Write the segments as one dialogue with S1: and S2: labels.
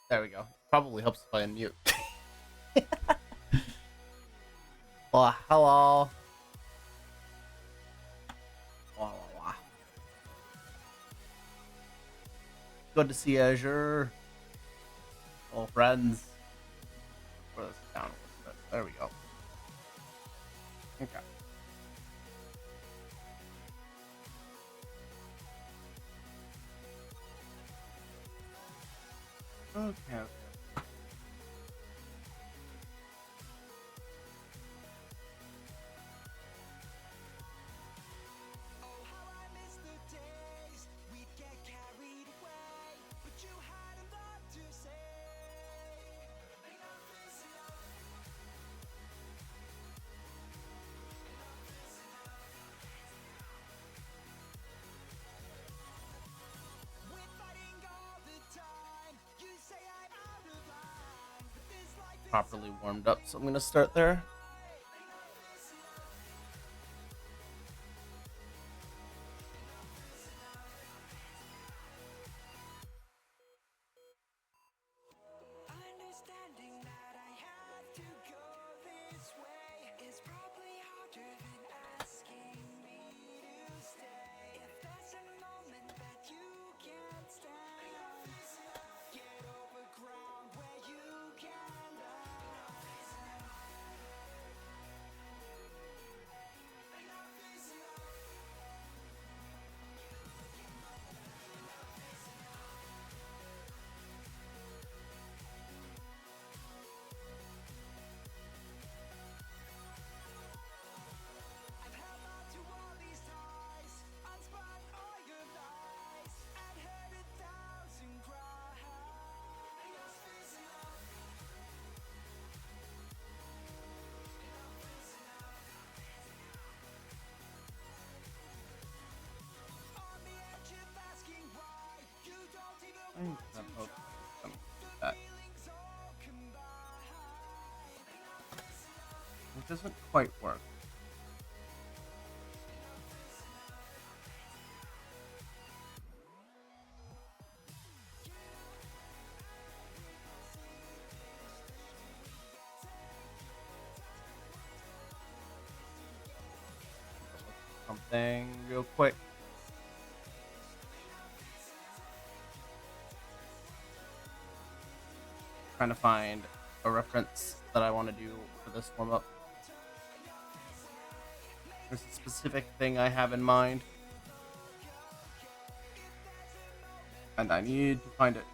S1: There we go. Probably helps if I unmute. Well, hello. Wah, wah, wah. Good to see Azure. Hello, friends. Throw this down a little bit. There we go. Okay. Okay. Properly warmed up, so I'm gonna start there. It doesn't quite work. Something real quick. Trying to find a reference that I want to do for this warm up. There's a specific thing I have in mind, and I need to find it.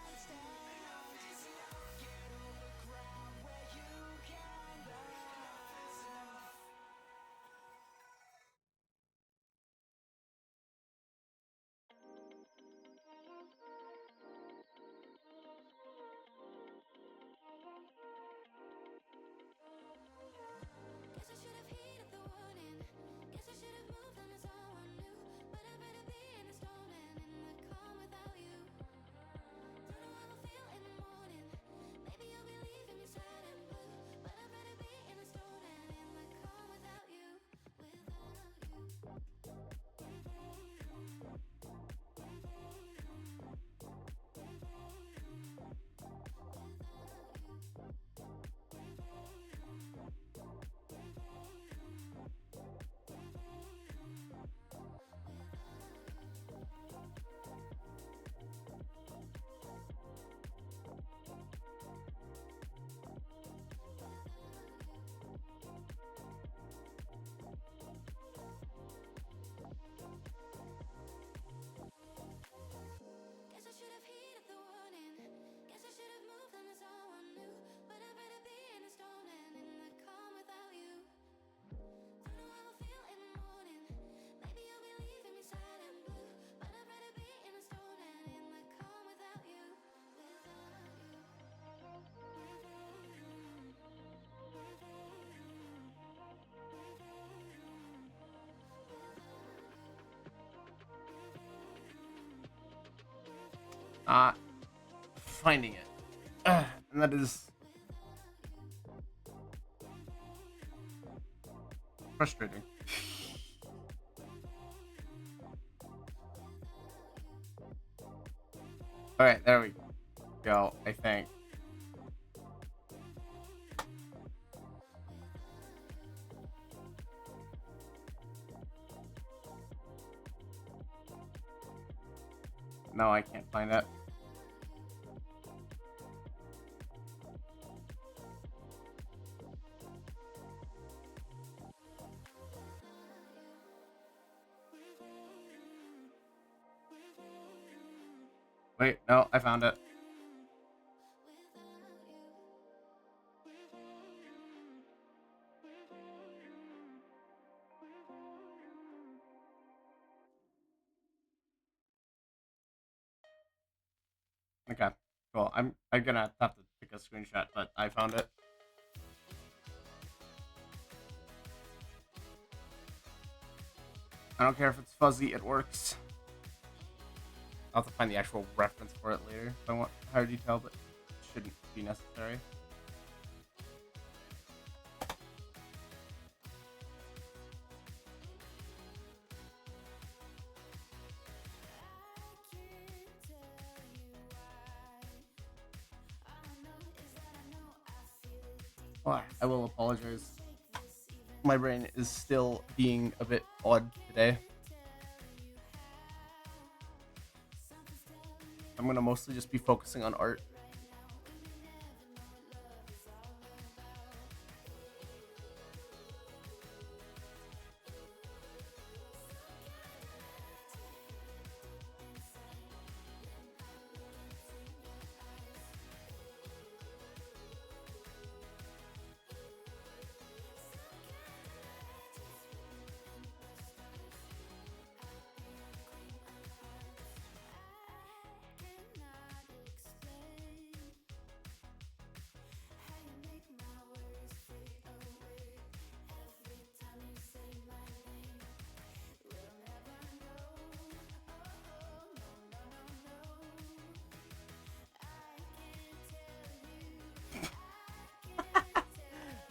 S1: Not finding it. And that is frustrating. Alright, there we go, I think. No, I can't find it. Wait, no, I found it. Okay, cool. I'm gonna have to take a screenshot, but I found it. I don't care if it's fuzzy, it works. I'll have to find the actual reference for it later if I want higher detail, but it shouldn't be necessary. Oh, I will apologize. My brain is still being a bit odd today. I'm gonna mostly just be focusing on art.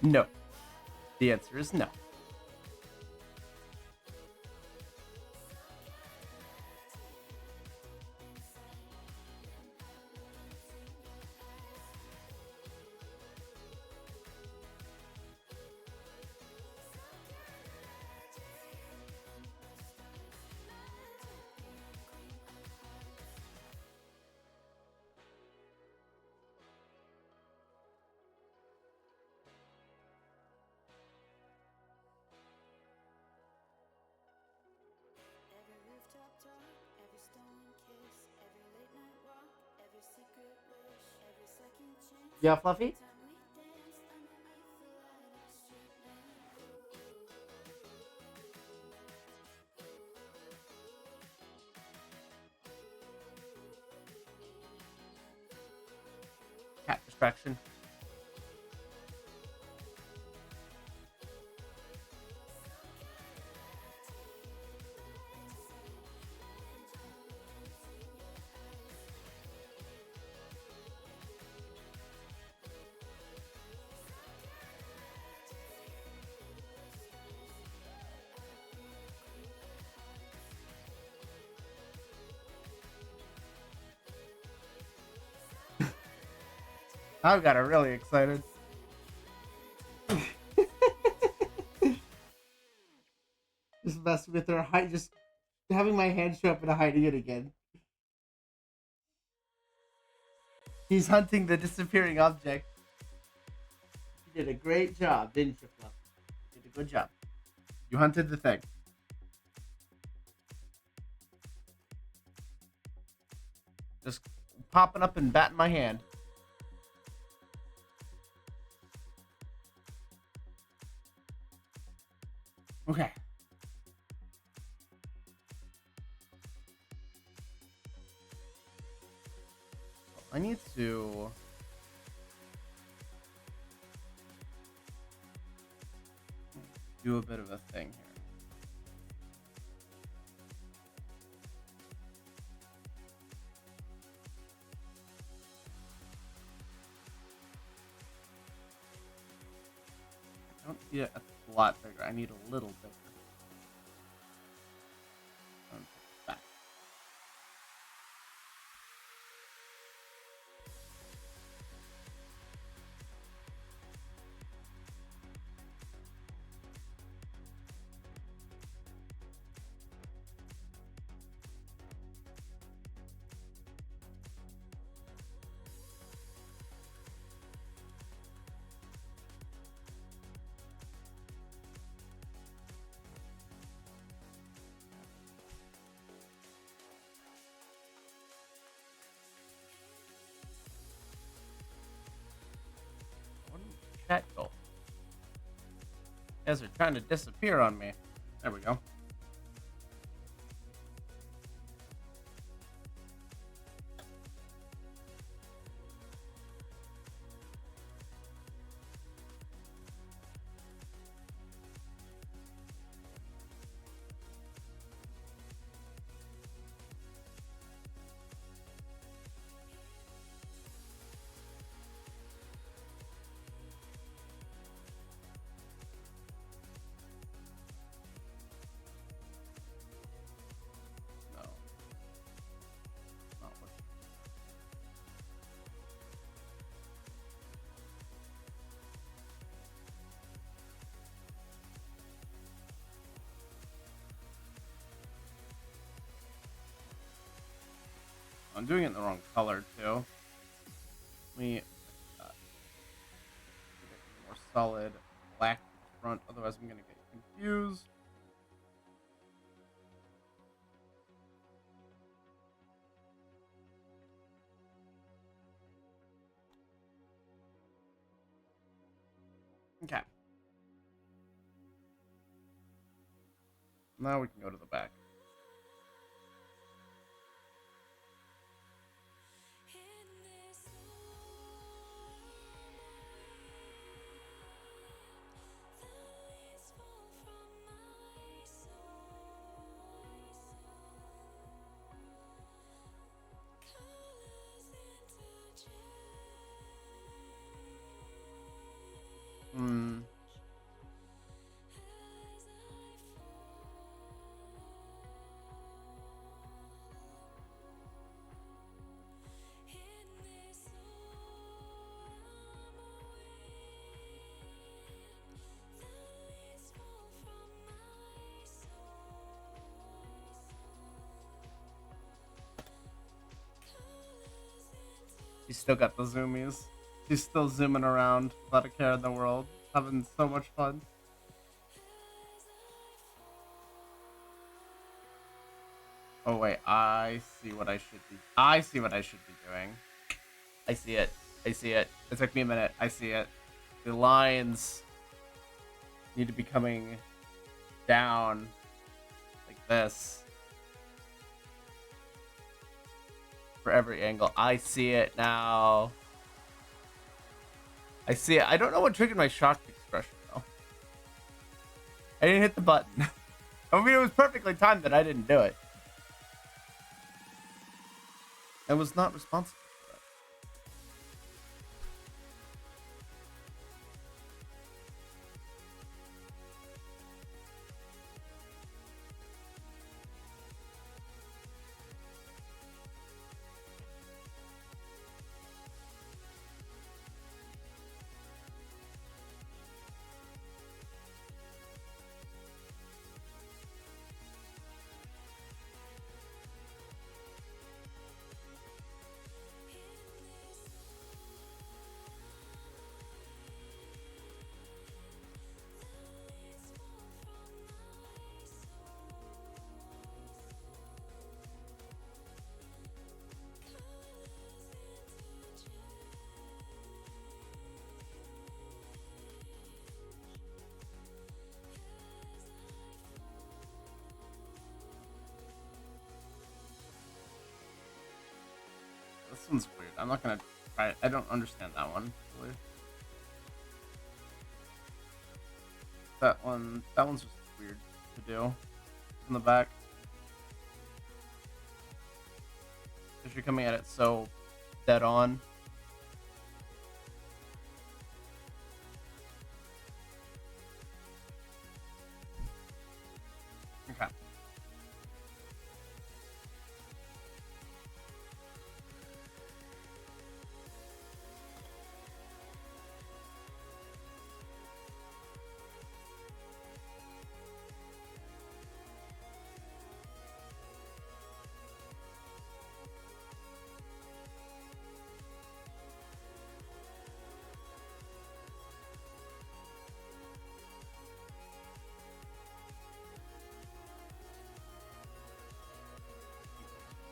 S1: No. The answer is no. Yeah, Fluffy? Cat distraction. I got her really excited. Just messing with her height, just having my hand show up and hiding it again. He's hunting the disappearing object. You did a great job, didn't you, Fluff? You did a good job. You hunted the thing. Just popping up and batting my hand. Okay. I need to do a bit of a thing here. I don't need it a lot bigger. I need a little bigger. Back. You guys are trying to disappear on me. There we go. No. Not what. I'm doing it in the wrong color too. Let me get more solid black to the front, otherwise I'm gonna get confused. Okay. Now we can go to the back. Hmm. She's still got the zoomies. She's still zooming around without a care in the world. Having so much fun. Oh wait, I see what I should be. I see what I should be doing. I see it. I see it. It took me a minute. I see it. The lines need to be coming down like this for every angle. I see it now. I see it. I don't know what triggered my shocked expression though. I didn't hit the button. I mean, it was perfectly timed that I didn't do it. I was not responsible. This one's weird. I'm not gonna try it. I don't understand that one. Really. That one's just weird to do. In the back. Because you're coming at it so dead on. Okay.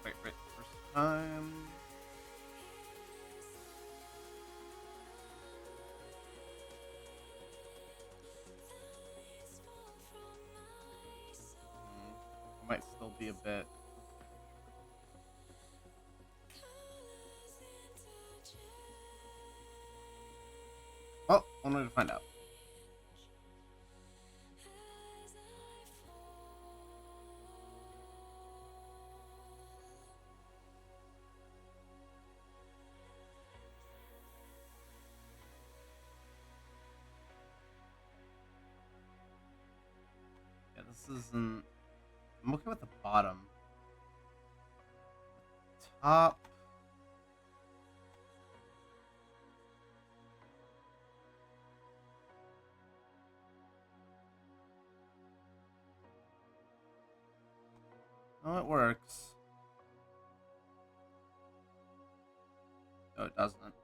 S1: Wait, first time. might still be a bit. Well, one way to find out. Yeah, this isn't. I'm okay with the bottom. Top. Oh, it works. No, it doesn't.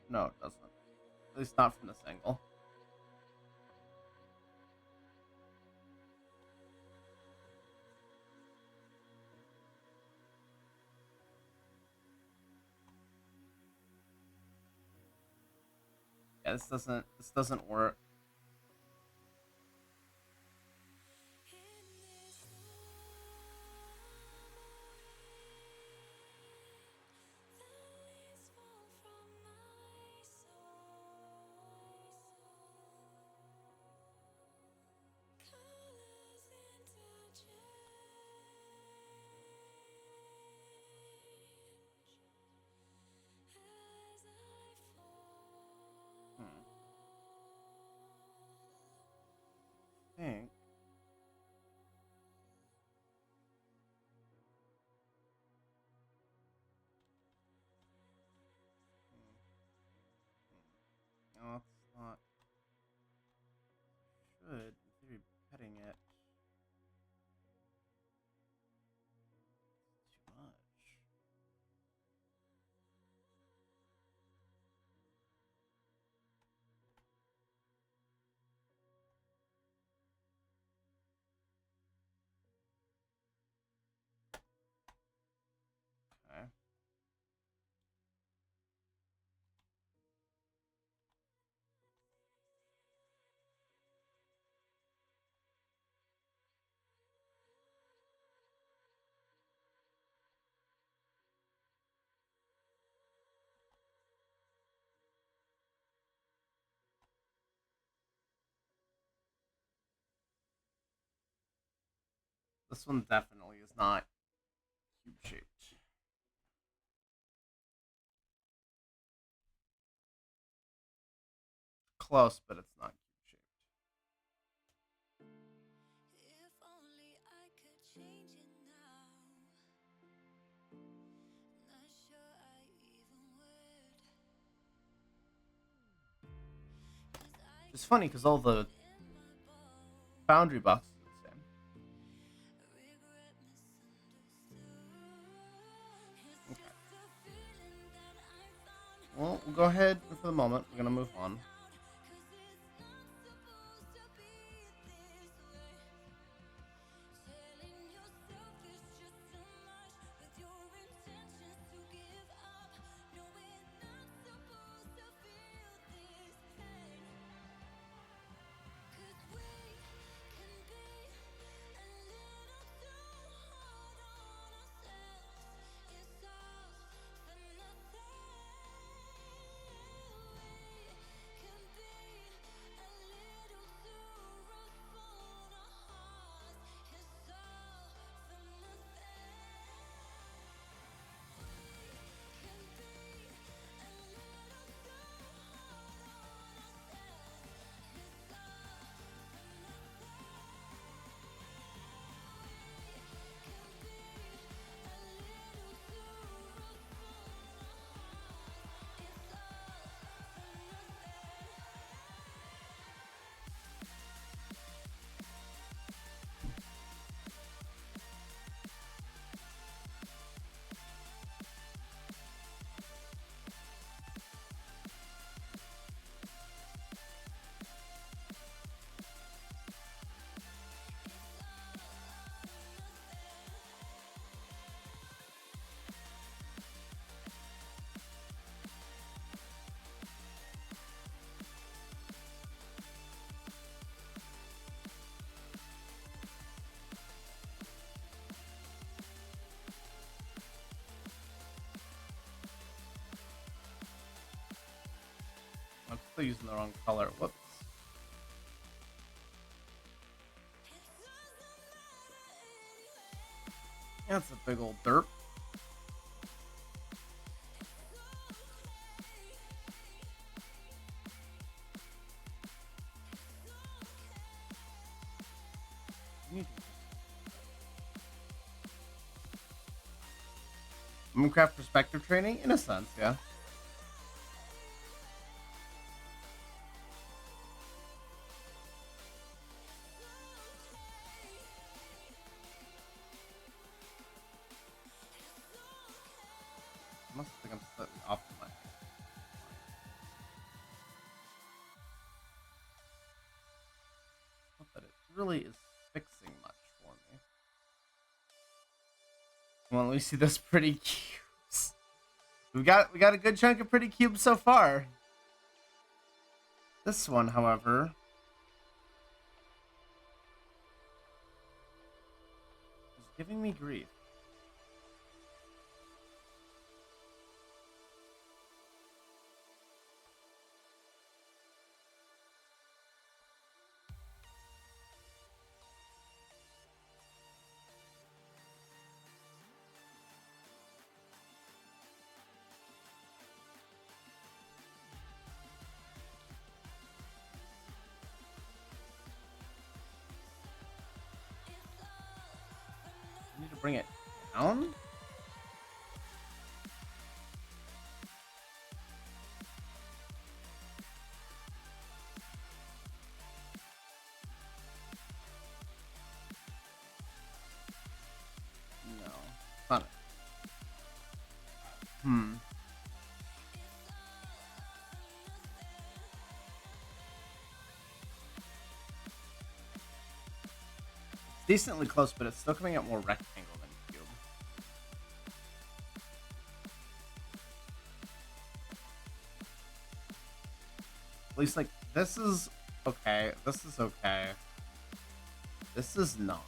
S1: No, it doesn't. At least not from this angle. Yeah, this doesn't work. Hmm. I think. No, it's not. Should, in theory, be petting it too much. Okay. This one definitely is not cube shaped. Close, but it's not cube shaped.
S2: If only I could change it now. Not sure I even would. 'Cause I
S1: It's funny because all the
S2: feel it in my bones.
S1: boundary boxes are the same.
S2: Regret misunderstood. It's
S1: Okay.
S2: just a feeling that I found.
S1: Well, we'll go ahead for the moment. We're gonna move on.
S2: Out, 'cause it's not supposed to be this way. Telling yourself it's just too much with your intentions to give up. No, we're not supposed to feel this pain. 'Cause we can be a little too hard on ourselves. It's all for nothing. We
S1: also using the wrong color. Whoops. That's a big old derp. Minecraft perspective training? In a sense, yeah. I must think I'm slightly off my. Not that it really is fixing much for me. Well, let me see those pretty cubes. We got a good chunk of pretty cubes so far. This one, however, is giving me grief. I need to bring it down? No, it's not it. It's decently close, but it's still coming out more rectangle than cube. At least, like, this is okay. This is okay. This is not.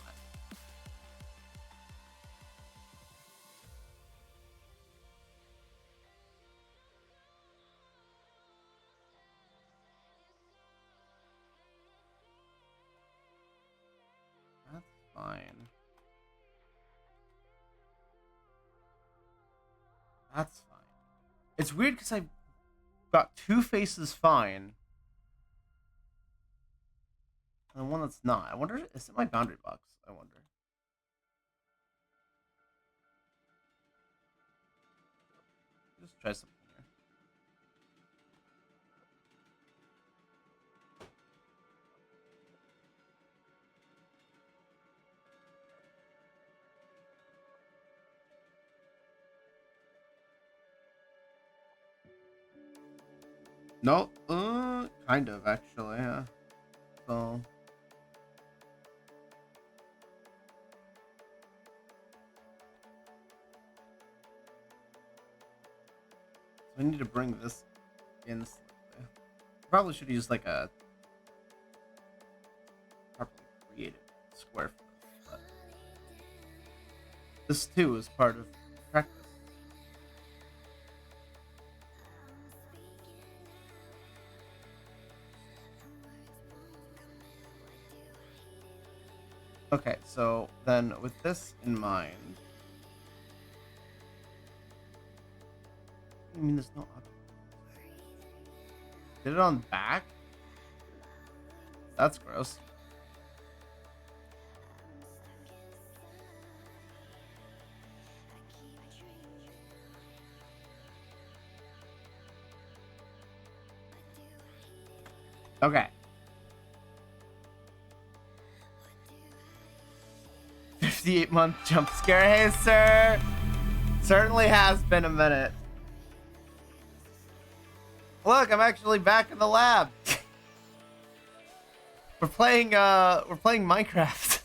S1: That's fine. That's fine. It's weird because I got two faces fine. And one that's not. I wonder, is it my boundary box? I wonder. Just try something here. No, kind of actually, yeah. So we need to bring this in slightly. Probably should use like a properly created square for this, but this too is part of practice. Okay, so then with this in mind, I mean, there's no object. Did it on back? That's gross. Okay. 58-month jump scare. Hey, sir. Certainly has been a minute. Look, I'm actually back in the lab. We're playing Minecraft.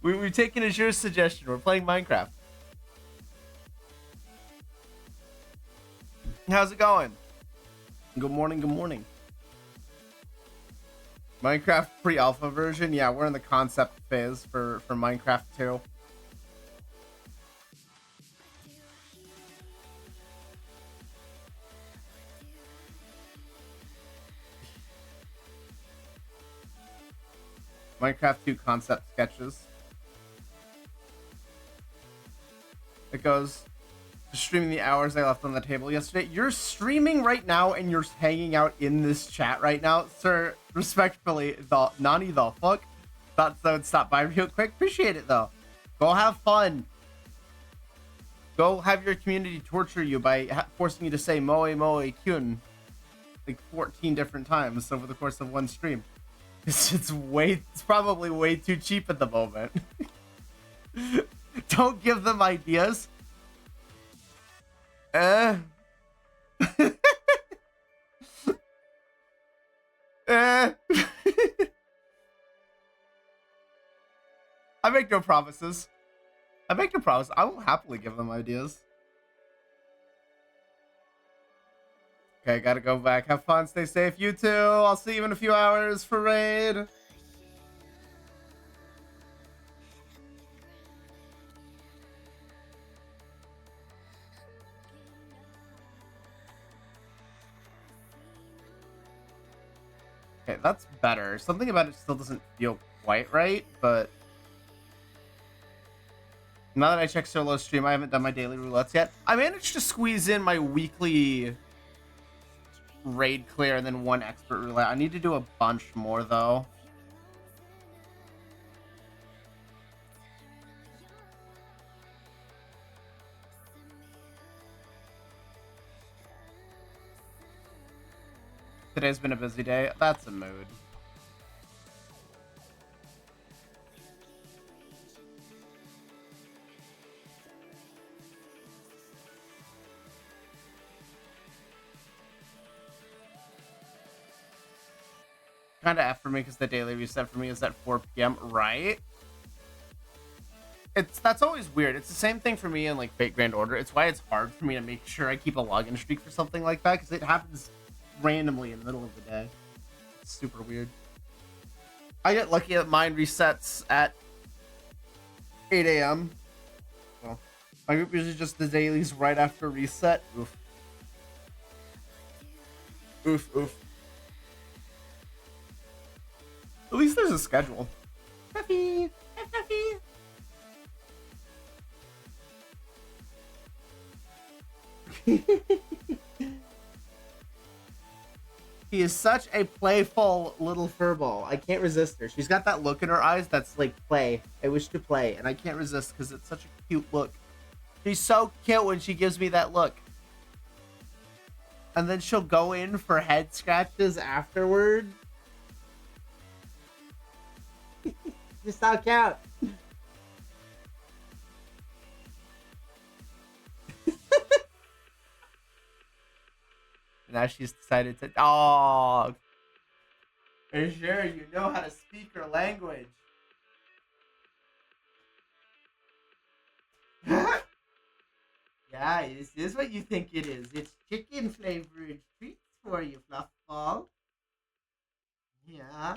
S1: We've taken Azure's suggestion. We're playing Minecraft. How's it going? Good morning, good morning. Minecraft pre-alpha version? Yeah, we're in the concept phase for Minecraft 2. Minecraft 2 concept sketches. It goes, streaming the hours I left on the table yesterday. You're streaming right now and you're hanging out in this chat right now, sir. Respectfully, the Nani the fuck. Thought so would stop by real quick. Appreciate it though. Go have fun. Go have your community torture you by forcing you to say moe moe kyun like 14 different times over the course of one stream. It's probably way too cheap at the moment. Don't give them ideas. I make no promises. I will happily give them ideas. Okay, gotta go back. Have fun, stay safe. You too. I'll see you in a few hours for raid. Okay, that's better. Something about it still doesn't feel quite right, but now that I checked solo stream, I haven't done my daily roulettes yet. I managed to squeeze in my weekly raid clear and then one expert roulette. I need to do a bunch more though. Today's been a busy day. That's a mood. Kind of F for me because the daily reset for me is at 4 p.m. Right? That's always weird. It's the same thing for me in like Fate Grand Order. It's why it's hard for me to make sure I keep a login streak for something like that because it happens randomly in the middle of the day. It's super weird. I get lucky that mine resets at 8 a.m. Well, my group usually just the dailies right after reset. Oof. Oof, oof. At least there's a schedule. Puffy! Puffy! He is such a playful little furball. I can't resist her. She's got that look in her eyes that's like, play. I wish to play. And I can't resist because it's such a cute look. She's so cute when she gives me that look. And then she'll go in for head scratches afterward. Just so cute. Now she's decided to. Oh, for sure, you know how to speak her language. Yeah, is this what you think it is? It's chicken flavored treats for you, Fluffball. Yeah.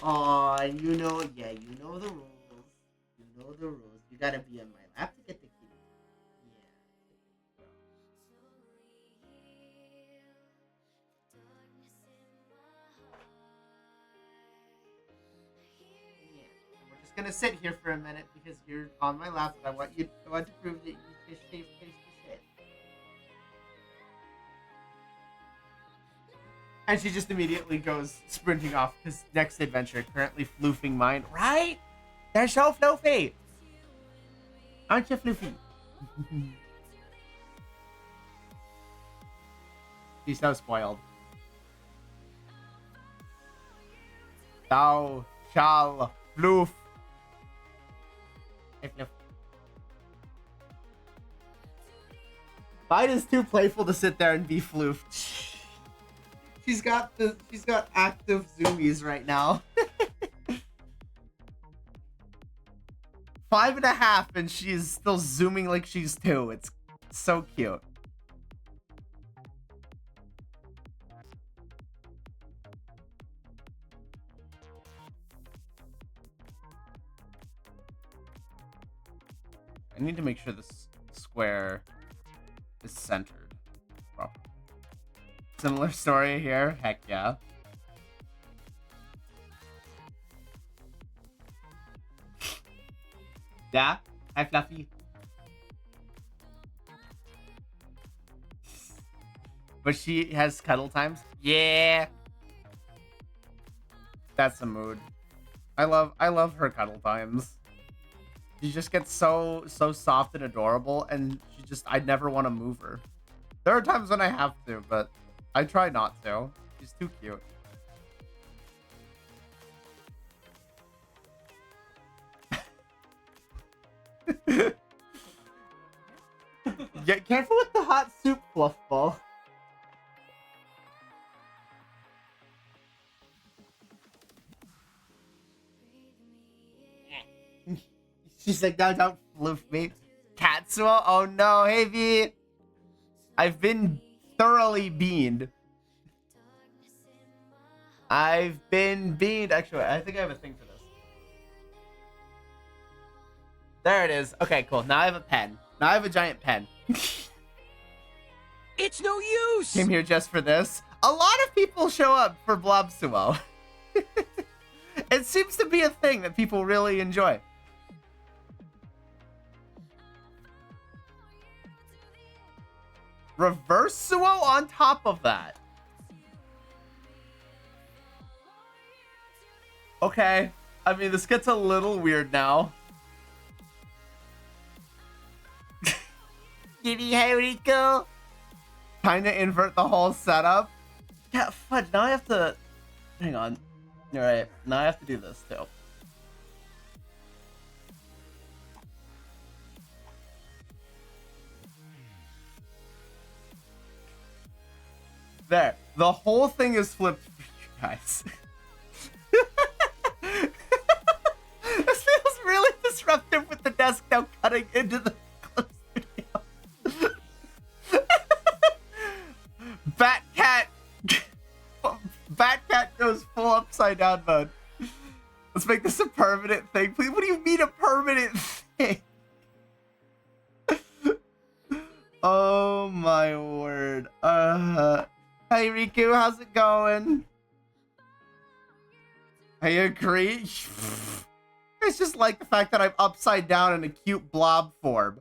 S1: Oh, and you know, yeah, you know the rules. You know the rules. You gotta be on my lap to get the key. Gonna sit here for a minute because you're on my lap and I want to prove that you fish safe place to sit. And she just immediately goes sprinting off because next adventure, currently floofing mine. Right? They're so floofy. Aren't you floofy? She's so spoiled. Thou shall floof. Mine is too playful to sit there and be floofed. She's got active zoomies right now. 5.5 and she's still zooming like she's 2. It's so cute. I need to make sure this square is centered properly. Similar story here? Heck yeah. Yeah? Hi, Fluffy. But she has cuddle times? Yeah. That's a mood. I love her cuddle times. She just gets so soft and adorable, and I'd never want to move her. There are times when I have to, but I try not to. She's too cute. Get careful with the hot soup, Fluff Ball. She's like, no, don't floof me. Katsuo? Oh no, hey V. I've been thoroughly beaned. I've been beaned. Actually, I think I have a thing for this. There it is. Okay, cool. Now I have a pen. Now I have a giant pen.
S3: It's no use!
S1: Came here just for this. A lot of people show up for Blob Sumo. It seems to be a thing that people really enjoy. Reverse Suo on top of that. Okay. I mean, this gets a little weird now. Giddy Rico. Trying to invert the whole setup. Yeah, fudge. Now I have to... Hang on. Alright. Now I have to do this, too. There. The whole thing is flipped for you guys. This feels really disruptive with the desk now cutting into the clip studio. Batcat goes full upside down mode. Let's make this a permanent thing, please. What do you mean a permanent thing? Oh my word. Hey Riku, how's it going? I agree. It's just like the fact that I'm upside down in a cute blob form.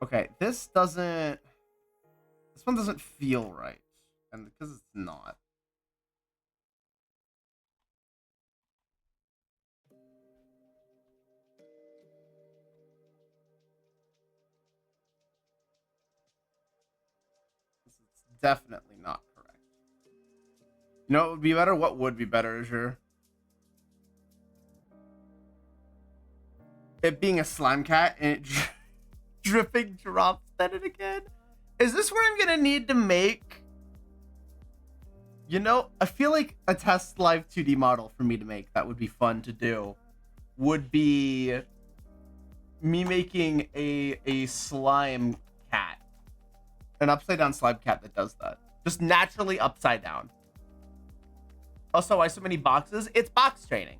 S1: Okay, this one doesn't feel right. And because it's not. This is definitely not correct. You know what would be better? What would be better, Azure? It being a slime cat and it dripping drops at it again? Is this where I'm gonna need to make... You know, I feel like a test live 2D model for me to make that would be fun to do would be me making a slime cat. An upside down slime cat that does that. Just naturally upside down. Also, why so many boxes? It's box training.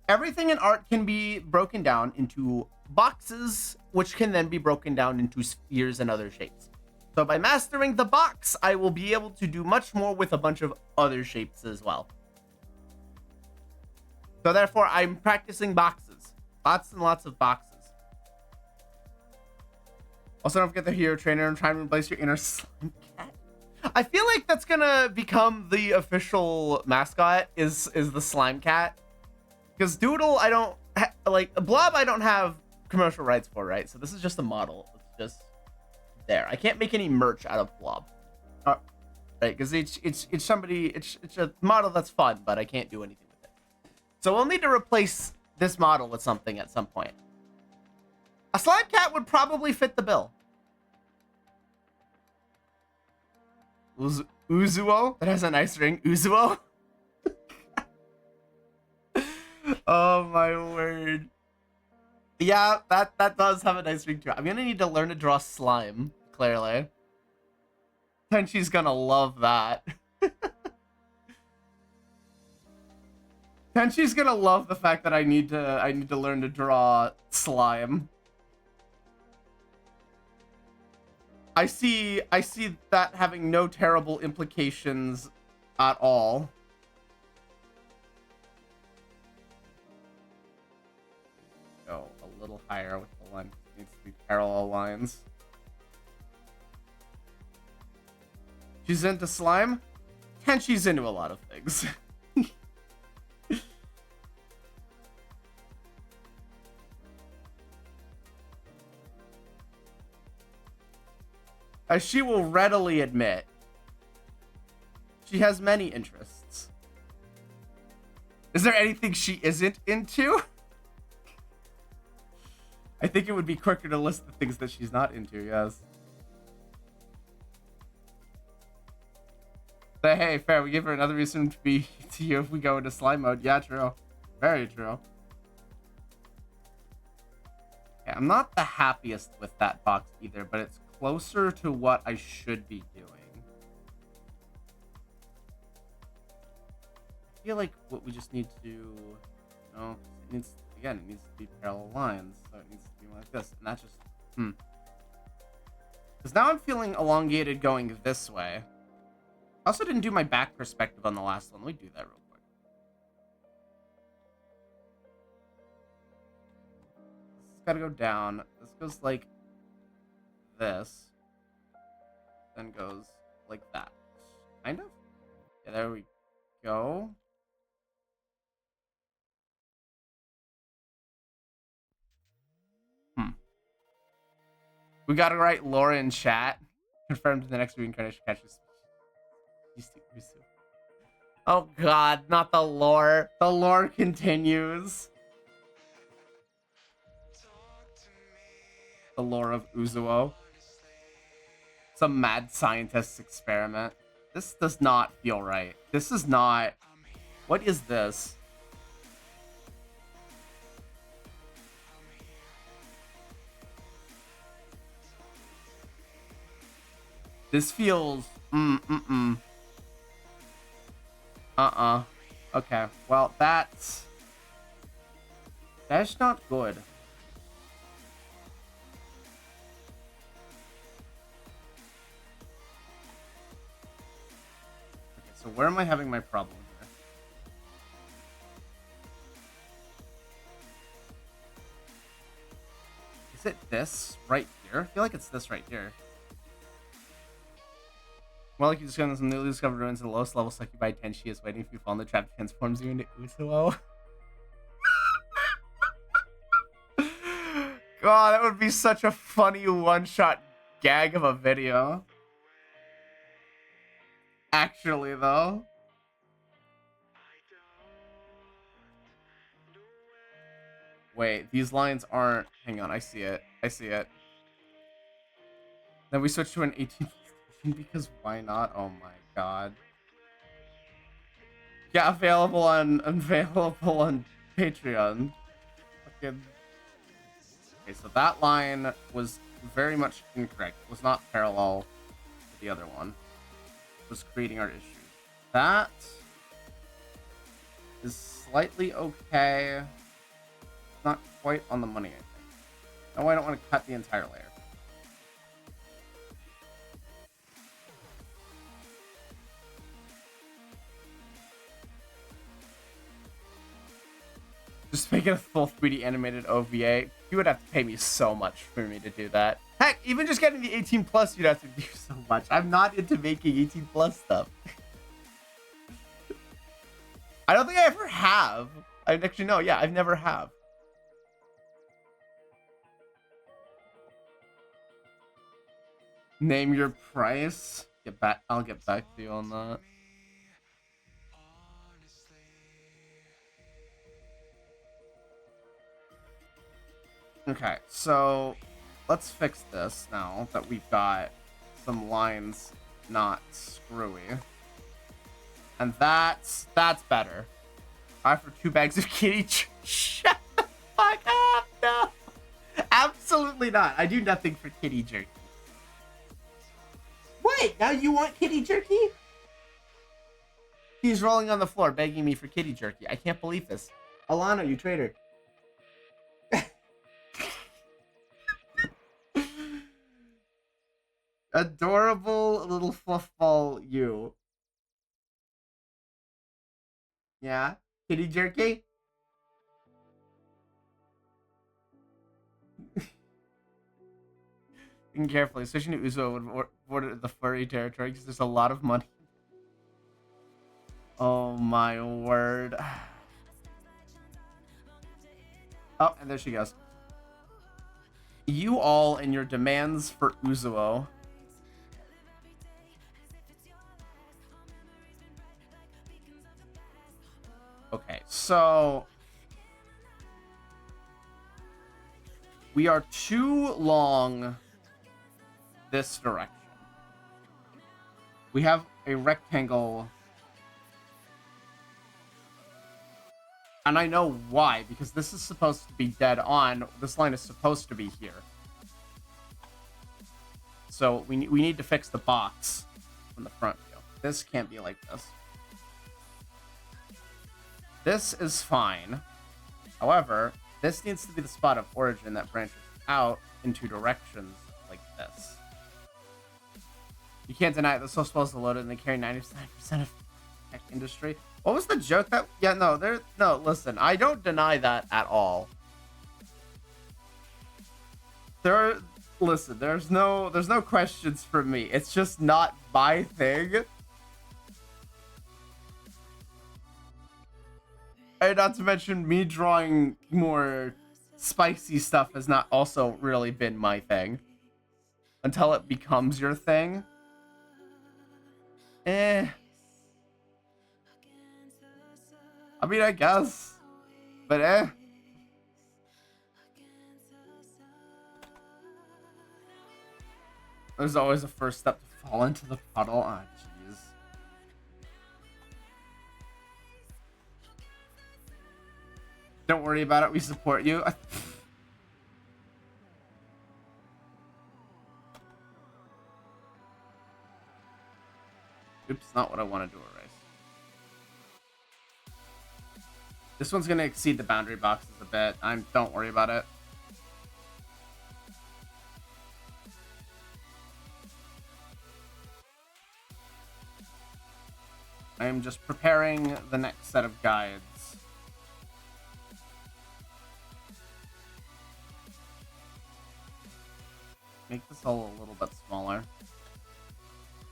S1: Everything in art can be broken down into boxes, which can then be broken down into spheres and other shapes. So by mastering the box, I will be able to do much more with a bunch of other shapes as well. So therefore, I'm practicing boxes. Lots and lots of boxes. Also, don't forget the hero trainer and try and replace your inner slime cat. I feel like that's gonna become the official mascot is the slime cat. Because Doodle, I don't like Blob. I don't have commercial rights for, right? So this is just a model. It's just there. I can't make any merch out of Blob, right? Because it's a model that's fun, but I can't do anything with it. So we'll need to replace this model with something at some point. A slime cat would probably fit the bill. Uzuo? That has a nice ring. Uzuo? Oh my word. Yeah, that does have a nice ring to it. I'm gonna need to learn to draw slime, clearly. Tenchi's gonna love that. Tenchi's gonna love the fact that I need to learn to draw slime. I see that having no terrible implications at all. little higher with the line. It needs to be parallel lines. She's into slime? And she's into a lot of things. As she will readily admit, she has many interests. Is there anything she isn't into? I think it would be quicker to list the things that she's not into, yes. But hey, fair, we give her another reason to be to you if we go into slime mode. Yeah, true. Very true. Yeah, I'm not the happiest with that box either, but it's closer to what I should be doing. I feel like what we just need to, you know, it needs, again, it needs to be parallel lines, so it needs to be like this, and that's just, Because now I'm feeling elongated going this way. I also didn't do my back perspective on the last one. Let me do that real quick. This has got to go down. This goes like this. Then goes like that. Kind of? Yeah, there we go. We got to write Laura in chat. Confirmed the next reincarnation catches. Oh god, not the lore. The lore continues. The lore of Uzuo. Some mad scientist's experiment. This does not feel right. This is not... What is this? This feels... Okay, well, that's not good. Okay, so where am I having my problem here? Is it this right here? I feel like it's this right here. More like you discover some newly discovered ruins in the lowest level succubi Tenshi is waiting if you fall in the trap transforms you into Uzuo. God, that would be such a funny one-shot gag of a video. Actually, though. Wait, these lines aren't... Hang on, I see it. I see it. Then we switch to an 18 because why not? Oh my god. Yeah, available on Patreon. Okay, so that line was very much incorrect. It was not parallel to the other one. It was creating our issue. That is slightly okay. Not quite on the money, I think. No, I don't want to cut the entire layer. Just make it a full 3D animated OVA. You would have to pay me so much for me to do that. Heck, even just getting the 18 plus, you'd have to do so much. I'm not into making 18 plus stuff. I don't think I ever have. I actually no, yeah, I've never have. Name your price. Get back. I'll get back to you on that. Okay, so let's fix this now that we've got some lines not screwy. And that's better. Alright, for 2 bags of kitty shut the fuck up, no. Absolutely not. I do nothing for kitty jerky. Wait, now you want kitty jerky? He's rolling on the floor begging me for kitty jerky. I can't believe this. Alana, you traitor. Adorable little fluffball you. Yeah? Kitty jerky? Thinking carefully, switching to Uzo would border the furry territory because there's a lot of money. Oh my word. Oh, and there she goes. You all and your demands for Uzuo. Okay, so we are too long this direction. We have a rectangle. And I know why, because this is supposed to be dead on. This line is supposed to be here. So we need to fix the box from the front view. This can't be like this. This is fine. However, this needs to be the spot of origin that branches out in two directions like this. You can't deny it. They're so supposed to load it and they carry 99% of tech industry. What was the joke that... Yeah, no, listen. I don't deny that at all. Listen, there's no questions from me. It's just not my thing. And not to mention, me drawing more spicy stuff has not also really been my thing. Until it becomes your thing. I mean, I guess. But There's always a first step to fall into the puddle. Ah, jeez. Don't worry about it. We support you. Oops, not what I wanted to erase. This one's going to exceed the boundary boxes a bit. Don't worry about it. I am just preparing the next set of guides. Make this all a little bit smaller.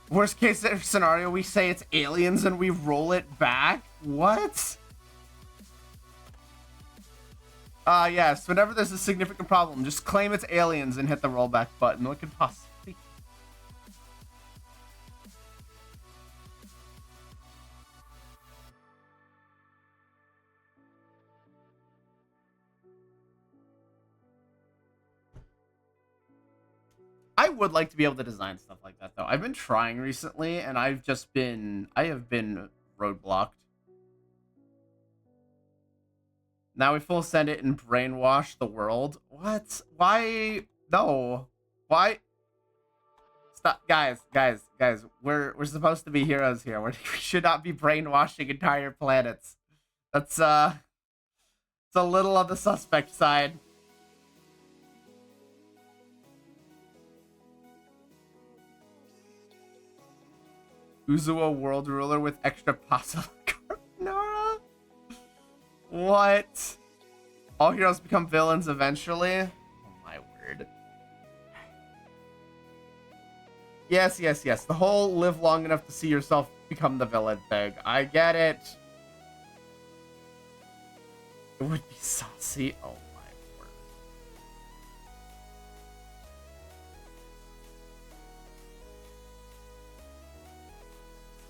S1: Worst case scenario, we say it's aliens and we roll it back? What? Yes, whenever there's a significant problem, just claim it's aliens and hit the rollback button. What could possibly... I would like to be able to design stuff like that, though. I've been trying recently, and I have been roadblocked. Now we full send it and brainwash the world. What? Why? No. Why? Stop, guys. We're supposed to be heroes here. We should not be brainwashing entire planets. That's it's a little on the suspect side. Uzuo world ruler with extra possible carbonara? What? All heroes become villains eventually? Oh my word. Yes. The whole live long enough to see yourself become the villain thing. I get it. It would be saucy. Oh my word.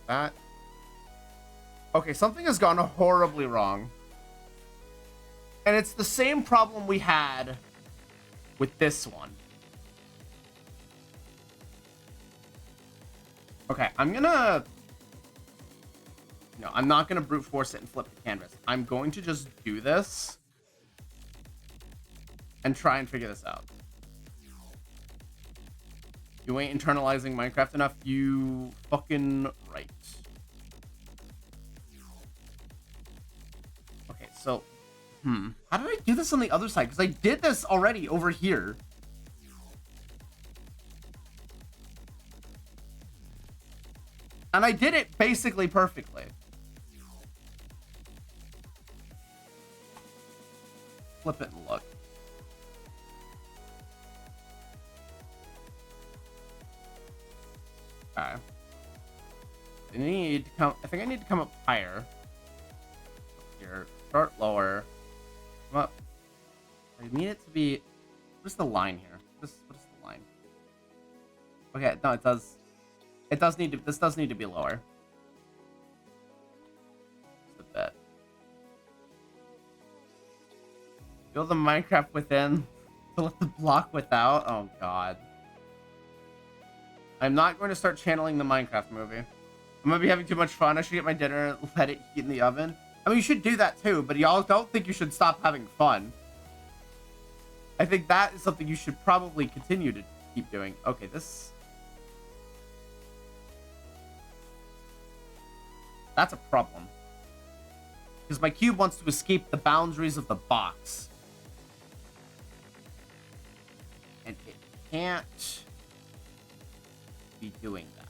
S1: That. Okay, something has gone horribly wrong. And it's the same problem we had with this one. Okay, I'm gonna... No, I'm not gonna brute force it and flip the canvas. I'm going to just do this and try and figure this out. You ain't internalizing Minecraft enough, you fucking right. Okay, so... How did I do this on the other side? Because I did this already over here. And I did it basically perfectly. Flip it and look. Okay. I need to come. I think I need to come up higher. Here, start lower. Come up. I need it to be. What is the line here? What is the line? Okay, no, it does. It does need to. This does need to be lower. Just a bit. Feel the Minecraft within. Let the block without. Oh god. I'm not going to start channeling the Minecraft movie. I'm gonna be having too much fun. I should get my dinner, let it heat in the oven. I mean, you should do that too, but y'all don't think you should stop having fun. I think that is something you should probably continue to keep doing. Okay, this... That's a problem. Because my cube wants to escape the boundaries of the box. And it can't be doing that.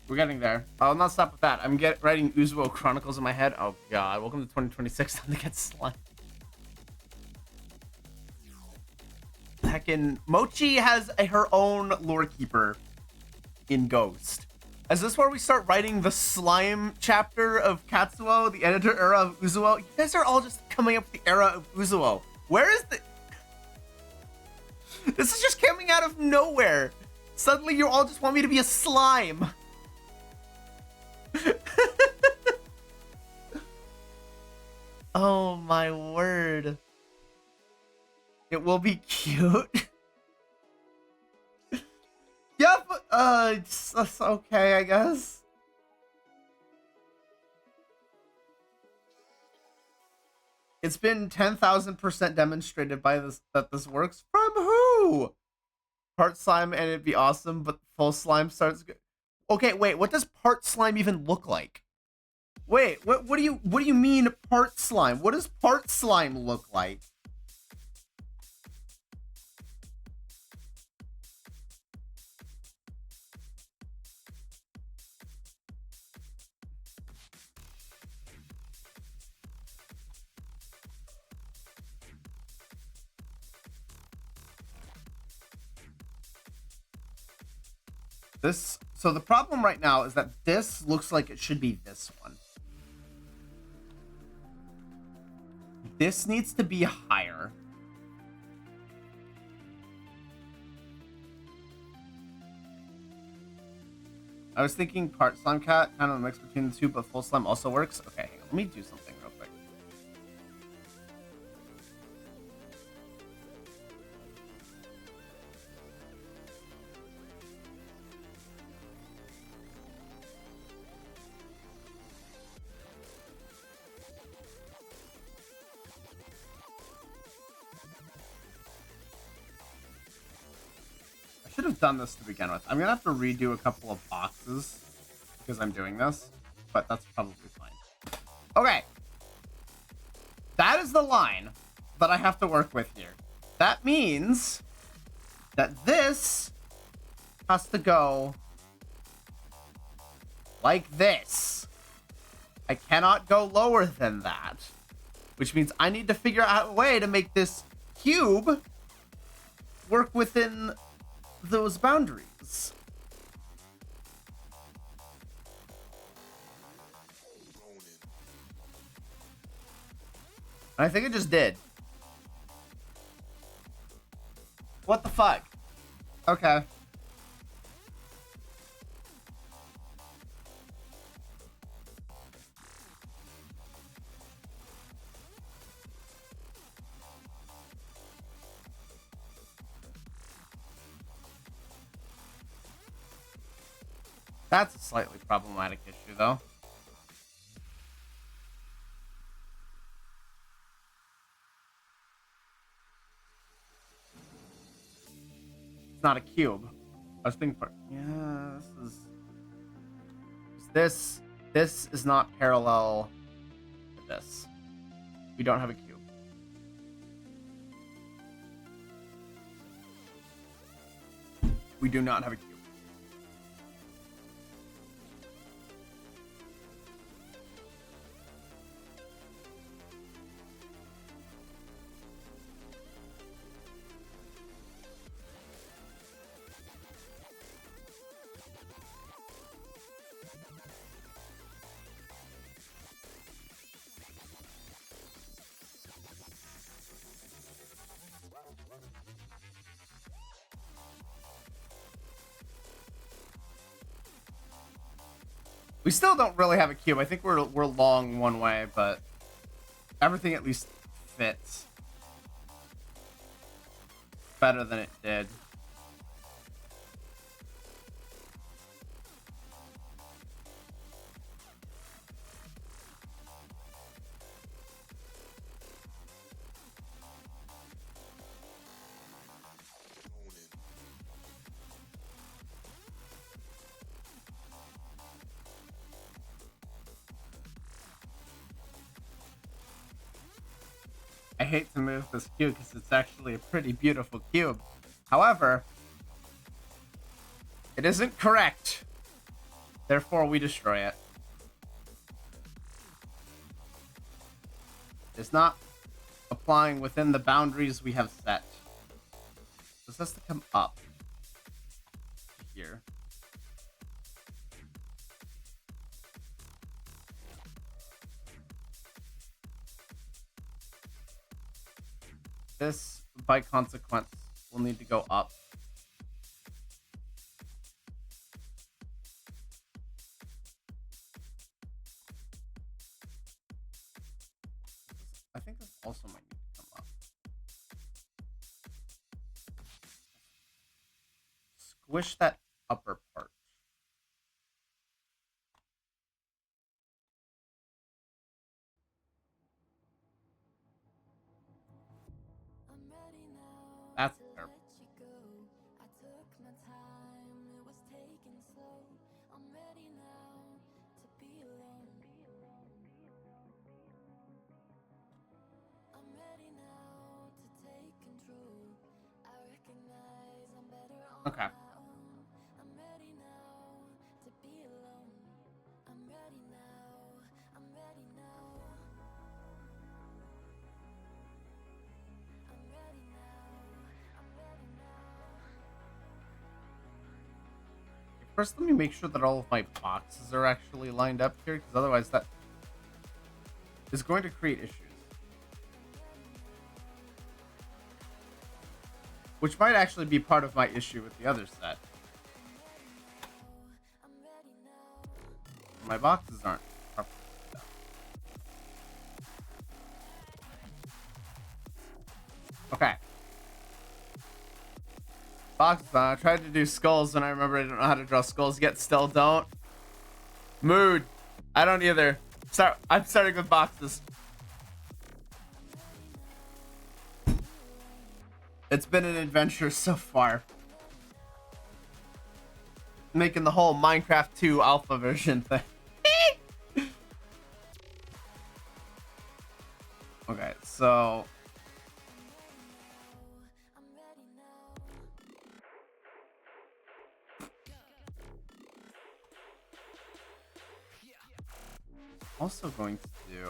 S1: We're getting there. I'll not stop with that. I'm writing Uzuo Chronicles in my head. Oh god, welcome to 2026. Time to get slime. Heckin' Mochi has her own lore keeper in Ghost. Is this where we start writing the slime chapter of Katsuo, the editor era of Uzuo? You guys are all just coming up with the era of Uzuo. Where is the... This is just coming out of nowhere. Suddenly you all just want me to be a slime. Oh my word. It will be cute. Yeah, but it's okay, I guess. It's been 10,000% demonstrated by this that this works. From who? Part slime and it'd be awesome, but full slime starts good. Okay, wait, what does part slime even look like? Wait, what do you mean part slime? What does part slime look like? This, so the problem right now is that this looks like it should be this one. This needs to be higher. I was thinking part slime cat, kind of a mix between the two, but full slime also works. Okay, hang on, let me do something real quick. I should have done this to begin with. I'm gonna have to redo a couple of boxes because I'm doing this, but that's probably fine. Okay. That is the line that I have to work with here. That means that this has to go like this. I cannot go lower than that, which means I need to figure out a way to make this cube work within those boundaries. I think it just did. What the fuck? Okay. That's a slightly problematic issue, though. It's not a cube. I was thinking, yeah, this is not parallel to this. We don't have a cube. We do not have a cube. We still don't really have a cube. I think we're long one way, but everything at least fits better than it did. I hate to move this cube because it's actually a pretty beautiful cube. However, it isn't correct. Therefore, we destroy it. It's not applying within the boundaries we have set. This has to come up here. This, by consequence, will need to go up. I think this also might need to come up. Squish that upper part. That's terrible. Okay. First, let me make sure that all of my boxes are actually lined up here, because otherwise that is going to create issues. Which might actually be part of my issue with the other set. My boxes aren't properly set up. Okay. Boxes on. I tried to do skulls and I remember I don't know how to draw skulls yet. Still don't. Mood. I don't either. I'm starting with boxes. It's been an adventure so far. Making the whole Minecraft 2 alpha version thing. Okay, so... also going to do...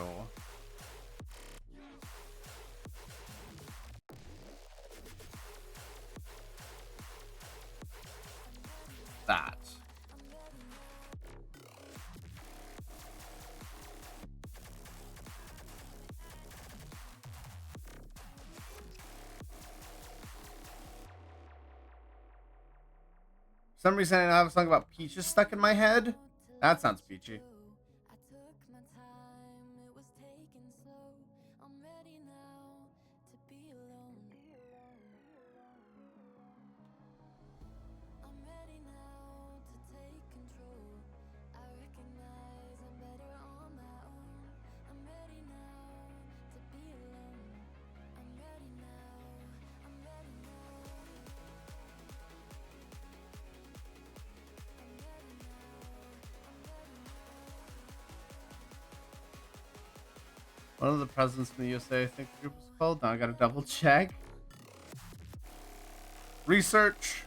S1: that. For some reason, I have a song about peaches stuck in my head. That sounds peachy. One of the presidents from the USA, I think the group was called. Now I gotta double check. Research.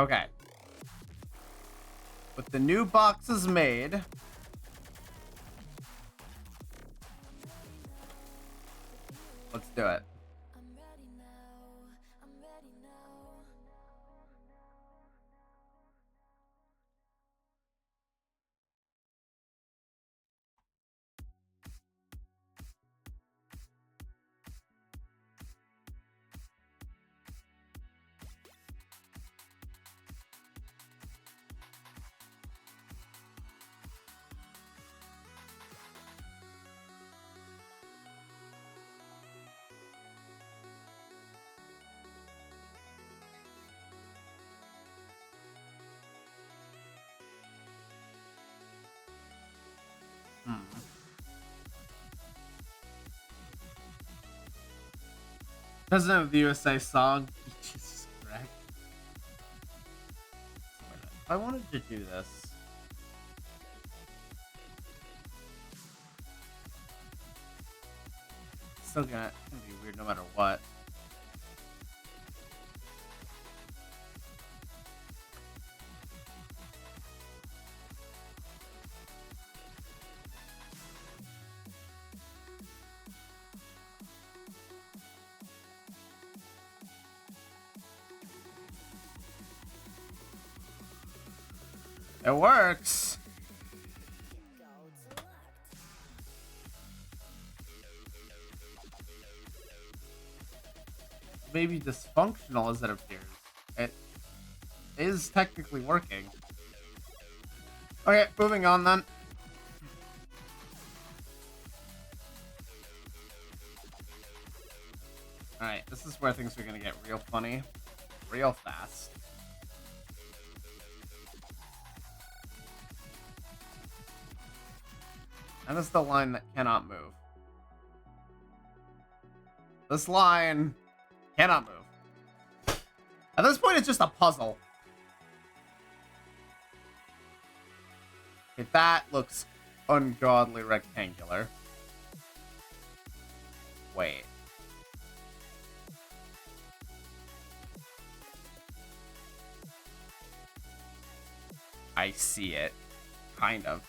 S1: Okay. With the new boxes made, let's do it.
S2: I'm ready now. I'm ready now.
S1: President of the USA song. Jesus Christ. If I wanted to do this. It's still gonna be weird no matter what. It works. Maybe dysfunctional as it appears. It is technically working. Okay, moving on then. Alright, this is where things are gonna get real funny. Real fast. And this is the line that cannot move. This line cannot move. At this point, it's just a puzzle. Okay, that looks ungodly rectangular. Wait. I see it. Kind of.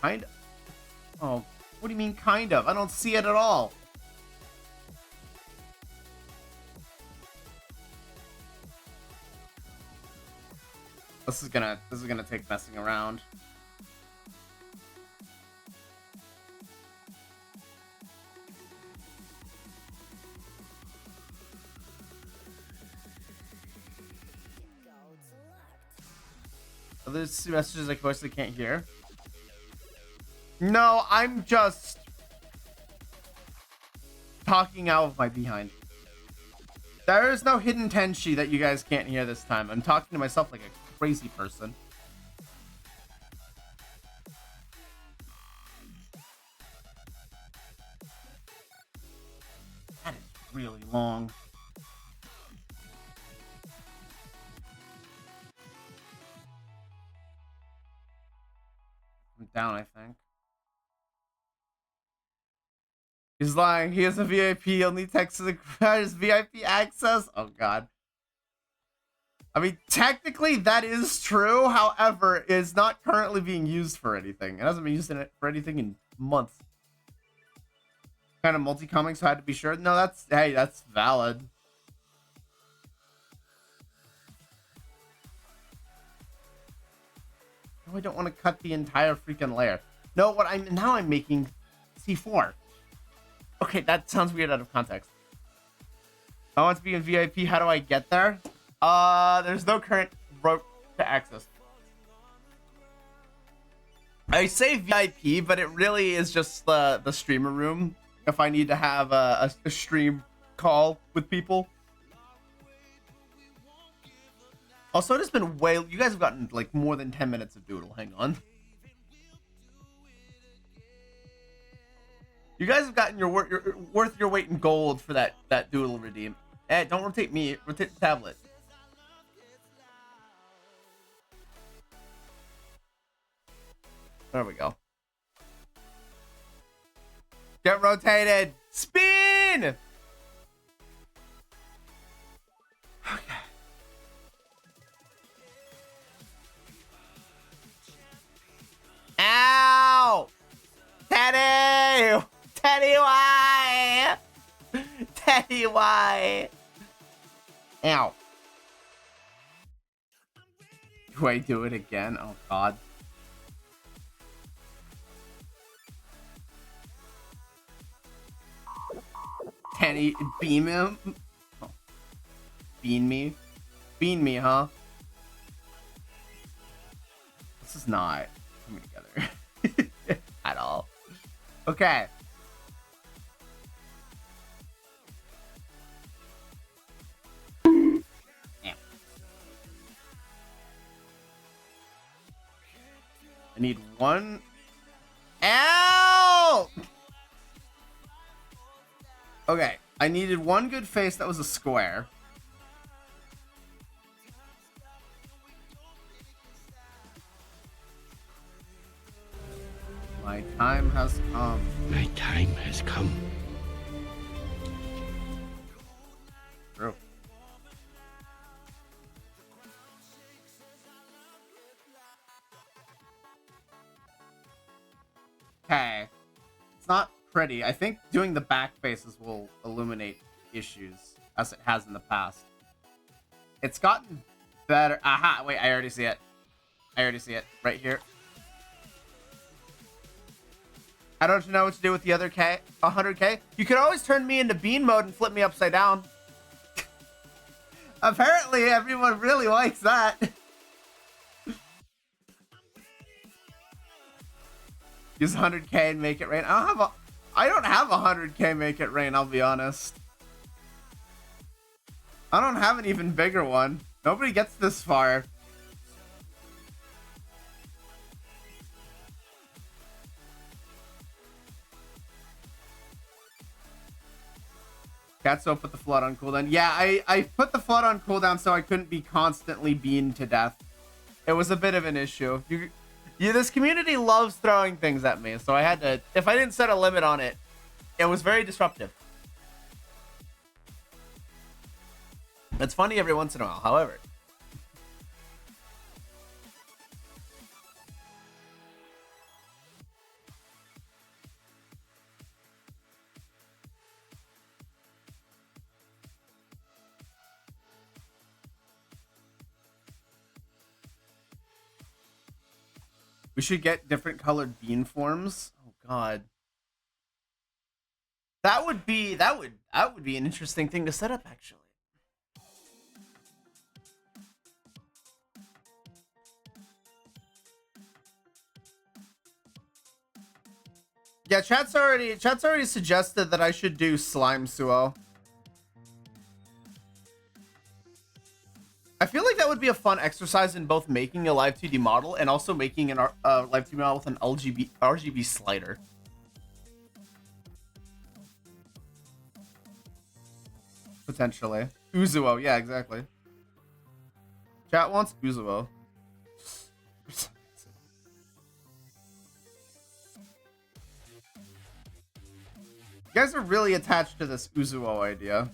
S1: Kind of? Oh, what do you mean kind of? I don't see it at all. This is gonna take messing around. So there's messages I obviously can't hear. No, I'm just talking out of my behind. There is no hidden tenshi that you guys can't hear this time. I'm talking to myself like a crazy person. That is really long. I'm down, I think. He's lying. He is a VIP. Only Texas requires VIP access. Oh, God. I mean, technically, that is true. However, it is not currently being used for anything. It hasn't been used for anything in months. Kind of multi-coming, so I had to be sure. No, that's... Hey, that's valid. No, I don't want to cut the entire freaking layer. No, what I'm... Now I'm making C4. Okay, that sounds weird out of context. I want to be in VIP. How do I get there? There's no current route to access. I say VIP, but it really is just the streamer room. If I need to have a stream call with people. Also, it has been way... You guys have gotten like more than 10 minutes of Doodle. Hang on. You guys have gotten your worth your weight in gold for that Doodle redeem. Eh, don't rotate me. Rotate the tablet. There we go. Get rotated. Spin! Why? Ow. Do I do it again? Oh, God. Can he beam him? Oh. Bean me? Bean me, huh? This is not coming together at all. Okay. Damn. I need one. Ow! Okay, I needed one good face that was a square. My time has come.
S3: My time has come.
S1: True. Okay. It's not pretty. I think doing the back faces will illuminate issues, as it has in the past. It's gotten better. Aha! Wait, I already see it. I already see it. Right here. I don't know what to do with the other 100k. You could always turn me into bean mode and flip me upside down. Apparently, everyone really likes that. Use 100k and make it rain. I don't have 100k make it rain, I'll be honest. I don't have an even bigger one. Nobody gets this far. Katso put the flood on cooldown. Yeah, I put the flood on cooldown so I couldn't be constantly beaten to death. It was a bit of an issue. This community loves throwing things at me, so I had to... If I didn't set a limit on it, it was very disruptive. It's funny every once in a while, however. We should get different colored bean forms. Oh God. That would be an interesting thing to set up, actually. Yeah, chat's already suggested that I should do slime suo. I feel like that would be a fun exercise in both making a live 2D model and also making an live 2D model with an RGB slider. Potentially. Uzuo, yeah, exactly. Chat wants Uzuo. You guys are really attached to this Uzuo idea.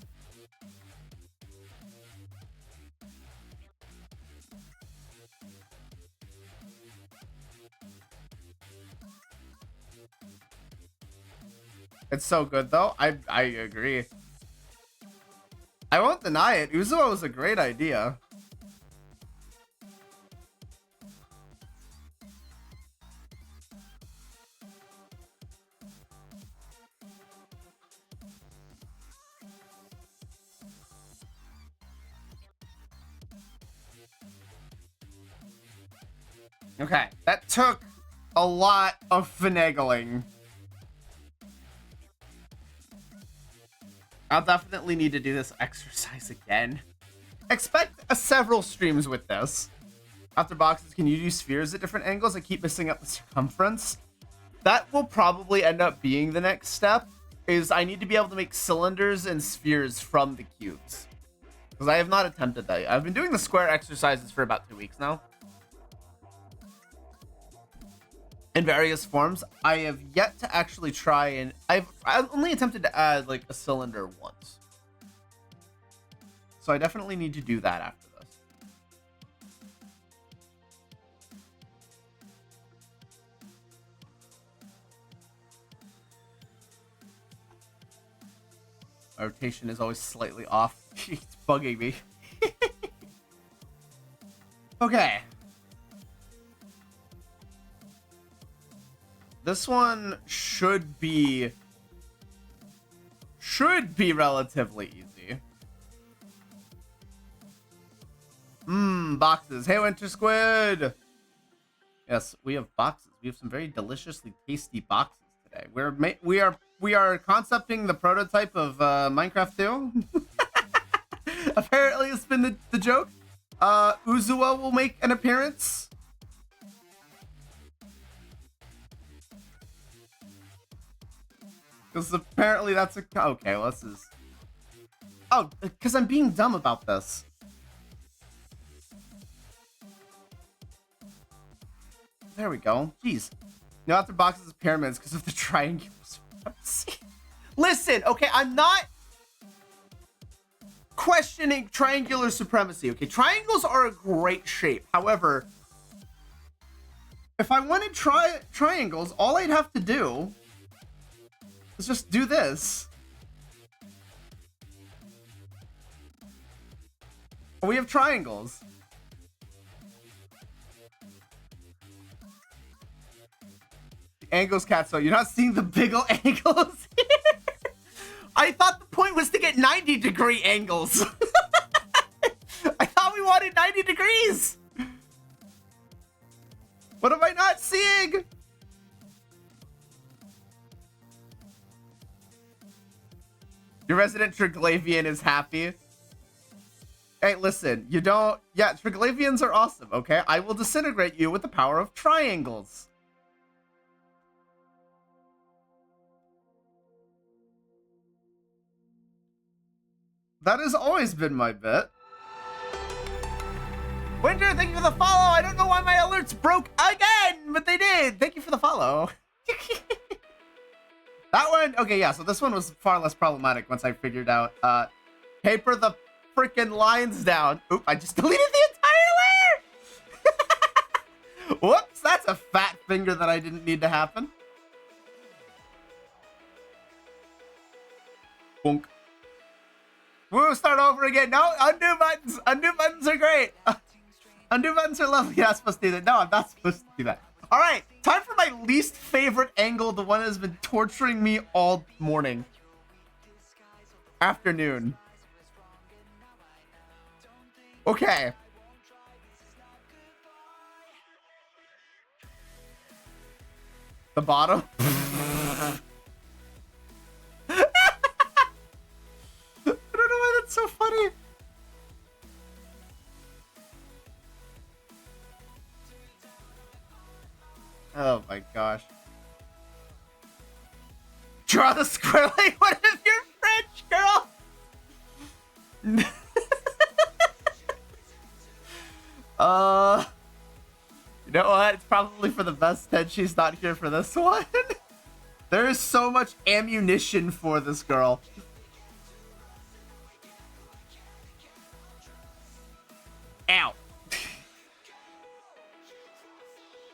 S1: It's so good though. I agree. I won't deny it. Uzuo is a great idea. Okay, that took a lot of finagling. I'll definitely need to do this exercise again. Expect several streams with this. After boxes, can you do spheres at different angles? I keep missing up the circumference. That will probably end up being the next step, is I need to be able to make cylinders and spheres from the cubes. Because I have not attempted that. I've been doing the square exercises for about 2 weeks now. In various forms. I have yet to actually try and... I've only attempted to add like a cylinder once. So I definitely need to do that after this. My rotation is always slightly off. It's bugging me. Okay. This one should be relatively easy. Boxes. Hey, Winter Squid. Yes, we have boxes. We have some very deliciously tasty boxes today. We are concepting the prototype of Minecraft 2. Apparently, it's been the joke. Uzua will make an appearance. Because apparently that's a... Okay, well, this is... Oh, because I'm being dumb about this. There we go. Jeez. No, after boxes of pyramids because of the triangles. Listen, okay, I'm not questioning triangular supremacy. Okay, triangles are a great shape. However, if I wanted triangles, all I'd have to do is just do this. We have triangles. Angles, cat, so you're not seeing the big ol' angles here? I thought the point was to get 90-degree angles. I thought we wanted 90 degrees. What am I not seeing? Your resident Triglavian is happy. Hey, listen, you don't... Yeah, Triglavians are awesome, okay? I will disintegrate you with the power of triangles. That has always been my bet. Winter, thank you for the follow. I don't know why my alerts broke again, but they did. Thank you for the follow. That one, okay, yeah, so this one was far less problematic once I figured out, paper the freaking lines down. Oop, I just deleted the entire layer. Whoops, that's a fat finger that I didn't need to happen. Boonk. We'll start over again. No, undo buttons. Undo buttons are great. Undo buttons are lovely. You're not supposed to do that. No, I'm not supposed to do that. All right, time for my least favorite angle, the one that has been torturing me all morning. Afternoon. Okay. The bottom. I don't know why that's so funny. Oh my gosh. Draw the square like one of your French, girl. You know what? It's probably for the best that she's not here for this one. There is so much ammunition for this girl. Ow.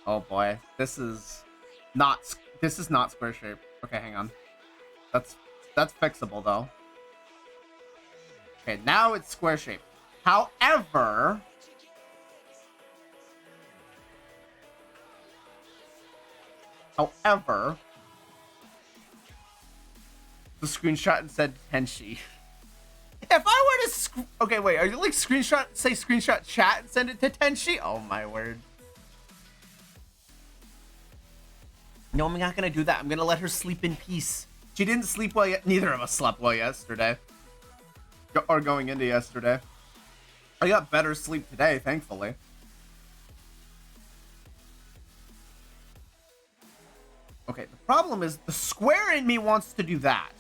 S1: Oh boy, this is not square shape. Okay, hang on. That's fixable though. Okay, now it's square shape. However, the screenshot and said Tenshi. If I were to okay, wait, are you like screenshot chat and send it to Tenshi? Oh my word. No, I'm not gonna do that. I'm gonna let her sleep in peace. She didn't sleep well yet. Neither of us slept well yesterday. Or going into yesterday. I got better sleep today, thankfully. Okay, the problem is the square in me wants to do that.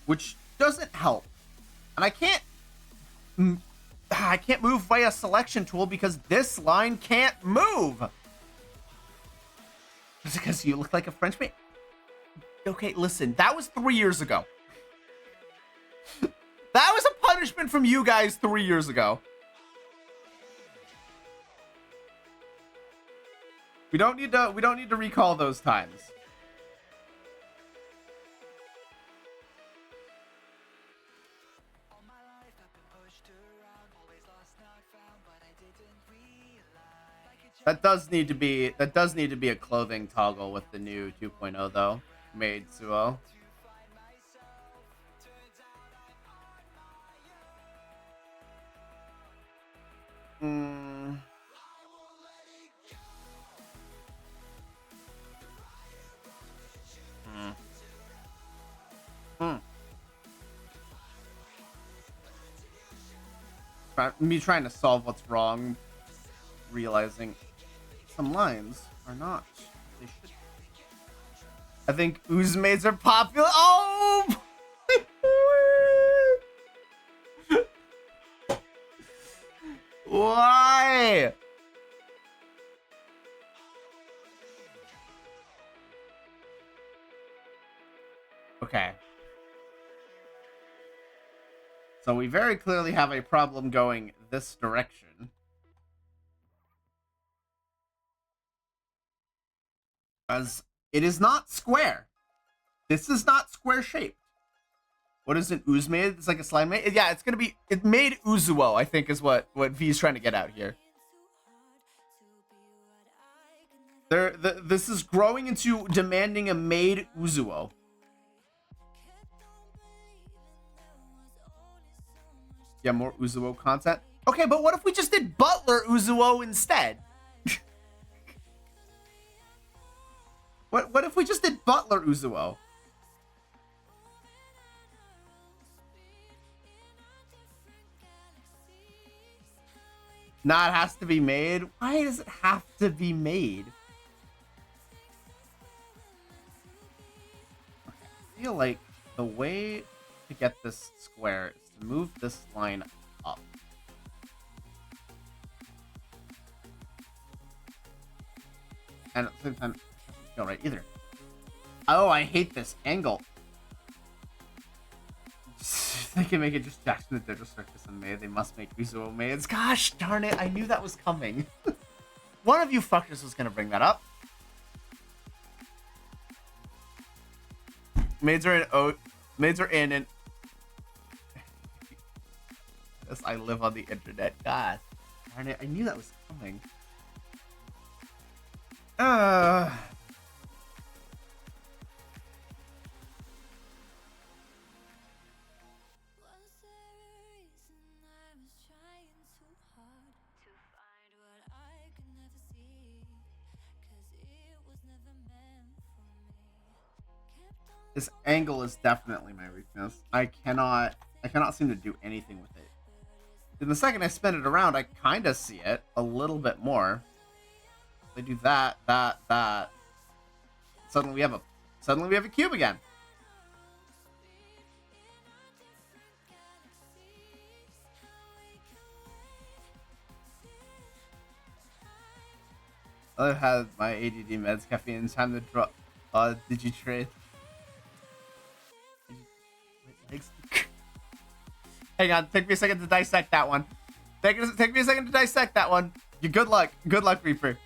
S1: Which doesn't help. And I can't move via selection tool because this line can't move. Is it because you look like a Frenchman? Okay, listen, that was 3 years ago. That was a punishment from you guys 3 years ago. We don't need to recall those times. That does need to be a clothing toggle with the new 2.0 though. Made Suo. Hmm. Me trying to solve what's wrong, realizing some lines are not. They should. I think Uzumaids are popular. Oh! Why? Okay. So we very clearly have a problem going this direction. As it is not square. This is not square shaped. What is it? Uzumaid? It's like a slime made? Yeah, it's gonna be. It made Uzuo, I think, is what V is trying to get out here. This is growing into demanding a made Uzuo. Yeah, more Uzuo content. Okay, but what if we just did Butler Uzuo instead? What if we just did Butler Uzuo? Nah, it has to be made. Why does it have to be made? I feel like the way to get this square is to move this line up. And at the same time, it doesn't feel right either. Oh, I hate this angle. They can make it just Jackson the Digital Circus and May. They must make Uzuo maids. Gosh darn it, I knew that was coming. One of you fuckers was gonna bring that up. Maids are in maids are in and yes, I live on the internet. God darn it, I knew that was coming. This angle is definitely my weakness. I cannot seem to do anything with it. In the second I spin it around, I kind of see it a little bit more. They do that. Suddenly we have a cube again. I had my ADD meds, caffeine, time to drop. Did you trade? Hang on, take me a second to dissect that one. Take me a second to dissect that one. You good luck, Reaper.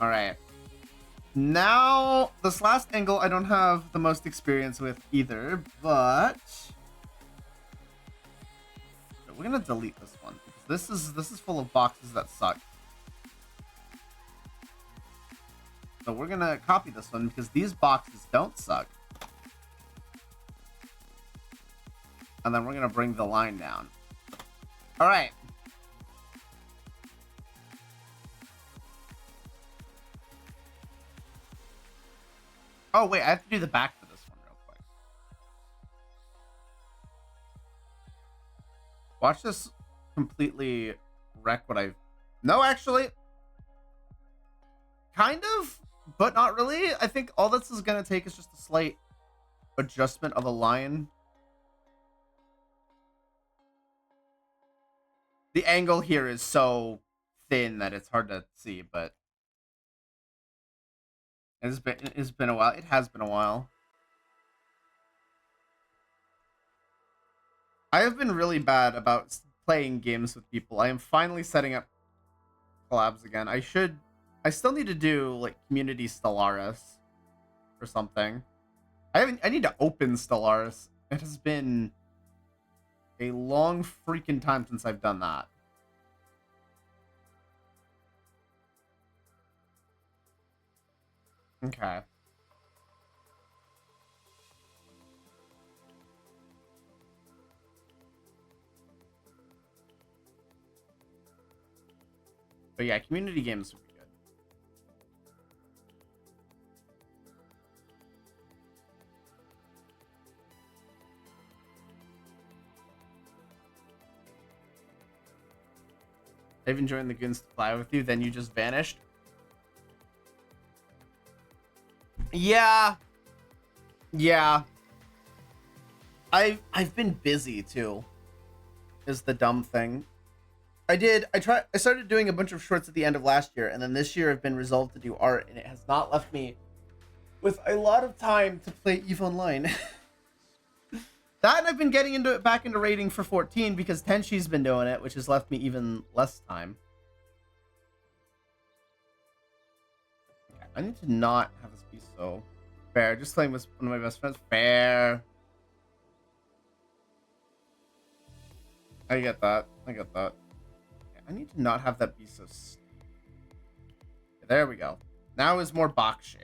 S1: All right. Now this last angle I don't have the most experience with either, but we're gonna delete this one. This is full of boxes that suck. So we're gonna copy this one because these boxes don't suck. And then we're gonna bring the line down. All right. Oh wait, I have to do the back for this one real quick. Watch this completely wreck what I've... No, actually. Kind of, but not really. I think all this is gonna take is just a slight adjustment of a line. The angle here is so thin that it's hard to see, but it's been a while. It has been a while. I have been really bad about playing games with people. I am finally setting up collabs again. I still need to do like Community Stellaris or something. I need to open Stellaris. It has been a long freaking time since I've done that. Okay. But yeah, community games would be good. I've enjoyed the goons to fly with you, then you just vanished. Yeah. Yeah. I've been busy too. Is the dumb thing. I started doing a bunch of shorts at the end of last year, and then this year I've been resolved to do art, and it has not left me with a lot of time to play EVE Online. That, and I've been getting back into raiding for 14 because Tenshi's been doing it, which has left me even less time. Okay, I need to not have this be so fair. Just playing with one of my best friends. Fair. I get that. I get that. I need to not have that be so... There we go. Now is more box shape.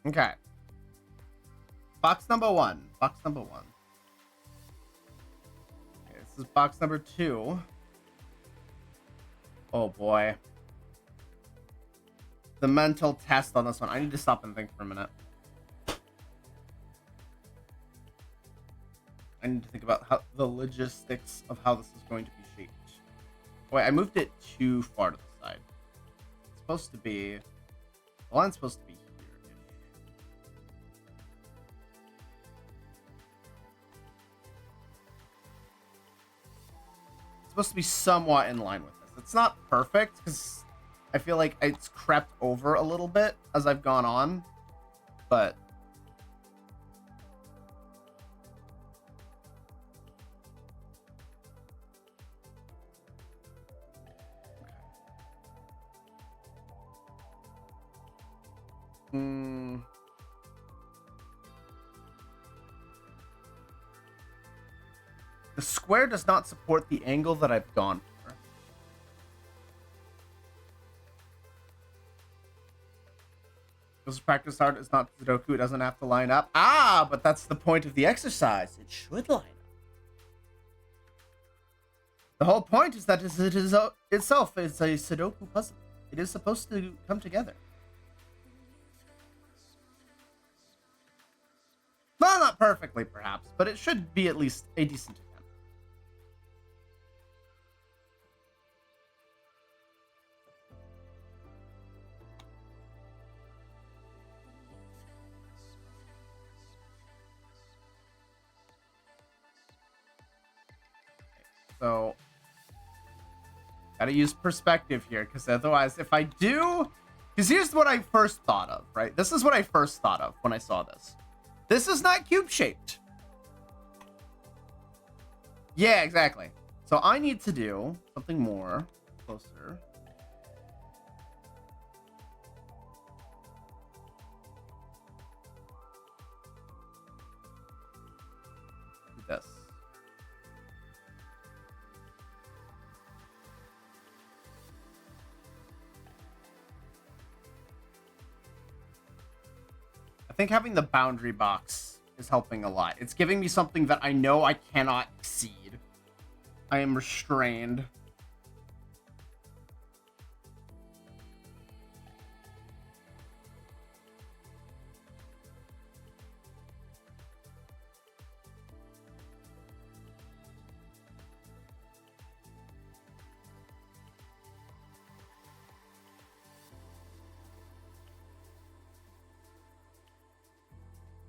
S1: Okay. Box number one. Box number one. Okay, this is box number 2. Oh boy. The mental test on this one. I need to stop and think for a minute. I need to think about how the logistics of how this is going to be shaped. Wait, I moved it too far to the side. It's supposed to be... The line's supposed to be here. It's supposed to be somewhat in line with this. It's not perfect, because I feel like it's crept over a little bit as I've gone on, but... The square does not support the angle that I've gone for. This practice art is not Sudoku. It doesn't have to line up. Ah, but that's the point of the exercise. It should line up. The whole point is that it is itself is a Sudoku puzzle. It is supposed to come together. Well, not perfectly, perhaps, but it should be at least a decent attempt. So, gotta use perspective here, because otherwise, if I do... Because here's what I first thought of, right? This is what I first thought of when I saw this. This is not cube-shaped. Yeah, exactly. So I need to do something more closer. Do this. I think having the boundary box is helping a lot. It's giving me something that I know I cannot exceed. I am restrained.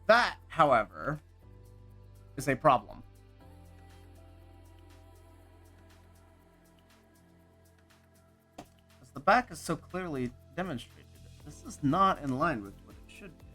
S1: That, however, is a problem. As the back is so clearly demonstrated, this is not in line with what it should be.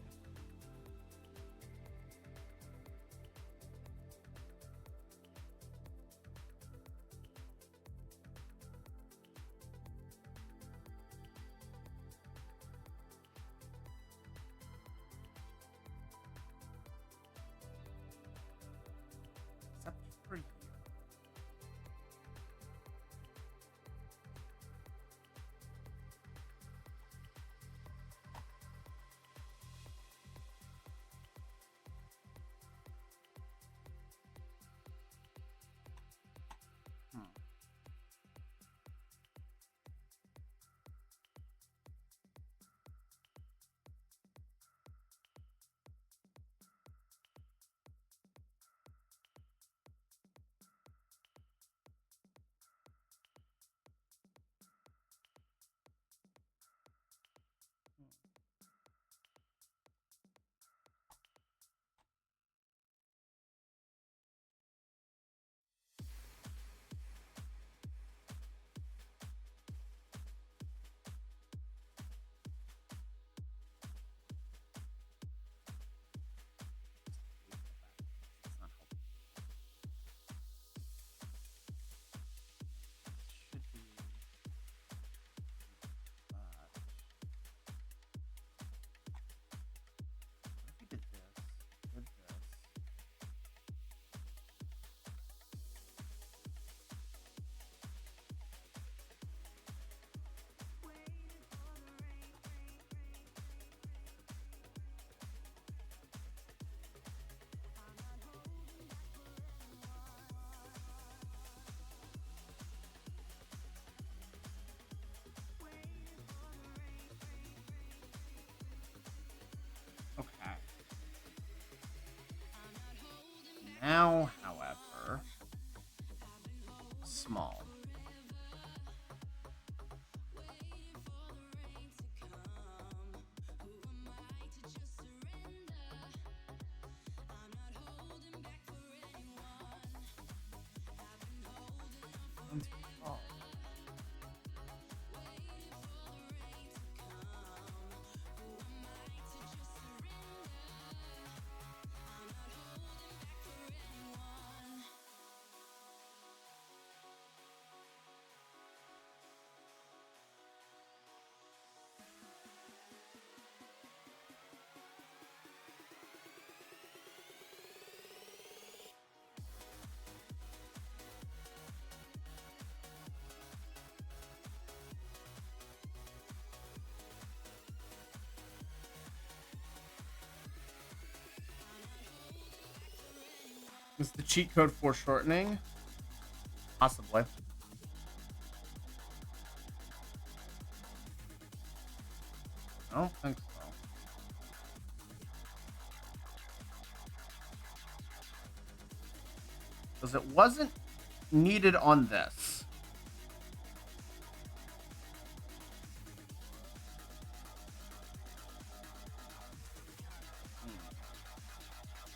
S1: Now, however, small. One's small. Is the cheat code foreshortening? Possibly. I don't think so. Because it wasn't needed on this.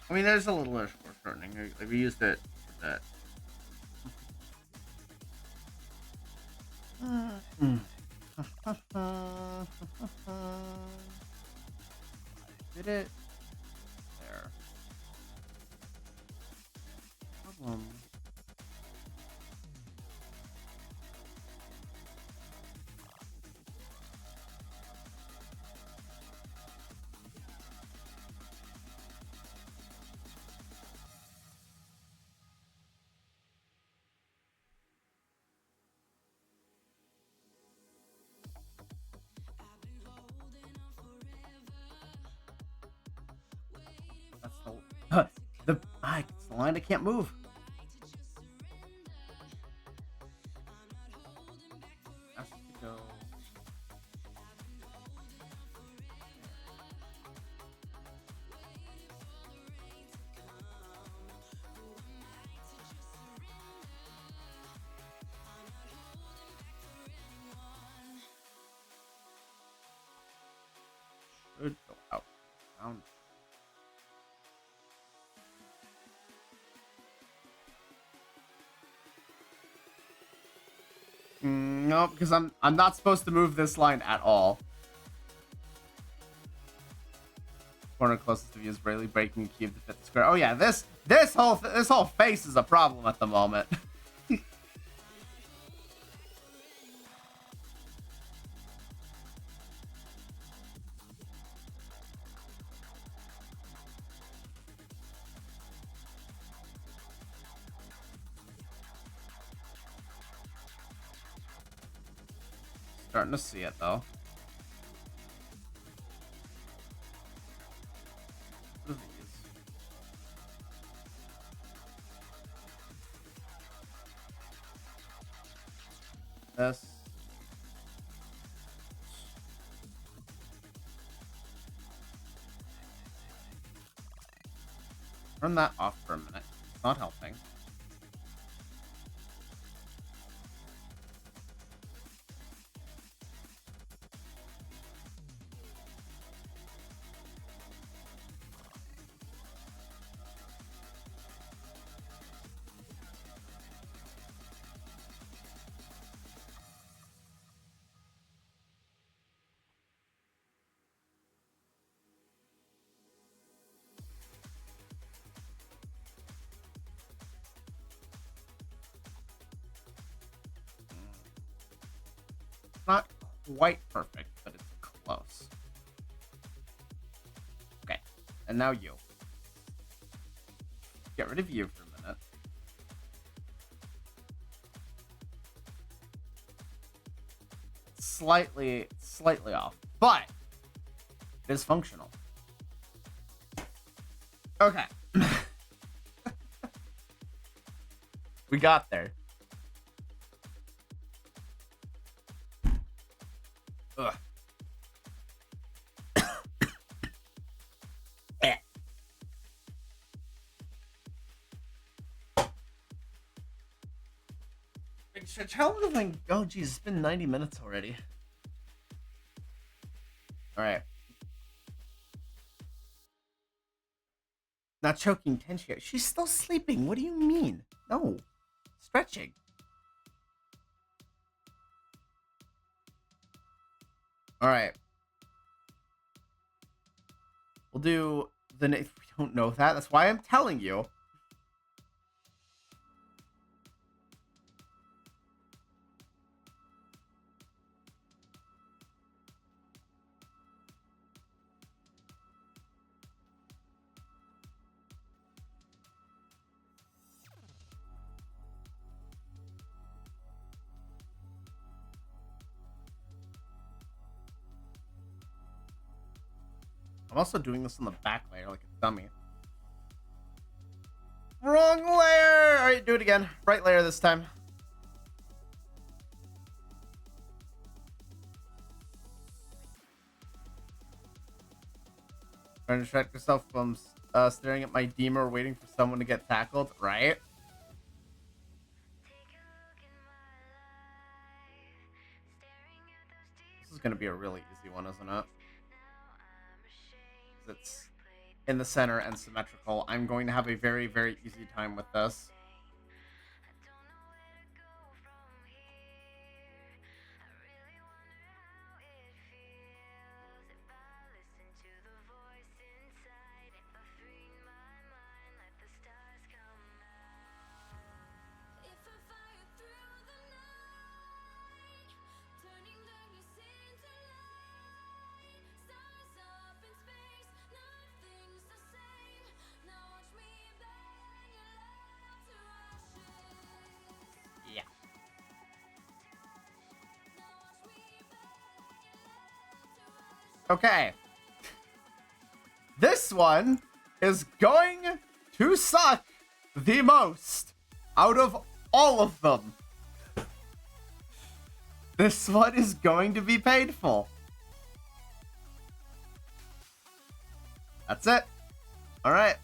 S1: I mean, there's a little bit of foreshortening. Like, we used it for that. Did it? There. Problem. That's it's the line I can't move. Has to go. Should go out. Down. No, because I'm not supposed to move this line at all. Corner closest to you is barely breaking the cube to fit the square. Oh yeah, this whole face is a problem at the moment. Starting to see it though. What are these? This. Turn that off for a minute. It's not helping. Not quite perfect, but it's close. Okay, and now you. Get rid of you for a minute. Slightly off, but it is functional. Okay. We got there. Ugh. How long have I... Oh, geez, it's been 90 minutes already. Alright. Not choking Tenchi. She's still sleeping. What do you mean? No. Stretching. Alright. We'll do the... We don't know that. That's why I'm telling you. I'm also doing this on the back layer like a dummy. Wrong layer! Alright, do it again. Right layer this time. Trying to distract yourself from staring at my Deemer waiting for someone to get tackled, right? This is gonna be a really easy one, isn't it? It's in the center and symmetrical. I'm going to have a very, very easy time with this. Yeah. Okay. This one is going to suck the most out of all of them. This one is going to be painful. That's it. All right.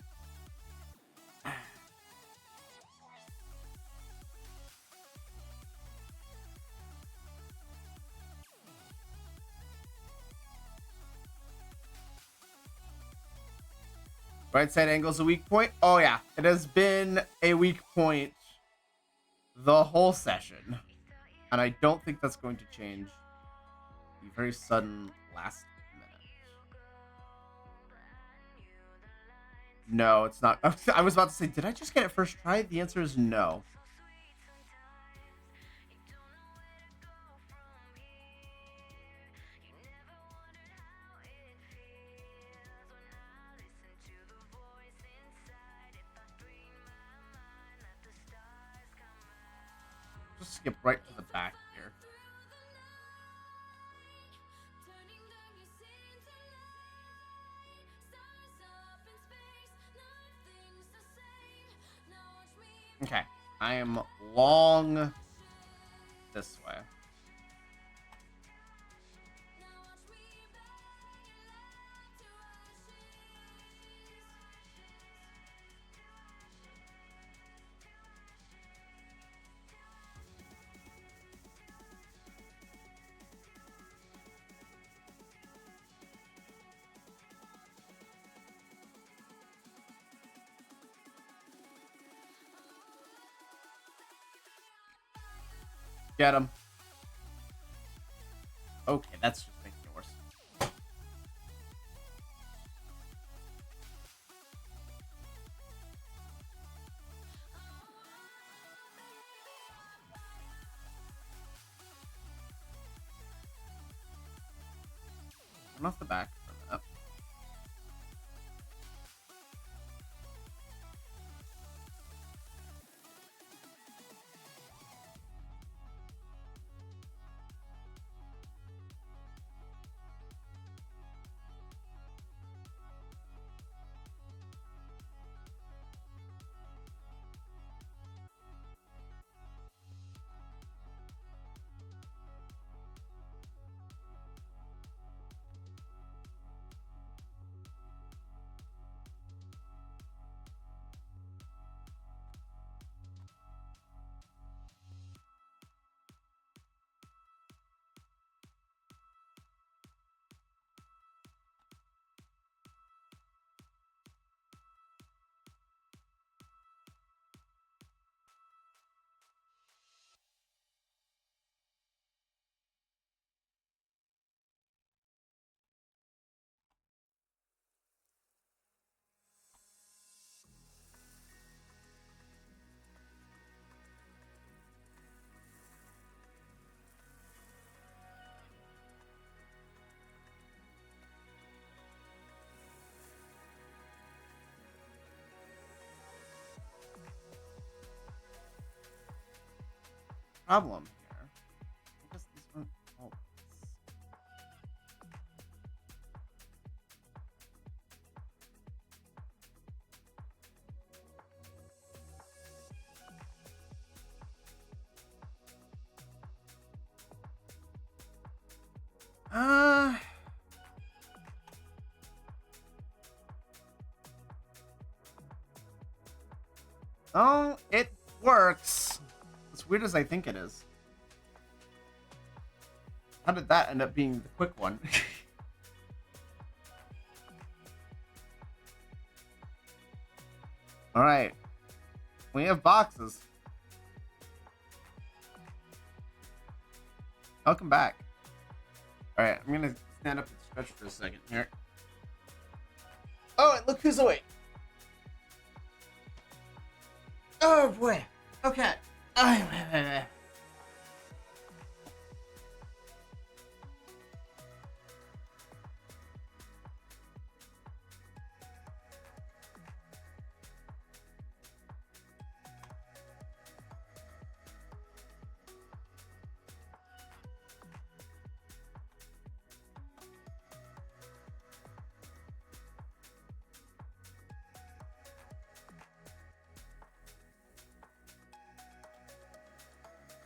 S1: Right side angle is a weak point. Oh yeah, it has been a weak point the whole session. And I don't think that's going to change the very sudden last minute. No, it's not. I was about to say, did I just get it first try? The answer is no. Just skip right to the back here. Okay, I am long this way. Get him. Okay, that's just making it worse. Turn off the back for a minute. problem here. I guess this one. Oh. Oh, it works. As weird as I think it is. How did that end up being the quick one? Alright. We have boxes. Welcome back. Alright, I'm gonna stand up and stretch for a second here. Oh, and look who's awake. Oh boy. Okay.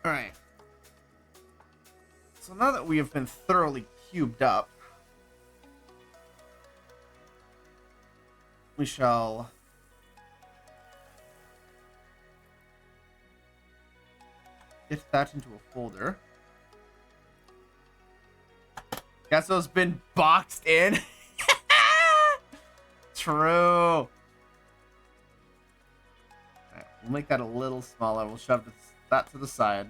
S1: Alright. So now that we have been thoroughly cubed up, we shall get that into a folder. Guess those been boxed in. True. Alright, we'll make that a little smaller. We'll shove that to the side.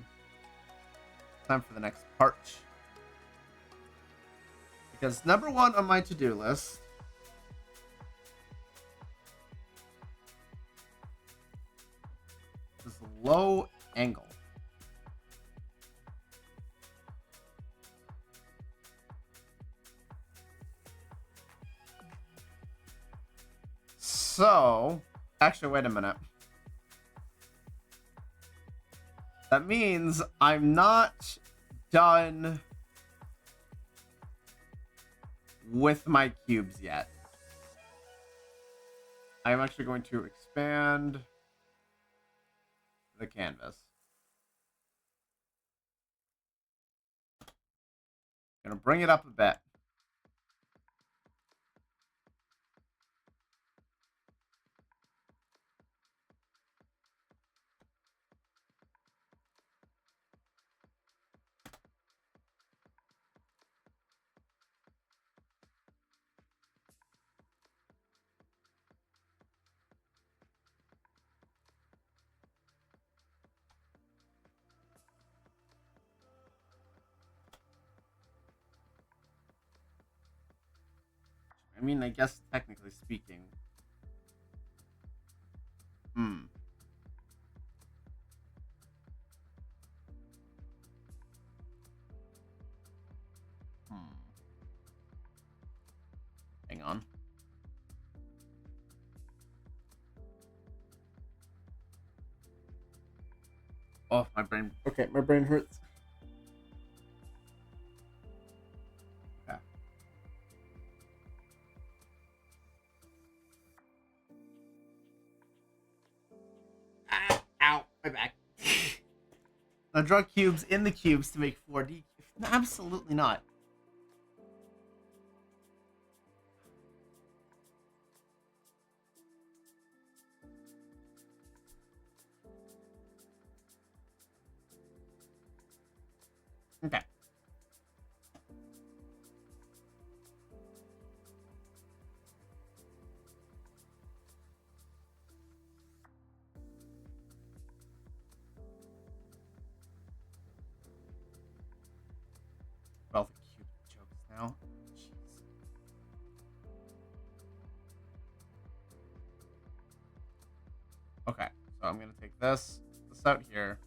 S1: Time for the next part. Because number one on my to-do list is low angle. So, actually, wait a minute. That means I'm not done with my cubes yet. I'm actually going to expand the canvas. Gonna bring it up a bit. I mean, I guess technically speaking. Hang on. Oh, my brain. Okay, my brain hurts. Okay. Ow, my back. Now draw cubes in the cubes to make 4D. Absolutely not. Okay. Well, the cube jokes now. Jeez. Okay, so I'm gonna take this out here.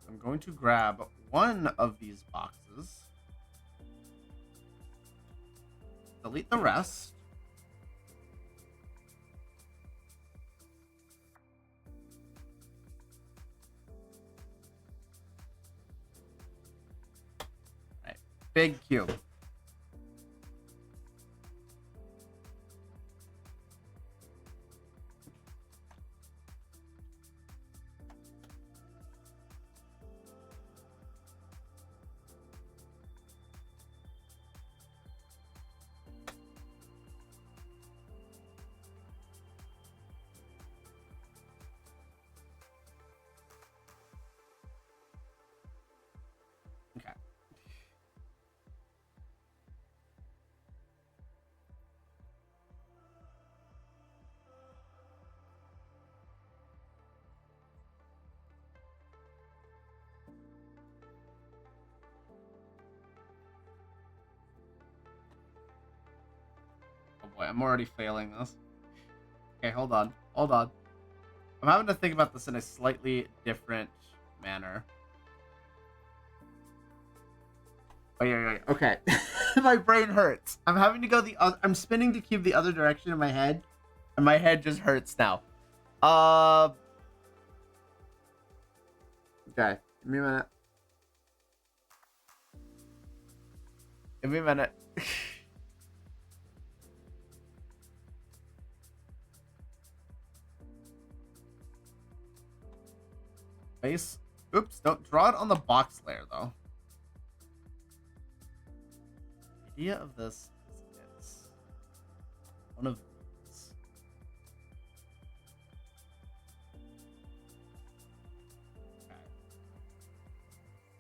S1: I'm going to grab one of these boxes, delete the rest, Big cube. Okay. Oh boy, I'm already failing this. Okay, hold on. Hold on. I'm having to think about this in a slightly different manner. Wait. Okay. My brain hurts. I'm having to go the other. I'm spinning the cube the other direction in my head, and my head just hurts now. Okay. Give me a minute. Give me a minute. Base. Oops. Don't draw it on the box layer though. The idea of this is one of these. Okay.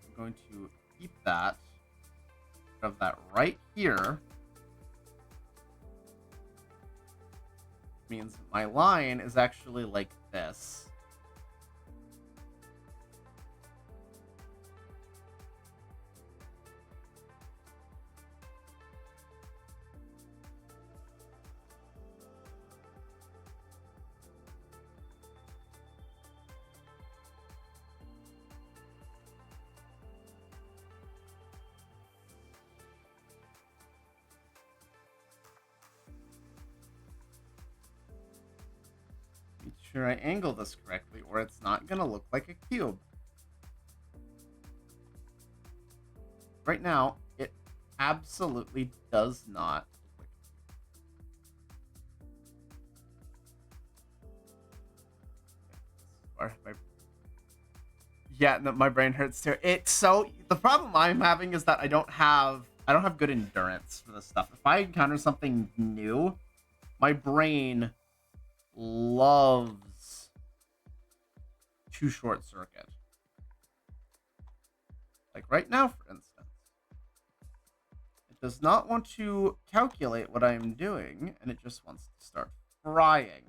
S1: I'm going to keep that. Of that right here. Means my line is actually like this. Make sure I angle this correctly or it's not gonna look like a cube. Right now, it absolutely does not look like a cube. Yeah, no, my brain hurts too. It's so the problem I'm having is that I don't have good endurance for this stuff. If I encounter something new, my brain loves to short circuit. Like right now, for instance. It does not want to calculate what I'm doing, and it just wants to start frying.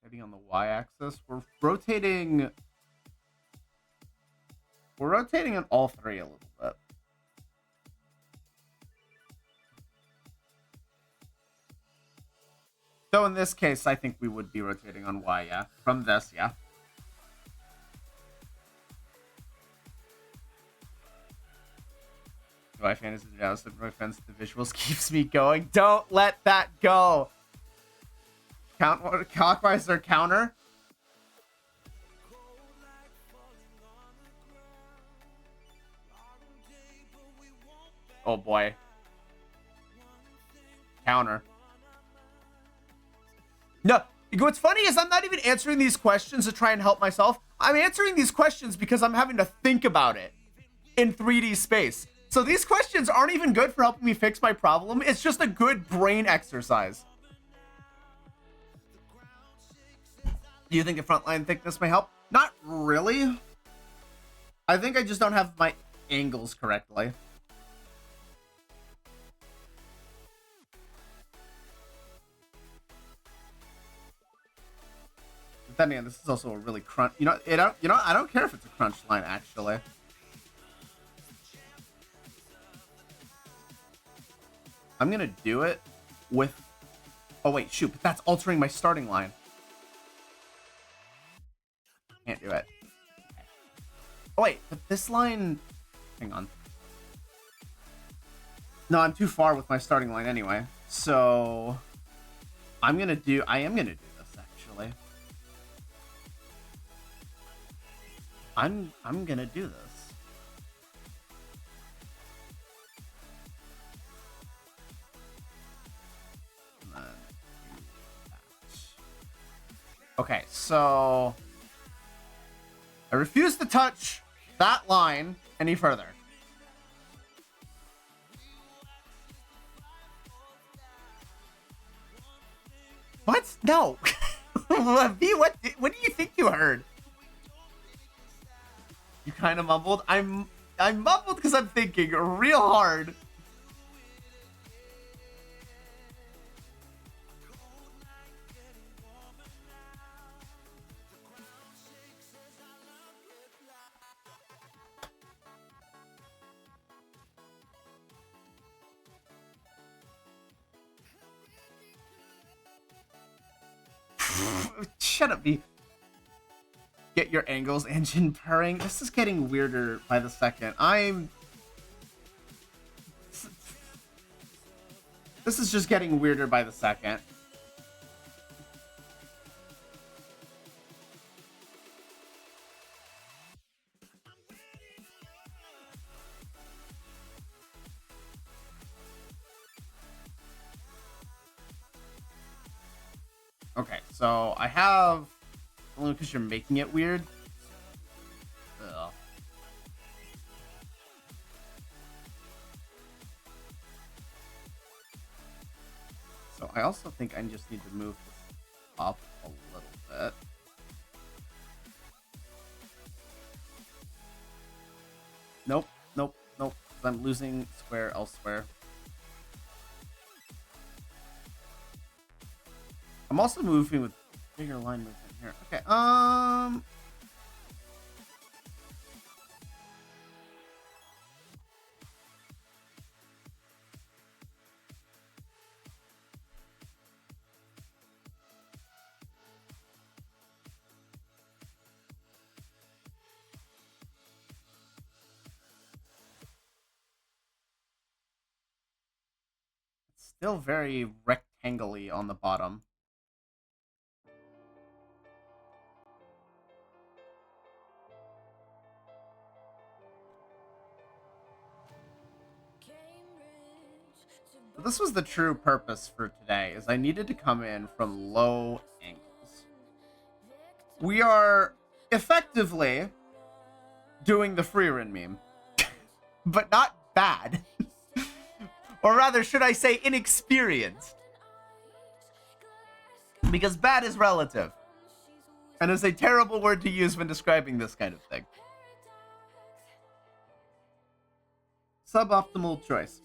S1: Heading on the y-axis, we're rotating on all three a little bit. So in this case, I think we would be rotating on y, yeah. From this, yeah. My fantasy adjusted my fence the visuals keeps me going. Don't let that go. Clockwise or counter? Oh boy. Counter. No, what's funny is I'm not even answering these questions to try and help myself. I'm answering these questions because I'm having to think about it in 3D space. So these questions aren't even good for helping me fix my problem. It's just a good brain exercise. Do you think a frontline thickness may help? Not really. I think I just don't have my angles correctly. But then again, this is also a really crunch. I don't care if it's a crunch line actually. I'm gonna do it with. Oh wait, shoot! But that's altering my starting line. Can't do it. This line... Hang on. No, I'm too far with my starting line anyway. So... I am gonna do this, actually. I'm gonna do this. And then do that. Okay, so... I refuse to touch that line any further. What? No. V, what do you think you heard? You kind of mumbled. I mumbled because I'm thinking real hard. Shut up, V. Get your angles engine purring. This is getting weirder by the second. This is just getting weirder by the second. Okay, so I have... Only because you're making it weird. Ugh. So I also think I just need to move this up a little bit. Nope, nope, nope. I'm losing square elsewhere. I'm also moving with bigger line movement here. Okay, it's still very rectangle-y on the bottom. This was the true purpose for today, is I needed to come in from low angles. We are effectively doing the Freerin meme, but not bad. Or rather, should I say inexperienced? Because bad is relative, and is a terrible word to use when describing this kind of thing. Suboptimal choice.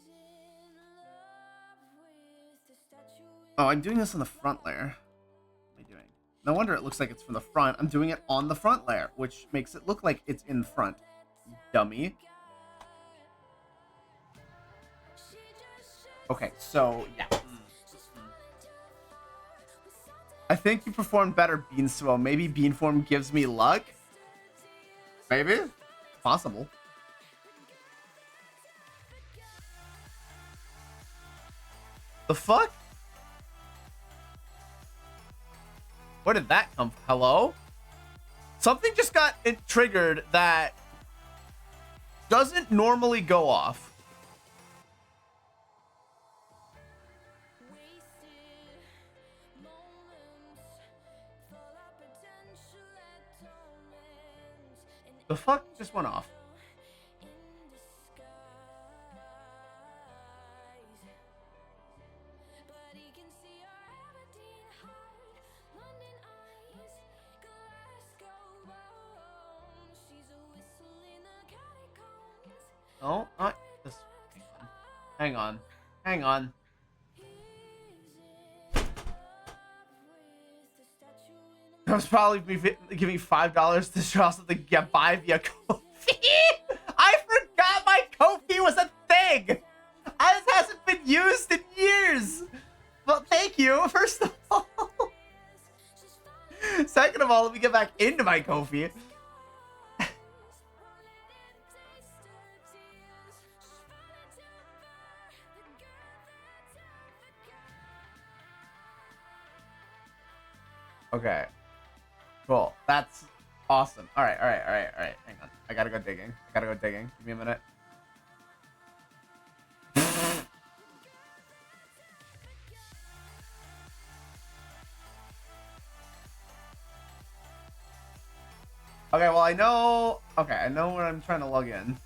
S1: Oh, I'm doing this on the front layer. What am I doing? No wonder it looks like it's from the front. I'm doing it on the front layer, which makes it look like it's in front. Dummy. Okay, so, yeah. I think you performed better, Beanswell. Maybe Beanform gives me luck? Maybe? Possible. The fuck? Where did that come from? Hello? Something just got triggered that doesn't normally go off. The fuck just went off? Oh, not this. Hang on. Hang on. That was probably me giving $5 to show something to buy via Ko-fi. I forgot my Ko-fi was a thing. This hasn't been used in years. Well, thank you, first of all. Second of all, let me get back into my Ko-fi. Okay. Cool. That's awesome. All right. Hang on. I gotta go digging. Give me a minute. Okay, well, I know where I'm trying to log in.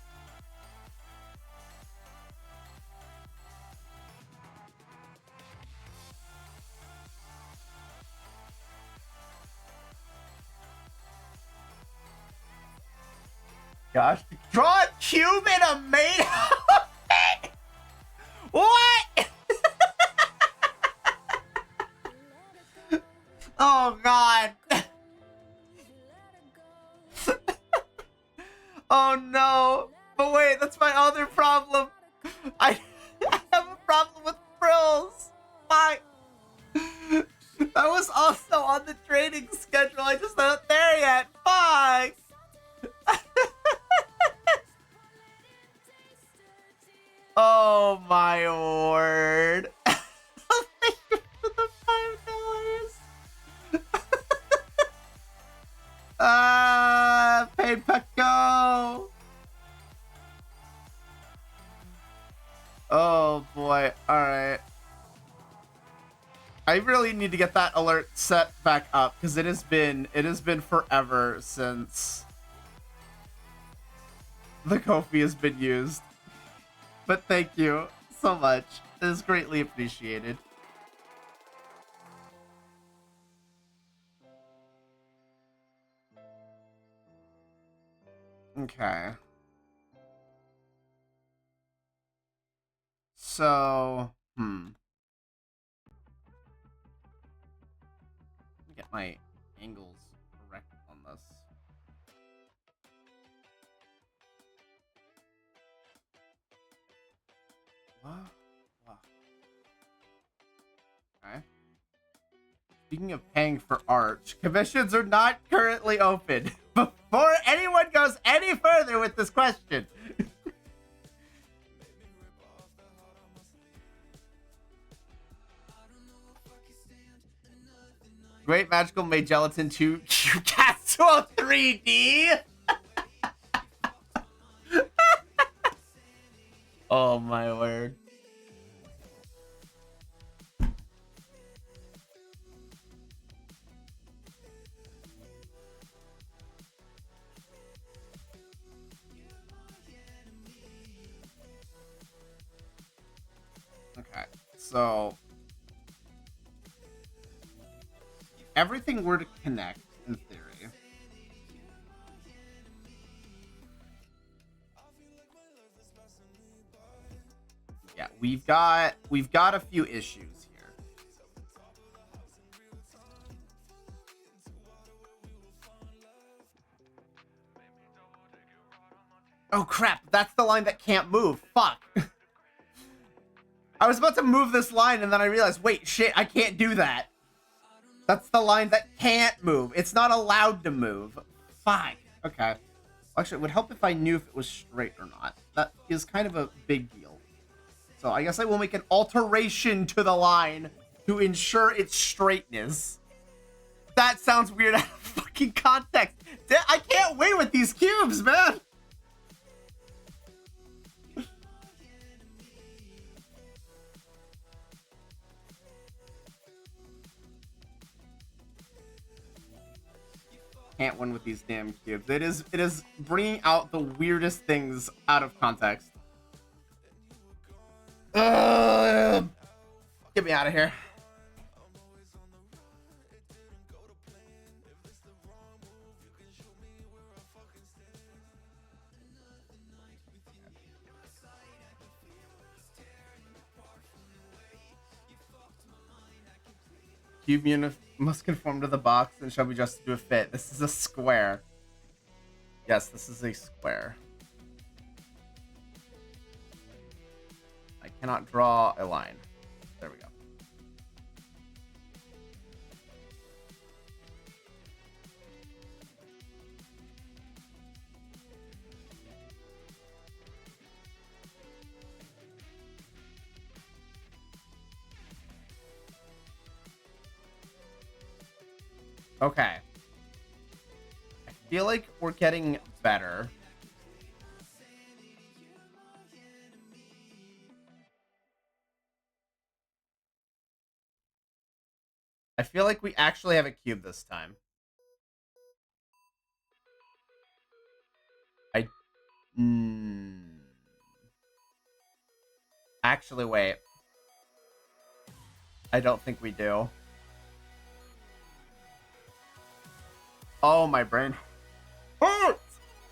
S1: Gosh, draw a cube in a main outfit? What? Oh God. Oh no. But wait, that's my other problem. I have a problem with frills. Why? That was also on the training schedule. I just not there yet. Fuck. Oh my word. Thank you for the $5. Pay Pecco. Oh boy. Alright. I really need to get that alert set back up because it has been forever since the Ko-fi has been used. But thank you so much. It is greatly appreciated. Okay. So, let me get my angles correct on this. What? Okay. Speaking of paying for art, commissions are not currently open. Before anyone goes any further with this question. Great Magical made Gelatin 2 Castle 3D. Oh my word. Okay, so everything were to connect in theory. Yeah, we've got a few issues here. Oh crap, that's the line that can't move. Fuck. I was about to move this line and then I realized, wait, shit, I can't do that. That's the line that can't move. It's not allowed to move. Fine. Okay. Actually, it would help if I knew if it was straight or not. That is kind of a big deal. So I guess I will make an alteration to the line to ensure its straightness. That sounds weird out of fucking context. I can't wait with these cubes, man. Can't win with these damn cubes. It is bringing out the weirdest things out of context. Get me out of here. Cube unit must conform to the box and shall be adjusted to a fit. This is a square. Yes, this is a square. I cannot draw a line. There we go. Okay. I feel like we're getting better. I feel like we actually have a cube this time. Actually, wait. I don't think we do. Oh, my brain hurts.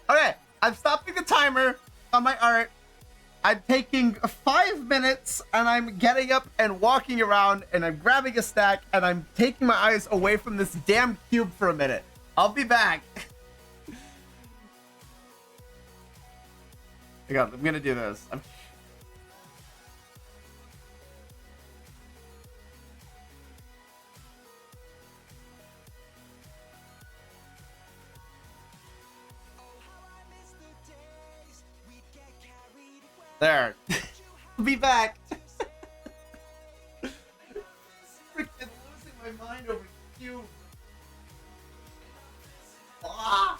S1: Okay, I'm stopping the timer on my art. I'm taking 5 minutes and I'm getting up and walking around and I'm grabbing a snack and I'm taking my eyes away from this damn cube for a minute. I'll be back. Hang on, I'm gonna do this. There. I'll be back. Freaking losing my mind over cube. Ah!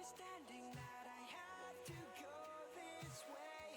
S2: Understanding that I have to go this way.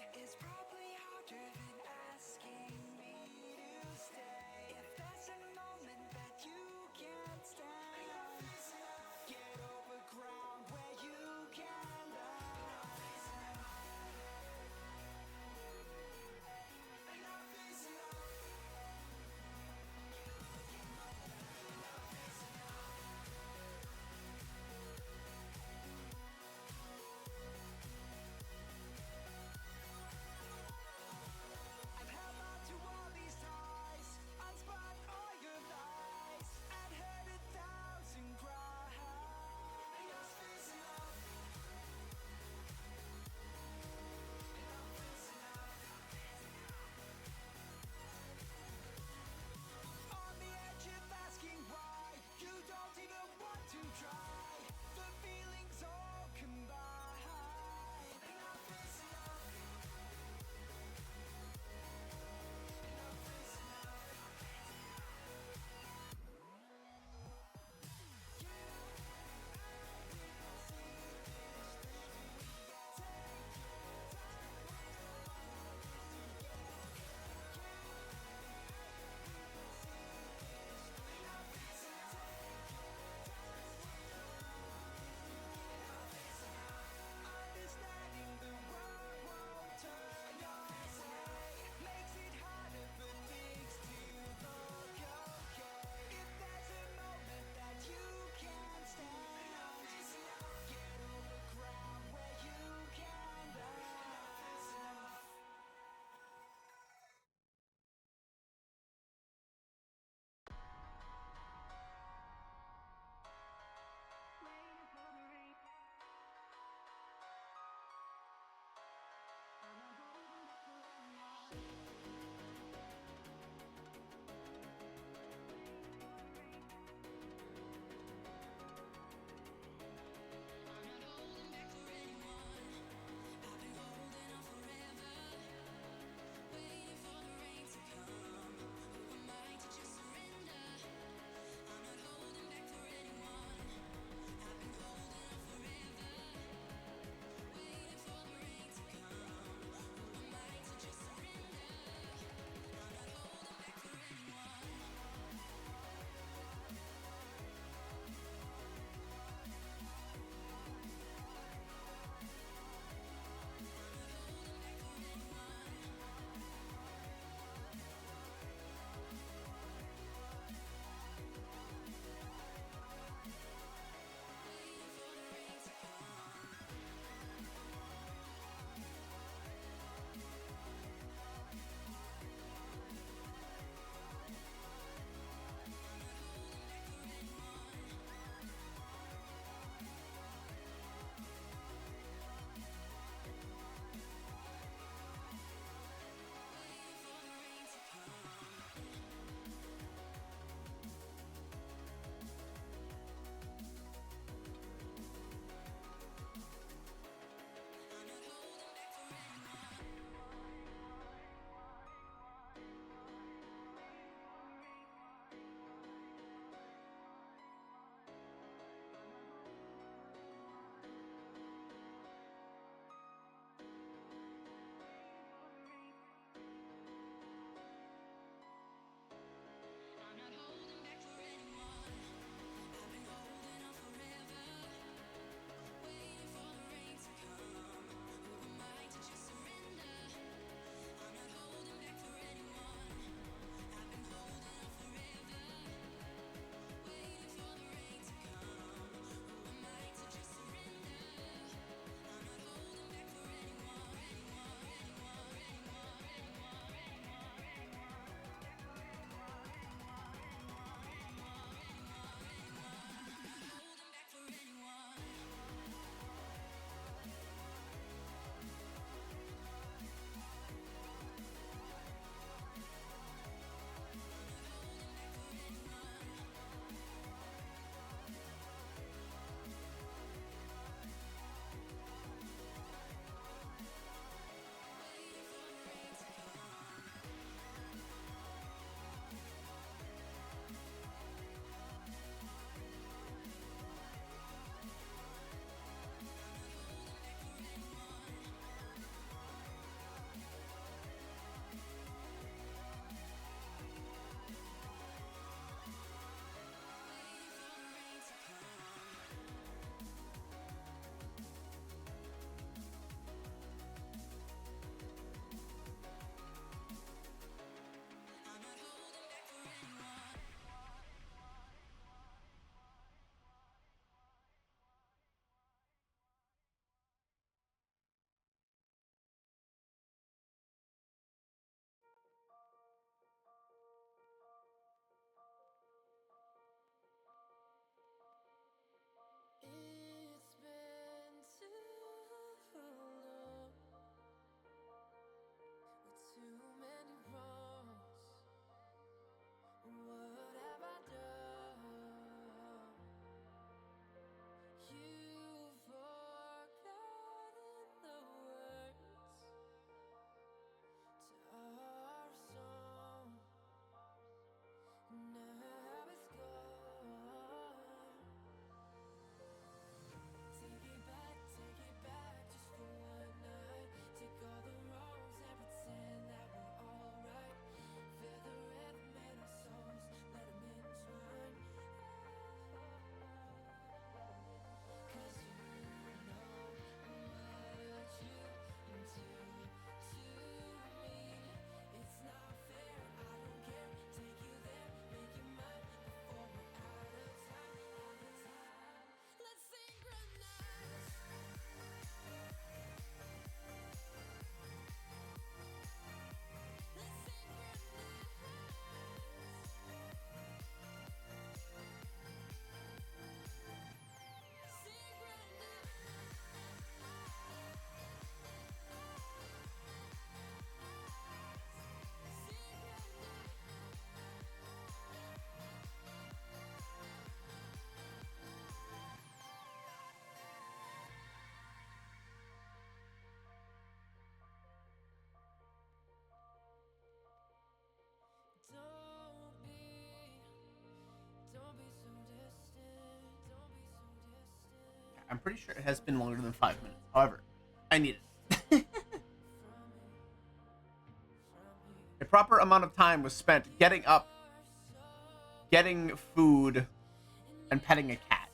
S1: I'm pretty sure it has been longer than 5 minutes. However, I need it. A proper amount of time was spent getting up, getting food, and petting a cat,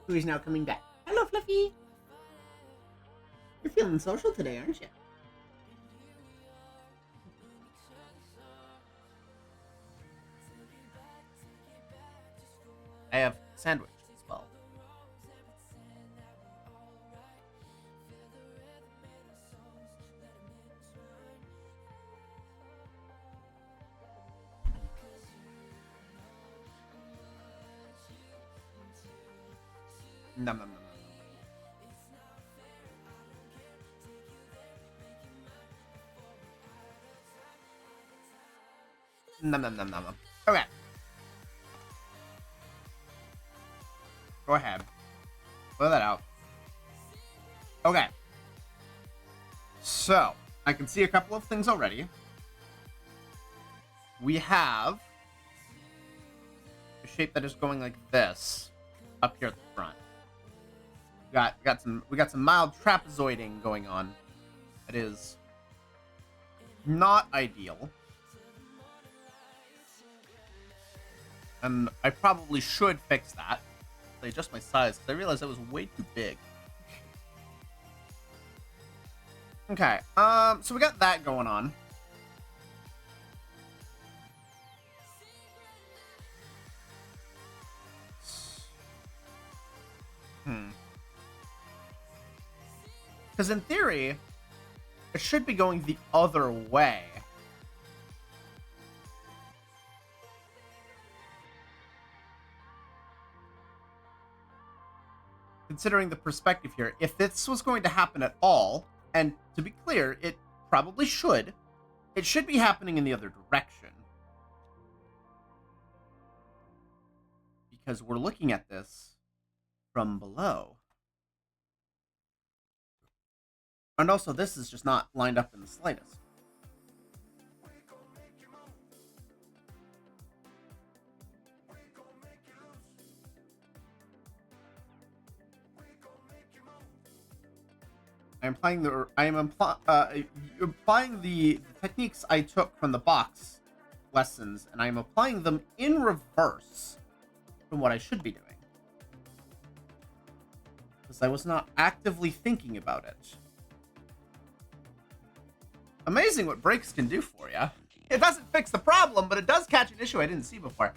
S1: who is now coming back. Hello, Fluffy. You're feeling social today, aren't you? I have sandwich as well. Nom, nom, nom, nom, nom. Nom, nom, nom, nom, nom. Okay. Go ahead. Blow that out. Okay. So, I can see a couple of things already. We have a shape that is going like this up here at the front. We got some mild trapezoiding going on. It is not ideal. And I probably should fix that. I adjust my size because I realized that was way too big. Okay, so we got that going on. Because in theory, it should be going the other way. Considering the perspective here, if this was going to happen at all, and to be clear, it probably should, it should be happening in the other direction. Because we're looking at this from below. And also, this is just not lined up in the slightest. I'm applying the techniques I took from the box lessons, and I'm applying them in reverse from what I should be doing. Because I was not actively thinking about it. Amazing what breaks can do for you. It doesn't fix the problem, but it does catch an issue I didn't see before.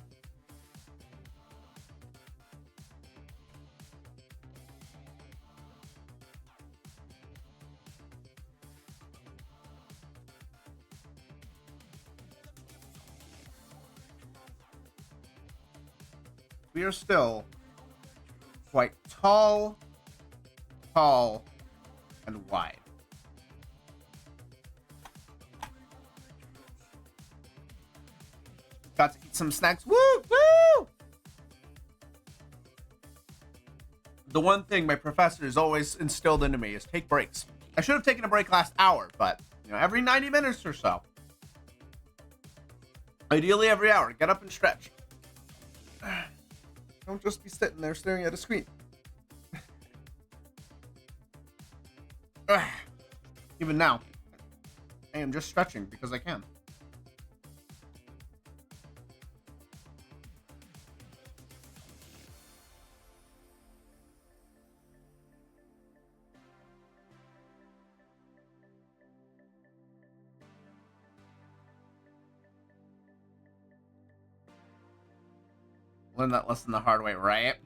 S1: We are still quite tall, and wide. Got to eat some snacks. Woo! Woo! The one thing my professor has always instilled into me is take breaks. I should have taken a break last hour, but every 90 minutes or so. Ideally every hour. Get up and stretch. Don't just be sitting there staring at a screen. Even now, I am just stretching because I can. Learn that lesson the hard way, right?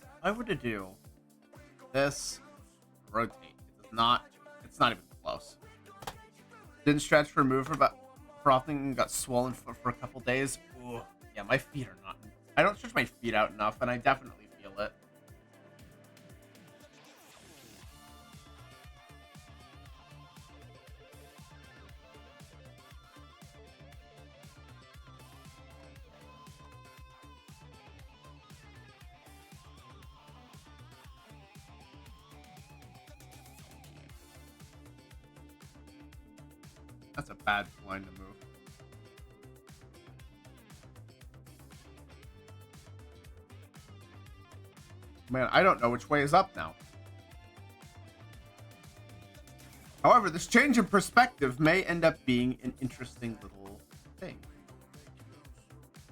S1: If I were to do this, rotate, it's not even close. Didn't stretch for move for often, got swollen for a couple days. Ooh, yeah, my feet are not. I don't stretch my feet out enough, and I definitely feel it. That's a bad line to move. Man, I don't know which way is up now. However, this change in perspective may end up being an interesting little thing.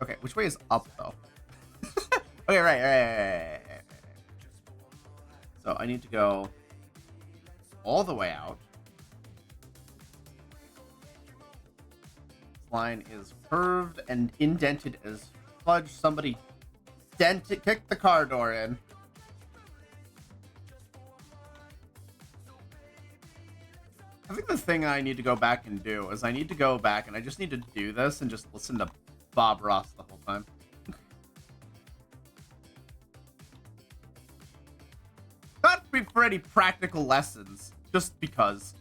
S1: Okay, which way is up, though? Okay, right. So I need to go all the way out. This line is curved and indented as fudge. Somebody kick the car door in. I think the thing I need to go back and do is I need to go back and I just need to do this and just listen to Bob Ross the whole time. Not be for any practical lessons, just because.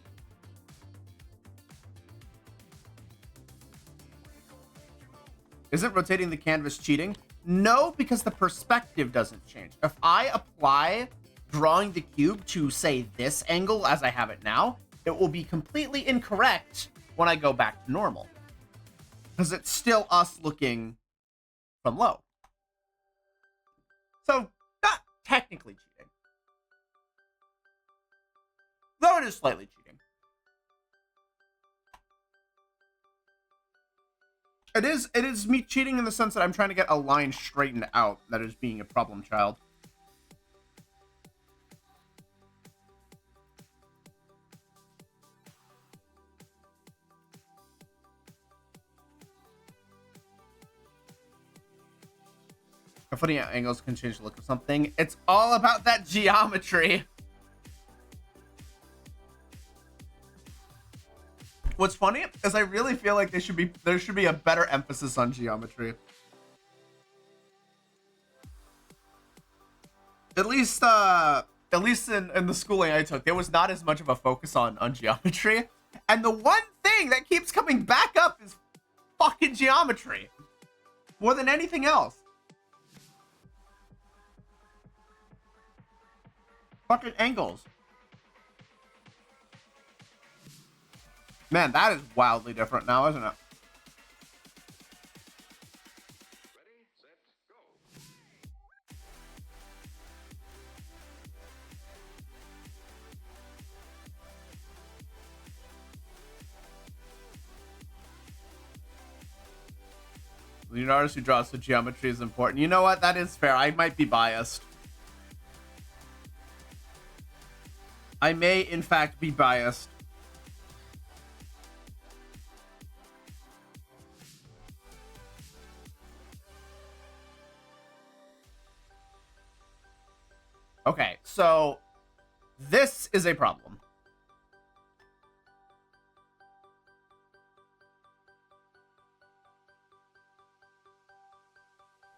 S1: Isn't rotating the canvas cheating? No, because the perspective doesn't change. If I apply drawing the cube to, say, this angle as I have it now, it will be completely incorrect when I go back to normal. Because it's still us looking from low. So, not technically cheating. Though it is slightly cheating. It is me cheating in the sense that I'm trying to get a line straightened out that is being a problem child. Funny how angles can change the look of something. It's all about that geometry. What's funny is I really feel like there should be a better emphasis on geometry. At least in the schooling I took, there was not as much of a focus on geometry. And the one thing that keeps coming back up is fucking geometry. More than anything else. Fucking angles. Man, that is wildly different now, isn't it?
S4: Ready, set, go.
S1: An artist who draws the geometry is important. You know what? That is fair. I might be biased. I may, in fact, be biased. Okay, so this is a problem.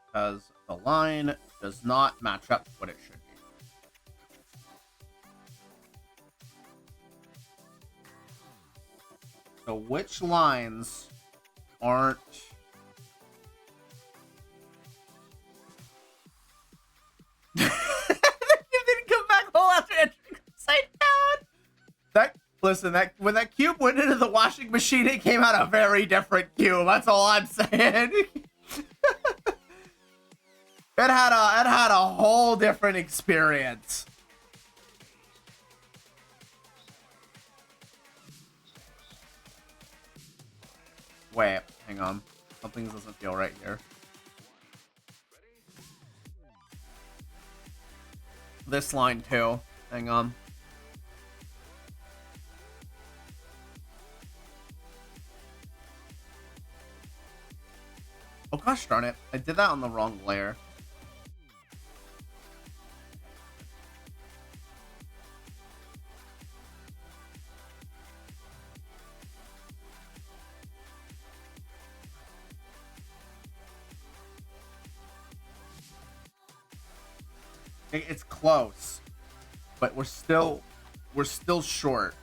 S1: Because the line does not match up to what it should be. So which lines aren't... You didn't come back whole after entering upside down. When that cube went into the washing machine, it came out a very different cube. That's all I'm saying. It had a whole different experience. Wait, hang on. Something doesn't feel right here. This line too. Hang on. Oh gosh darn it. I did that on the wrong layer. It's close, but we're still short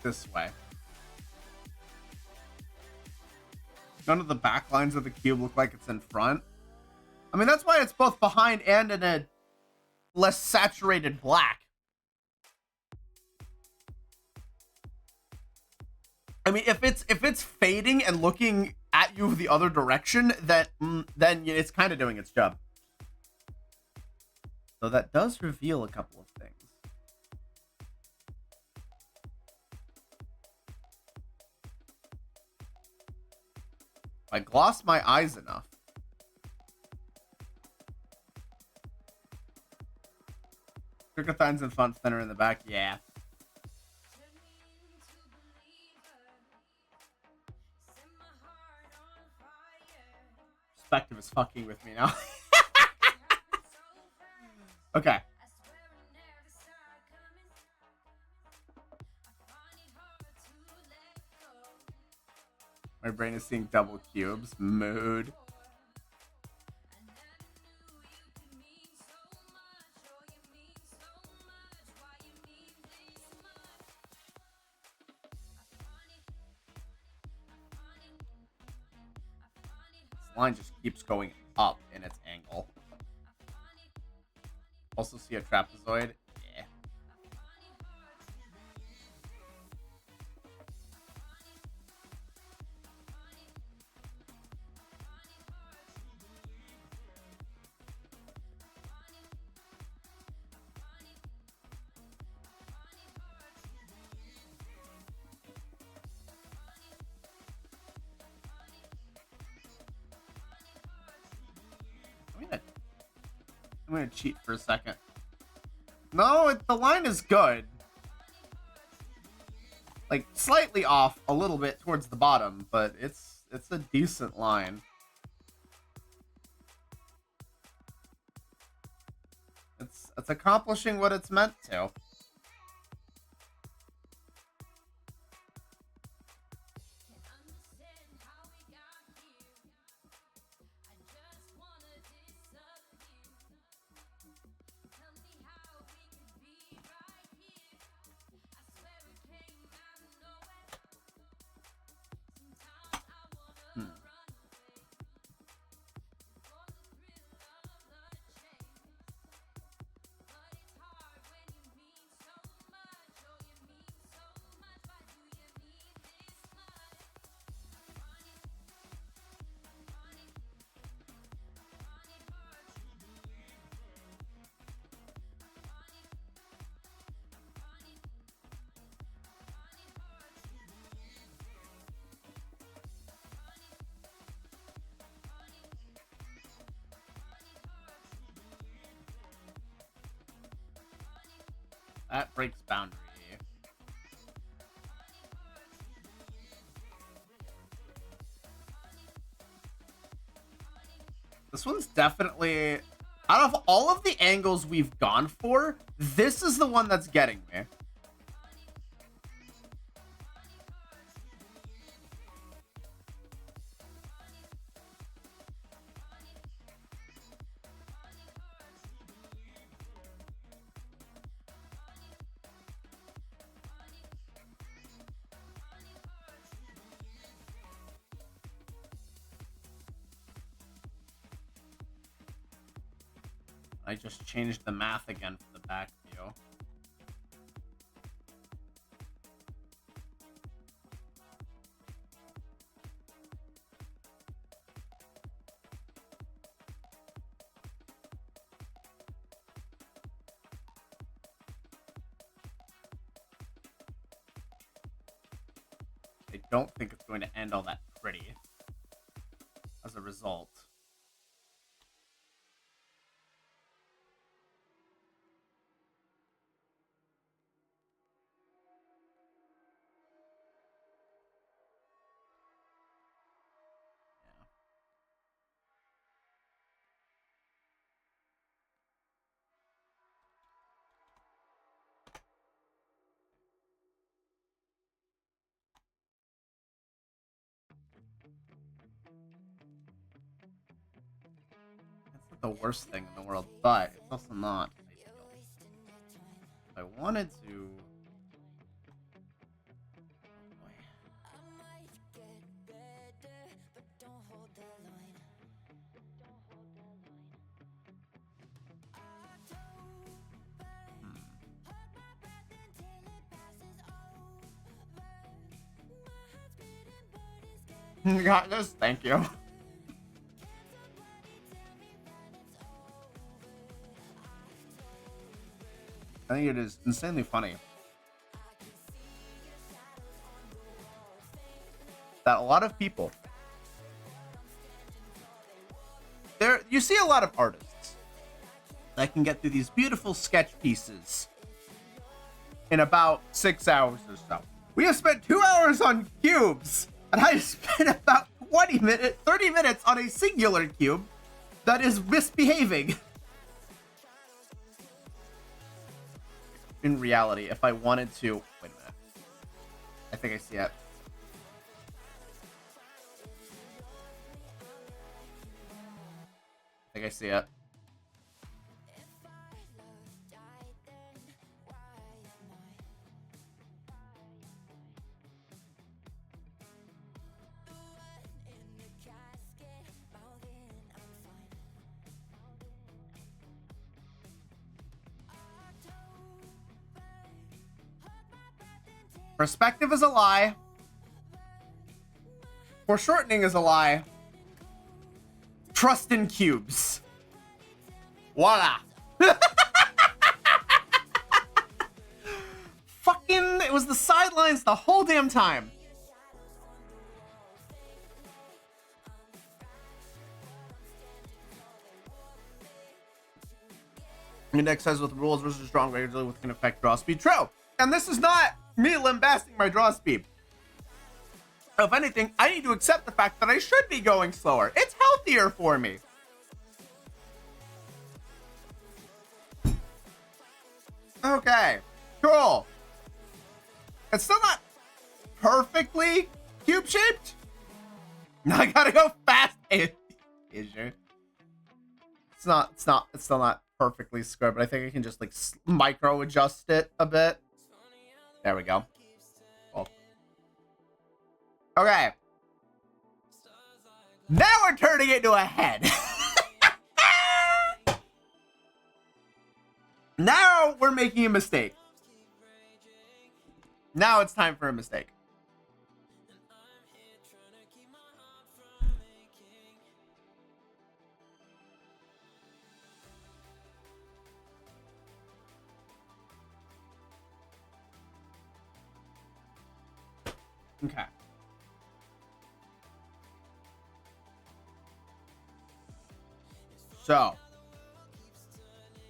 S1: this way. None of the back lines of the cube look like it's in front. I mean, that's why it's both behind and in a less saturated black. I mean, if it's fading and looking at you the other direction, then it's kind of doing its job. So that does reveal a couple of things. I gloss my eyes enough. Trichothines and font thinner in the back, yeah. Perspective is fucking with me now. Okay. My brain is seeing double cubes. Mood. This line just keeps going up in its angle. Also see a trapezoid. Yeah. I'm gonna cheat for a second. No, the line is good. Like slightly off a little bit towards the bottom, but it's a decent line. It's accomplishing what it's meant to. That breaks boundary. This one's definitely, out of all of the angles we've gone for, this is the one that's getting me. I just changed the math again for the back view. I don't think it's going to end all that pretty as a result. It's not the worst thing in the world, but it's also not ideal. If I wanted to... Oh boy. Got this. Thank you. I think it is insanely funny that a lot of people you see a lot of artists that can get through these beautiful sketch pieces in about 6 hours or so. We have spent 2 hours on cubes, and I spent about 30 minutes on a singular cube that is misbehaving. In reality, if I wanted to... Wait a minute. I think I see it. I think I see it. Perspective is a lie. Foreshortening is a lie. Trust in cubes. Voila. Fucking, it was the sidelines the whole damn time. Index says with rules versus strong regularly with can affect draw speed. True. And this is not me lambasting my draw speed. If anything, I need to accept the fact that I should be going slower. It's healthier for me. Okay, cool. It's still not perfectly cube-shaped. Now I gotta go fast. Is sure? It's still not perfectly square, but I think I can just like micro adjust it a bit. There we go. Cool. Okay. Now we're turning it into a head. Now we're making a mistake. Now it's time for a mistake. Okay. So,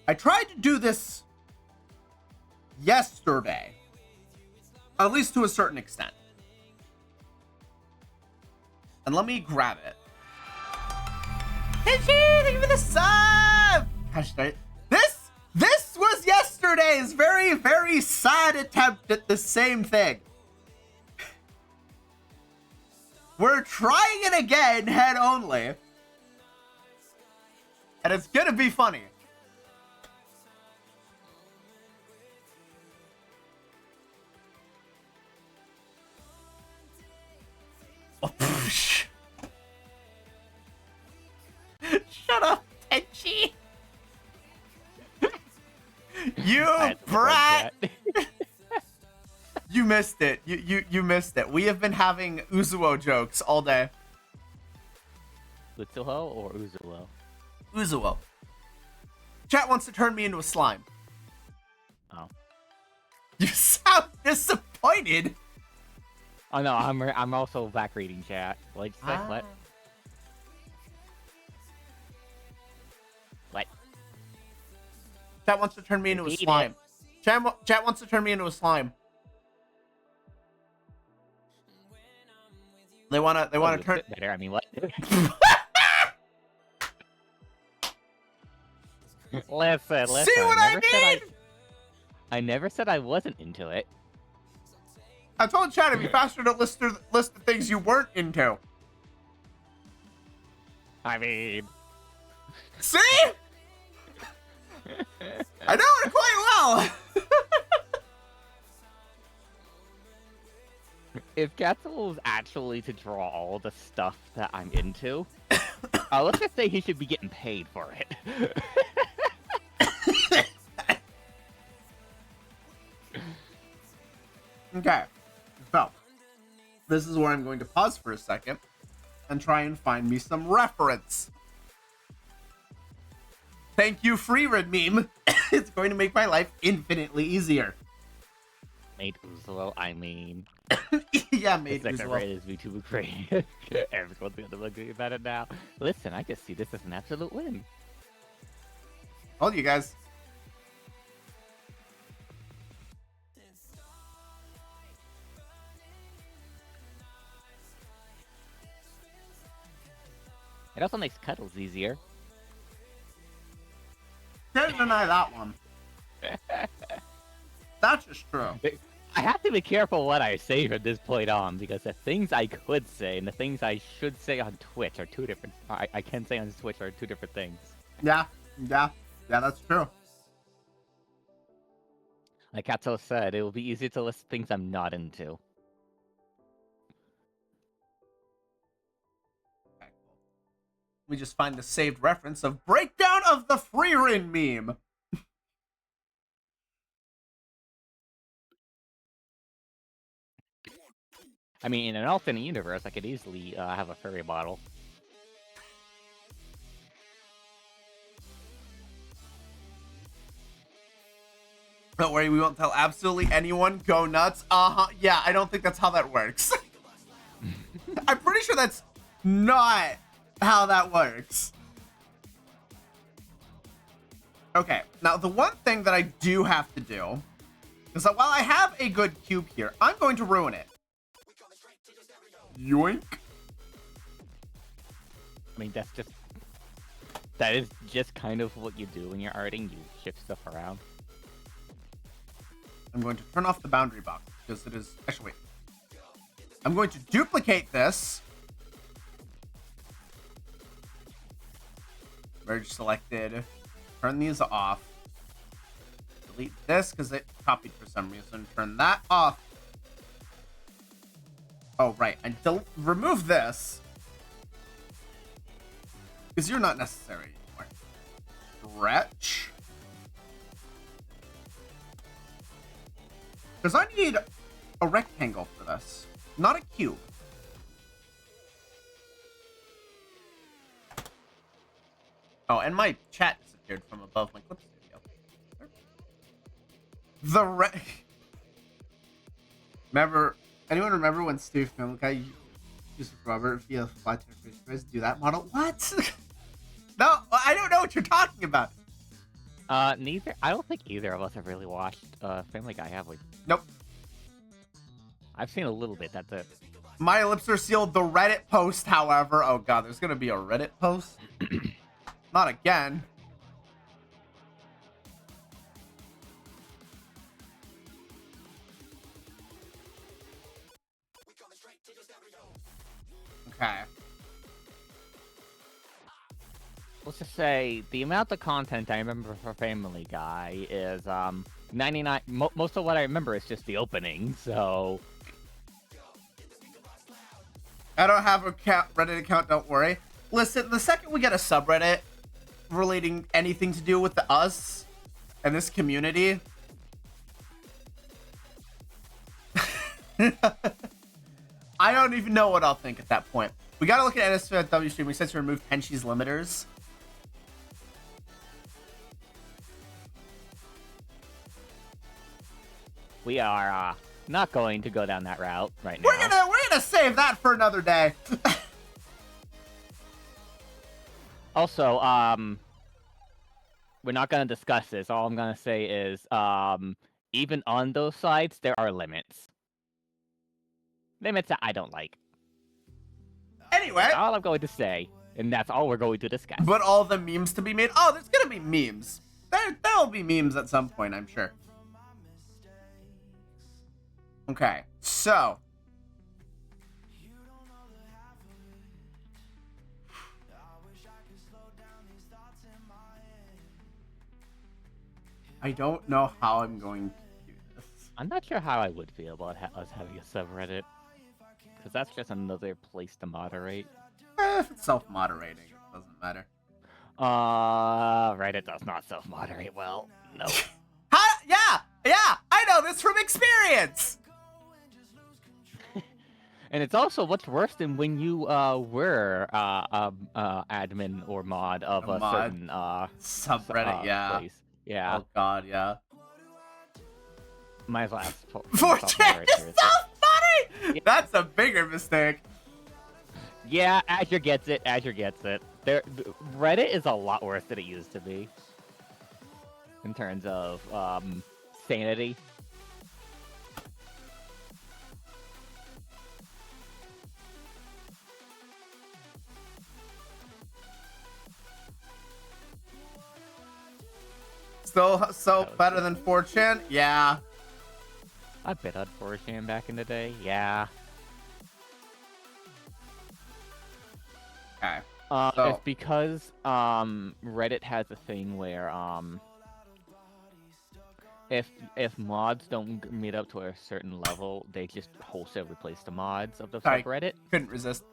S1: I tried to do this yesterday, at least to a certain extent. And let me grab it. Thank you for the sub! Hashtag. This was yesterday's very, very sad attempt at the same thing. We're trying it again, head only. And it's gonna be funny. Oh, shut up, Tenchi. You brat. You missed it. You missed it. We have been having Uzuo jokes all day.
S5: Litsuho or Uzuo?
S1: Uzuo. Chat wants to turn me into a slime.
S5: Oh.
S1: You sound disappointed.
S5: Oh no, I'm also back reading chat. What? What? What?
S1: Chat wants to turn me into a slime. Chat wants to turn me into a slime. They wanna turn
S5: better. I mean, what? Listen.
S1: See what I mean?
S5: I never said I wasn't into it.
S1: I told Chat it'd be faster to list the things you weren't into.
S5: I mean,
S1: see? I know it quite well.
S5: if Gatsel was actually to draw all the stuff that I'm into, let's just say he should be getting paid for it.
S1: Okay, so this is where I'm going to pause for a second and try and find me some reference. Thank you, FreeRed meme. It's going to make my life infinitely easier.
S5: Made Uzuo, I mean.
S1: Yeah,
S5: The
S1: made
S5: second
S1: Uzuo.
S5: rate is VTuber great. Everyone's gonna look about it now. Listen, I just see this as an absolute win.
S1: Told you guys.
S5: It also makes cuddles easier.
S1: Can't deny that one. That's just true.
S5: I have to be careful what I say from this point on, because the things I could say and the things I should say on Twitch are two different. I can say on Twitch are two different things.
S1: Yeah, that's true.
S5: Like Kato said, it will be easier to list things I'm not into.
S1: Okay, cool. We just find the saved reference of breakdown of the FreeRed meme.
S5: I mean, in an alternate universe, I could easily have a furry bottle.
S1: Don't worry, we won't tell absolutely anyone. Go nuts. Yeah, I don't think that's how that works. I'm pretty sure that's not how that works. Okay, now the one thing that I do have to do is that while I have a good cube here, I'm going to ruin it. Yoink.
S5: I mean, that is just kind of what you do when you're arting. You shift stuff around.
S1: I'm going to turn off the boundary box because it is... Actually, wait. I'm going to duplicate this. Merge selected. Turn these off. Delete this because it copied for some reason. Turn that off. Oh, right. And remove this. Because you're not necessary anymore. Stretch. Because I need a rectangle for this, not a cube. Oh, and my chat disappeared from above my clip studio. Anyone remember when Steve Family used Robert via fly to do that model? What? No, I don't know what you're talking about.
S5: Neither. I don't think either of us have really watched Family Guy, have we?
S1: Nope.
S5: I've seen a little bit. That's it.
S1: My lips are sealed. The Reddit post, however, oh god, there's gonna be a Reddit post. Not again. Okay.
S5: Let's just say the amount of content I remember for Family Guy is 99. Most of what I remember is just the opening. So
S1: I don't have a Reddit account, don't worry. Listen, the second we get a subreddit relating anything to do with the us and this community, I don't even know what I'll think at that point. We gotta look at NSFW stream. We said to remove Tenshi's limiters.
S5: we are not going to go down that route right now.
S1: We're gonna save that for another day.
S5: Also, we're not going to discuss this. All I'm going to say is, even on those sides, there are limits. Limits that I don't like.
S1: Anyway,
S5: That's all I'm going to say, and that's all we're going to discuss.
S1: but all the memes to be made. Oh, there's gonna be memes. There'll be memes at some point, I'm sure. Okay, so I don't know how I'm going to do this.
S5: I'm not sure how I would feel about us having a subreddit, because that's just another place to moderate.
S1: If it's self-moderating, it doesn't matter.
S5: Reddit does not self-moderate well. No.
S1: Yeah, I know this from experience.
S5: And it's also what's worse than when you were admin or mod of
S1: A
S5: a
S1: mod?
S5: certain
S1: Subreddit, yeah.
S5: place. Yeah,
S1: Oh god, yeah.
S5: might as well ask for
S1: 4chan is so funny!
S5: Yeah.
S1: That's a bigger mistake.
S5: Yeah, Azure gets it. Azure gets it. Reddit is a lot worse than it used to be in terms of sanity.
S1: Still so
S5: That was
S1: better
S5: good.
S1: than 4chan? Yeah.
S5: I bit on 4chan back in the day. Yeah.
S1: Okay.
S5: It's
S1: So-
S5: because Reddit has a thing where if mods don't meet up to a certain level, they just wholesale replace the mods of the
S1: Sorry.
S5: subreddit.
S1: Couldn't resist.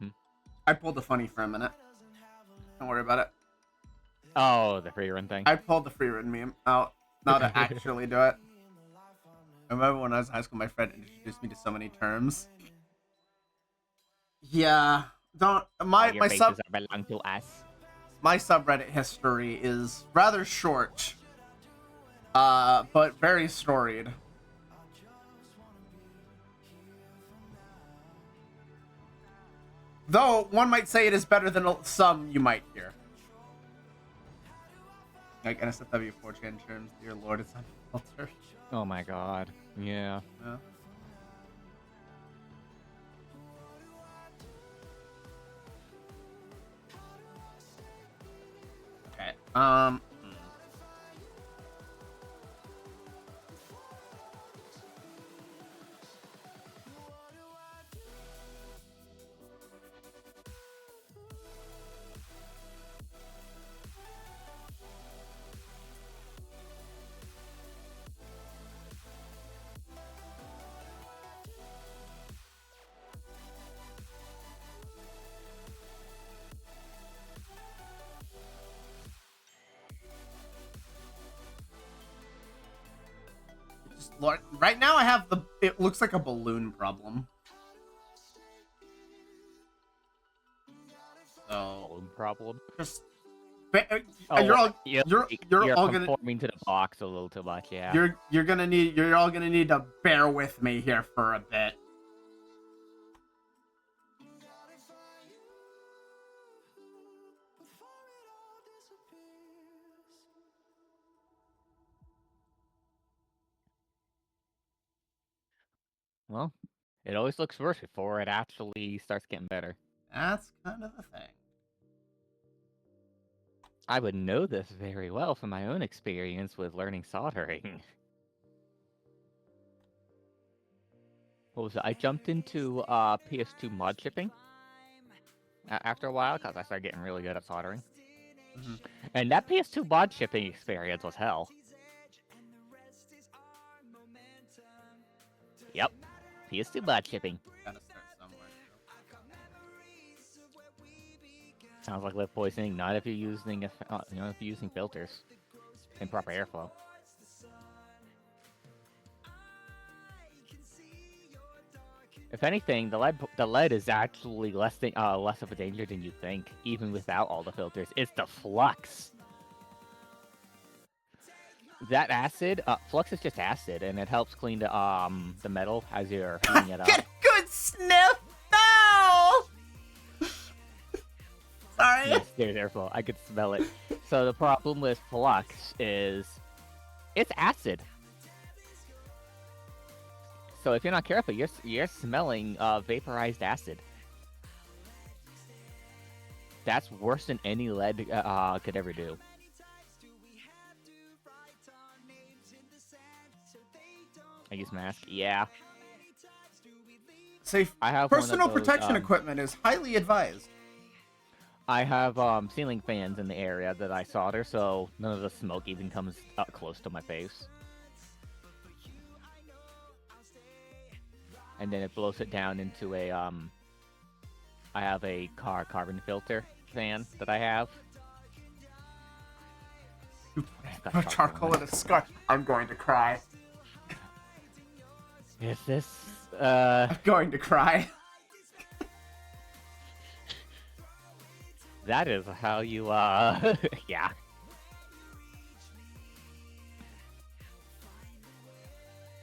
S5: Hmm?
S1: I pulled the funny for a minute. Don't worry about it.
S5: Oh, the free run thing.
S1: I pulled the free run meme out. Now to actually do it. I remember when I was in high school, my friend introduced me to so many terms. Yeah. Don't my
S5: Your
S1: my
S5: faces belong to us.
S1: my subreddit history is rather short. But very storied. Though one might say it is better than some you might hear. Like NSFW 4chan terms, dear lord, it's unfiltered.
S5: Oh my god. Yeah.
S1: Yeah. Okay. Lord, right now I have it looks like a balloon problem. So
S5: Balloon problem.
S1: just
S5: Oh,
S1: you're all
S5: you're
S1: all gonna
S5: conforming to the box a little too much. Yeah.
S1: you're all gonna need to bear with me here for a bit.
S5: Well, it always looks worse before it actually starts getting better.
S1: That's kind of the thing.
S5: I would know this very well from my own experience with learning soldering. What was it? I jumped into PS2 mod shipping after a while because I started getting really good at soldering.
S1: Mhm.
S5: And that PS2 mod shipping experience was hell. Yep. PS2 mod shipping.
S1: Gotta start somewhere.
S5: Sounds like lead poisoning. Not if you're using if you're using filters and proper airflow. If anything, the lead is actually less of a danger than you think, even without all the filters. It's the flux. That acid, flux is just acid, and it helps clean the metal as you're heating it up.
S1: Get a good sniff now. Sorry.
S5: Yes, there's airflow. I could smell it. So the problem with flux is it's acid. So if you're not careful, you're smelling vaporized acid. That's worse than any lead could ever do. I use mask. Yeah.
S1: Safe.
S5: I have one of
S1: Personal
S5: those,
S1: protection equipment is highly advised.
S5: I have ceiling fans in the area that I solder, so none of the smoke even comes up close to my face. And then it blows it down into a I have a carbon filter fan that I have. It's got
S1: Put charcoal in a scar. I'm going to cry.
S5: Is this
S1: I'm going to cry.
S5: that is how you yeah.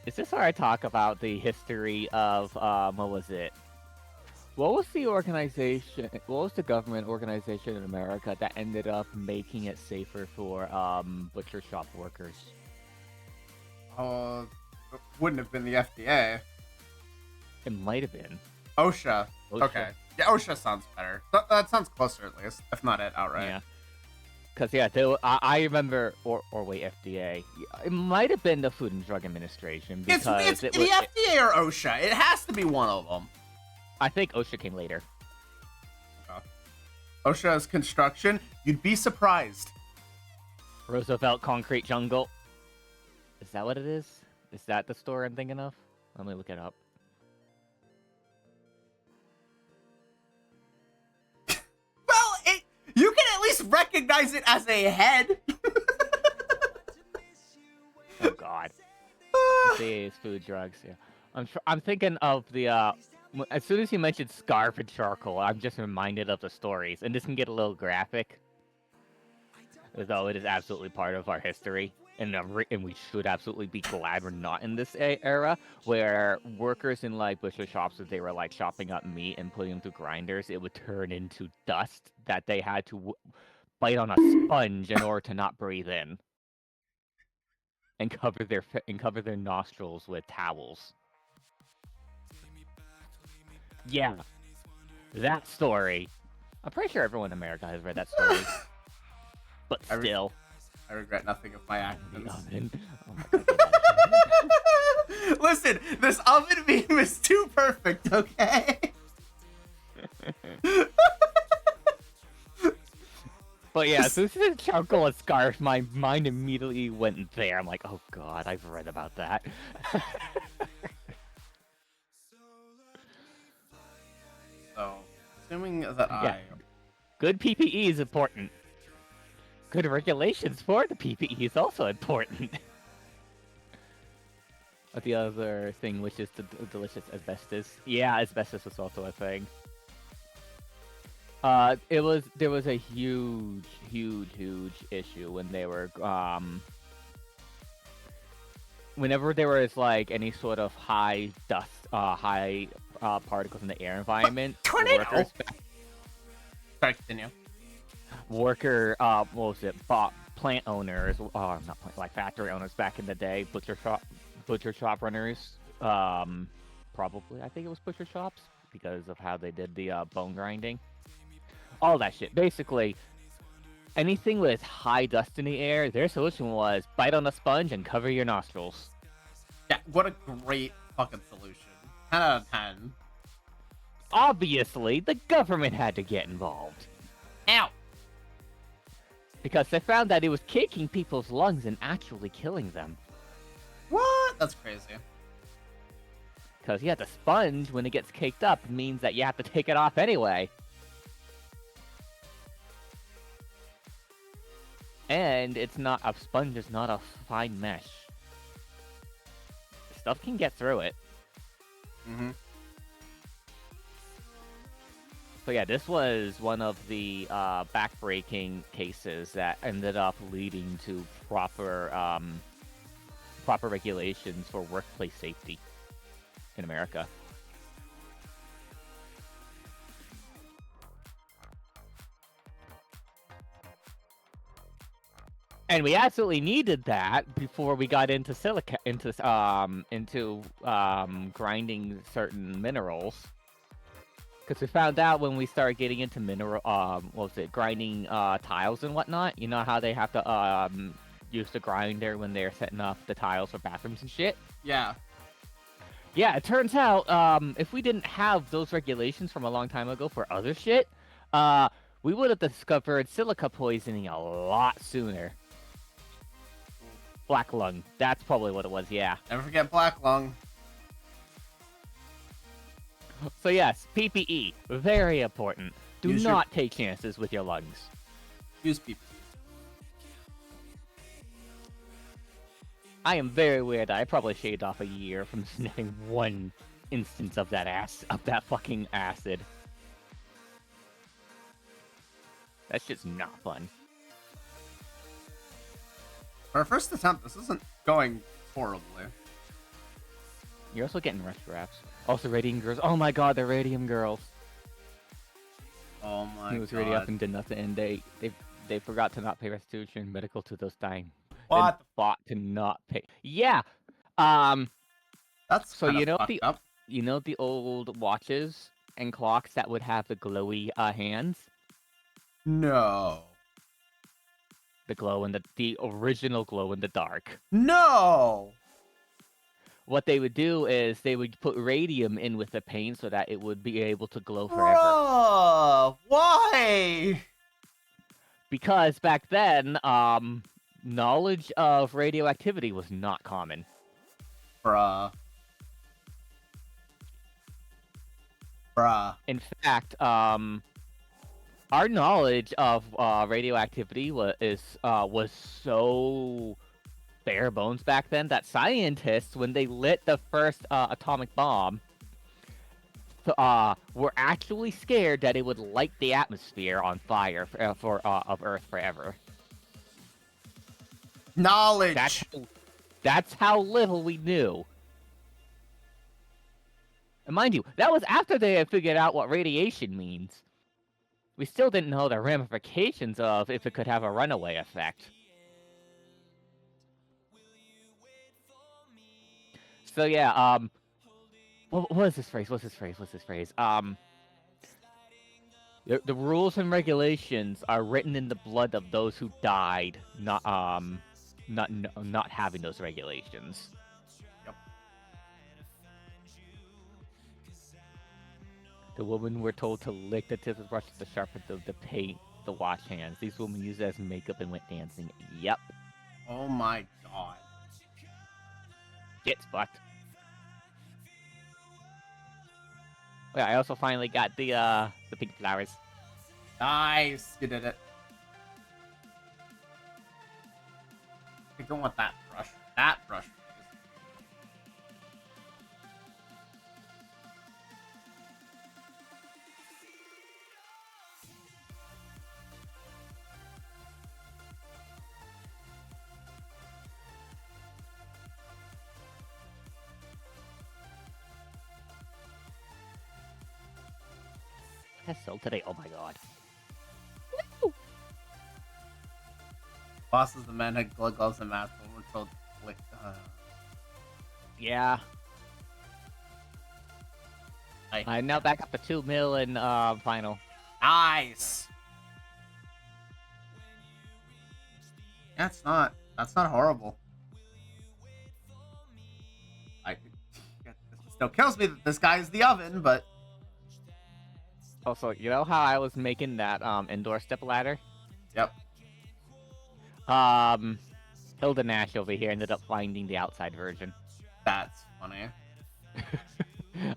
S5: Is this where I talk about the history of what was it? What was the organization? What was the government organization in America that ended up making it safer for butcher shop workers?
S1: Oh, it wouldn't have been the FDA.
S5: It might have been.
S1: OSHA.
S5: OSHA.
S1: Okay. Yeah, OSHA sounds better. That sounds closer at least, if not it outright.
S5: Yeah. Because I remember, or wait, FDA. It might have been the Food and Drug Administration because
S1: It's the FDA or OSHA. It has to be one of them.
S5: I think OSHA came later.
S1: OSHA's construction. You'd be surprised.
S5: Roosevelt Concrete Jungle. Is that what it is? Is that the store I'm thinking of? Let me look it up.
S1: Well, you can at least recognize it as a head.
S5: Oh God. These food drugs. Yeah. I'm thinking of the as soon as you mentioned scarf and charcoal, I'm just reminded of the stories, and this can get a little graphic, though it is absolutely part of our history, and we should absolutely be glad we're not in this era where workers in like butcher shops, if they were like chopping up meat and putting them through grinders, it would turn into dust that they had to bite on a sponge in order to not breathe in, and cover their nostrils with towels. Yeah, that story. I'm pretty sure everyone in America has read that story. But still.
S1: I regret nothing of my actions.
S5: Oven. Oh my God.
S1: Listen, this oven meme is too perfect, okay?
S5: But yeah, as soon as it's charcoal and scarf, my mind immediately went there. I'm like, oh God, I've read about that.
S1: So, assuming that
S5: Good PPE is important. Good regulations for the PPE is also important. But the other thing, which is the delicious asbestos. Yeah, asbestos was also a thing. There was a huge issue when they were whenever there was like any sort of high dust, high particles in the air environment.
S1: Tornado! Sorry, continue.
S5: What was it? Plant owners, not plant, like factory owners back in the day, butcher shop runners, probably, I think it was butcher shops because of how they did the bone grinding. All that shit. Basically, anything with high dust in the air, their solution was bite on a sponge and cover your nostrils.
S1: Yeah, what a great fucking solution. 10 out of 10.
S5: Obviously, the government had to get involved.
S1: Ow!
S5: Because they found that it was caking people's lungs and actually killing them.
S1: What? That's crazy.
S5: Because, yeah, the sponge, when it gets caked up, means that you have to take it off anyway. And it's not, a sponge is not a fine mesh. Stuff can get through it.
S1: Mm-hmm.
S5: So yeah, this was one of the backbreaking cases that ended up leading to proper regulations for workplace safety in America. And we absolutely needed that before we got into silica, into grinding certain minerals. Because we found out when we started getting into grinding tiles and whatnot. You know how they have to use the grinder when they're setting up the tiles for bathrooms and shit?
S1: Yeah.
S5: Yeah, it turns out if we didn't have those regulations from a long time ago for other shit, we would have discovered silica poisoning a lot sooner. Black lung. That's probably what it was, yeah.
S1: Never forget black lung.
S5: So yes, PPE, very important. Do
S1: Use
S5: not take chances with your lungs.
S1: Use PPE.
S5: I am very weird. I probably shaved off a year from sniffing one instance of that fucking acid. That shit's not fun.
S1: For our first attempt, this isn't going horribly.
S5: You're also getting rush wraps. Also, Radium Girls. Oh my god, they're Radium Girls.
S1: Oh my
S5: He was
S1: god.
S5: ready up and did nothing, and they forgot to not pay restitution medical to those dying.
S1: What?
S5: Then fought to not pay. Yeah.
S1: That's
S5: So
S1: kinda
S5: you know
S1: fucked up.
S5: You know the old watches and clocks that would have the glowy hands?
S1: No.
S5: The glow in the original glow in the dark.
S1: No!
S5: What they would do is they would put radium in with the paint so that it would be able to glow forever.
S1: Bruh, why?
S5: Because back then, knowledge of radioactivity was not common.
S1: Bruh.
S5: In fact, our knowledge of radioactivity was so bare bones back then that scientists, when they lit the first atomic bomb, were actually scared that it would light the atmosphere on fire of Earth forever.
S1: Knowledge!
S5: That's how little we knew. And mind you, that was after they had figured out what radiation means. We still didn't know the ramifications of if it could have a runaway effect. So yeah, what is this phrase? What's this phrase? The rules and regulations are written in the blood of those who died, not having those regulations.
S1: Yep.
S5: The women were told to lick the tips of brushes to sharpen the paint, the wash hands. These women used it as makeup and went dancing. Yep.
S1: Oh my god.
S5: Shit's fucked. Oh, yeah, I also finally got the pink flowers.
S1: Nice! You did it. I don't want that brush. That brush.
S5: That's sold today. Oh my god.
S1: Bosses, the men had gloves and masks, but were told to lick.
S5: Yeah.
S1: Hi.
S5: I'm now back up to 2 mil in final.
S1: Nice! That's not horrible. It still kills me that this guy is the oven, but
S5: Also, you know how I was making that indoor step ladder?
S1: yep.
S5: Hilda Nash over here ended up finding the outside version.
S1: That's funny.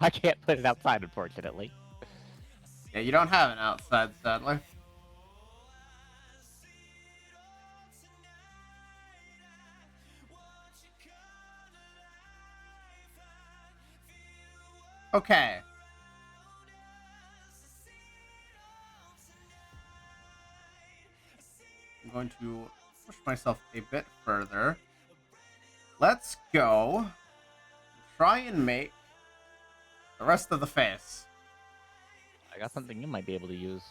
S5: I can't put it outside, unfortunately.
S1: Yeah, you don't have an outside, sadly. Okay. I'm going to push myself a bit further. Let's go. Try and make the rest of the face.
S5: I got something you might be able to use.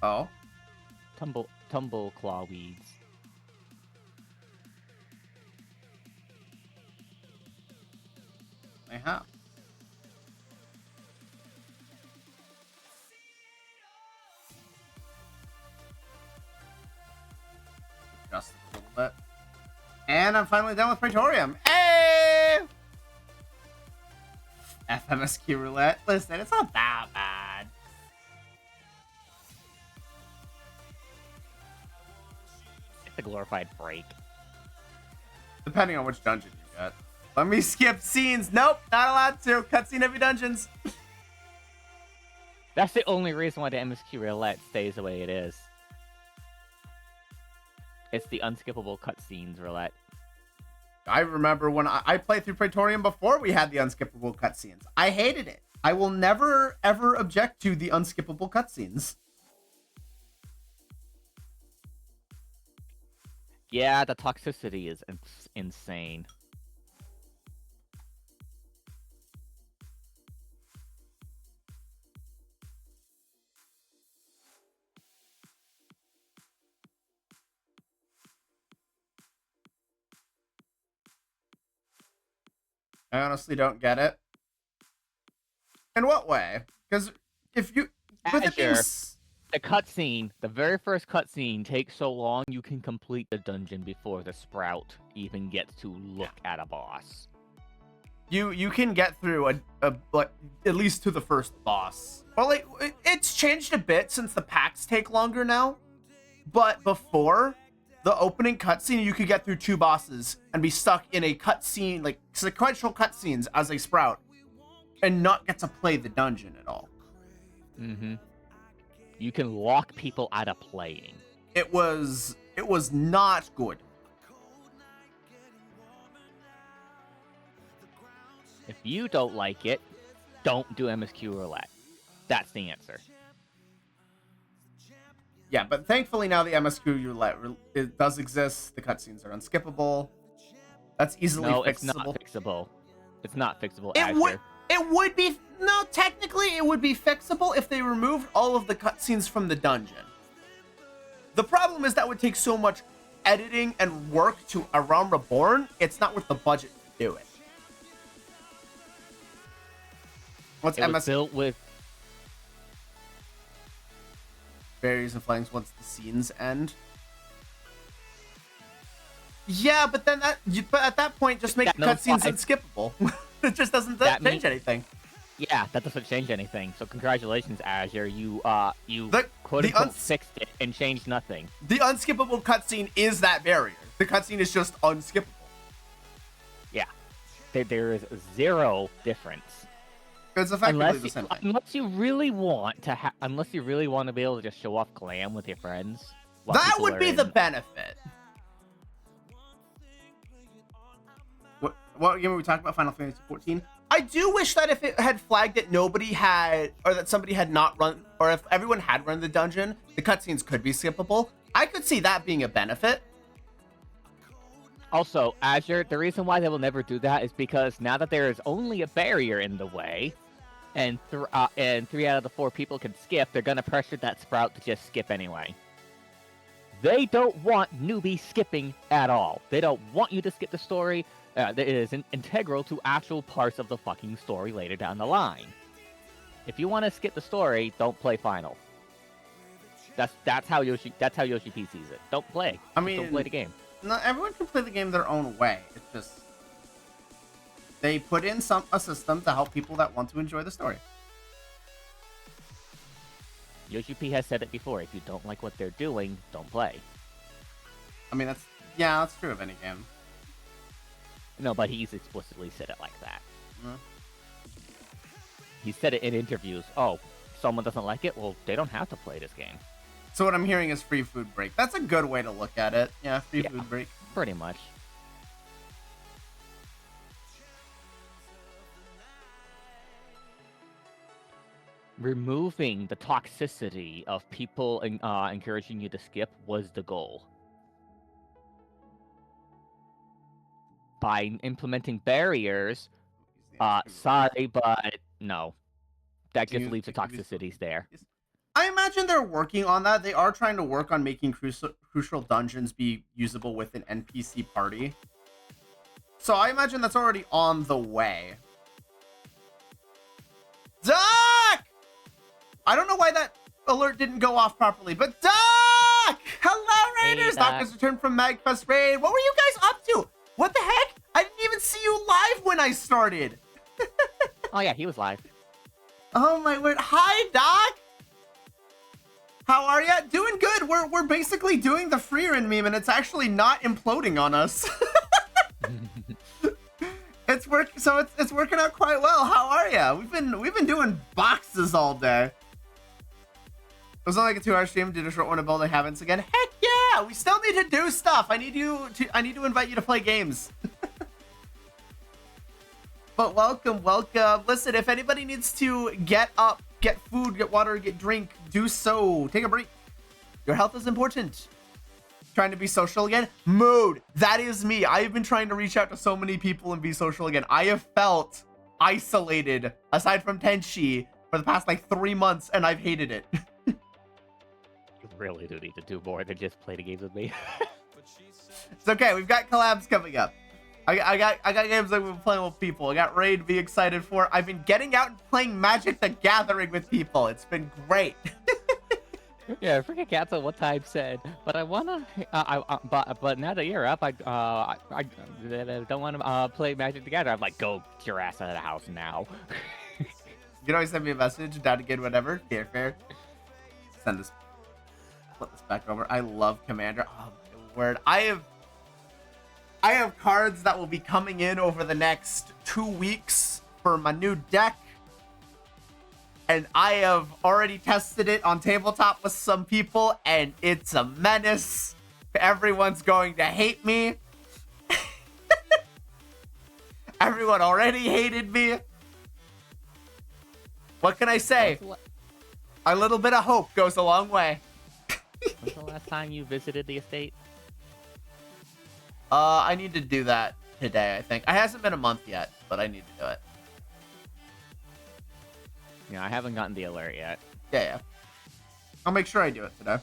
S1: Oh.
S5: Tumble claw weeds.
S1: I have. Just a little bit. And I'm finally done with Praetorium. Hey! FMSQ roulette. Listen, it's not that bad.
S5: It's a glorified break.
S1: Depending on which dungeon you get. Let me skip scenes. Nope, not allowed to. Cutscene every dungeons.
S5: That's the only reason why the MSQ roulette stays the way it is. It's the unskippable cutscenes roulette.
S1: I remember when I played through Praetorium before we had the unskippable cutscenes. I hated it. I will never, ever object to the unskippable cutscenes.
S5: Yeah, the toxicity is insane.
S1: I honestly don't get it. In what way? Because if you... With it being...
S5: Azure, the cutscene, the very first cutscene takes so long you can complete the dungeon before the Sprout even gets to look at a boss.
S1: You can get through like, at least to the first boss. Well, like, it's changed a bit since the packs take longer now. But before, the opening cutscene, you could get through 2 bosses and be stuck in a cutscene, like sequential cutscenes as a Sprout, and not get to play the dungeon at all.
S5: Mm-hmm. You can lock people out of playing.
S1: It was not good.
S5: If you don't like it, don't do MSQ roulette. That's the answer.
S1: Yeah, but thankfully now the MSQ roulette it does exist. The cutscenes are unskippable. That's easily
S5: No,
S1: fixable.
S5: it's not fixable. It's not fixable.
S1: It would be no. Technically, it would be fixable if they removed all of the cutscenes from the dungeon. The problem is that would take so much editing and work to A Realm Reborn. It's not worth the budget to do it. What's
S5: It was
S1: MS
S5: built with
S1: barriers and flags once the scenes end? Yeah, but then but at that point, just make the cutscenes unskippable. It just doesn't change anything.
S5: Yeah, that doesn't change anything. So congratulations, Azure. You quote
S1: the
S5: unquote fixed it and changed nothing.
S1: The unskippable cutscene is that barrier. The cutscene is just unskippable.
S5: Yeah, there is zero difference.
S1: It's effectively the same thing.
S5: Unless you really want to be able to just show off glam with your friends.
S1: That would be the benefit. What game were we talking about? Final Fantasy 14? I do wish that if it had flagged that nobody had, or that somebody had not run, or if everyone had run the dungeon, the cutscenes could be skippable. I could see that being a benefit.
S5: Also, Azure, the reason why they will never do that is because now that there is only a barrier in the way, and 3 out of the 4 people can skip, they're gonna pressure that Sprout to just skip anyway. They don't want newbies skipping at all. They don't want you to skip the story. It is integral to actual parts of the fucking story later down the line. If you want to skip the story, don't play Final. That's how Yoshi P sees it. Don't play.
S1: I mean,
S5: don't play the game.
S1: Not everyone can play the game their own way. It's just they put in a system to help people that want to enjoy the story.
S5: Yoshi P has said it before. If you don't like what they're doing, don't play.
S1: I mean, that's true of any game.
S5: No, but he's explicitly said it like that.
S1: Mm.
S5: He said it in interviews. Oh, someone doesn't like it? Well, they don't have to play this game.
S1: So what I'm hearing is free food break. That's a good way to look at it. Yeah, free food break.
S5: Pretty much. Removing the toxicity of people encouraging you to skip was the goal. By implementing barriers, sorry, but no. That just leaves the toxicities there.
S1: I imagine they're working on that. They are trying to work on making crucial dungeons be usable with an NPC party. So I imagine that's already on the way. Duck! I don't know why that alert didn't go off properly, but Duck! Hello, Raiders!
S5: Hey,
S1: Duck has returned from MagFest Raid. What were you guys up to? What the heck? I didn't even see you live when I started.
S5: Oh yeah, he was live.
S1: Oh my word. Hi, Doc! How are ya? Doing good. We're basically doing the Freerin meme and it's actually not imploding on us. It's working out quite well. How are ya? We've been doing boxes all day. It was only like a 2-hour stream. Did a short one to build a Heavens again. Heck yeah! We still need to do stuff. I need to invite you to play games. But welcome, welcome. Listen, if anybody needs to get up, get food, get water, get drink, do so. Take a break. Your health is important. Trying to be social again? Mood. That is me. I have been trying to reach out to so many people and be social again. I have felt isolated, aside from Tenchi, for the past like 3 months, and I've hated it.
S5: You really do need to do more than just play the games with me.
S1: It's okay. We've got collabs coming up. I got games that we've been playing with people. I got Raid to be excited for. I've been getting out and playing Magic the Gathering with people. It's been great.
S5: Yeah, freaking Katsu one time said, but I wanna, but now that you're up, I don't want to play Magic together. I'm like, go get your ass out of the house now.
S1: You can always send me a message, down again, whatever. Fair. Send this. Flip this back over. I love Commander. Oh my word. I have cards that will be coming in over the next 2 weeks for my new deck. And I have already tested it on tabletop with some people, and it's a menace. Everyone's going to hate me. Everyone already hated me. What can I say? A little bit of hope goes a long way.
S5: When's the last time you visited the estate?
S1: I need to do that today, I think. It hasn't been a month yet, but I need to do it.
S5: Yeah, I haven't gotten the alert yet.
S1: Yeah. I'll make sure I do it today.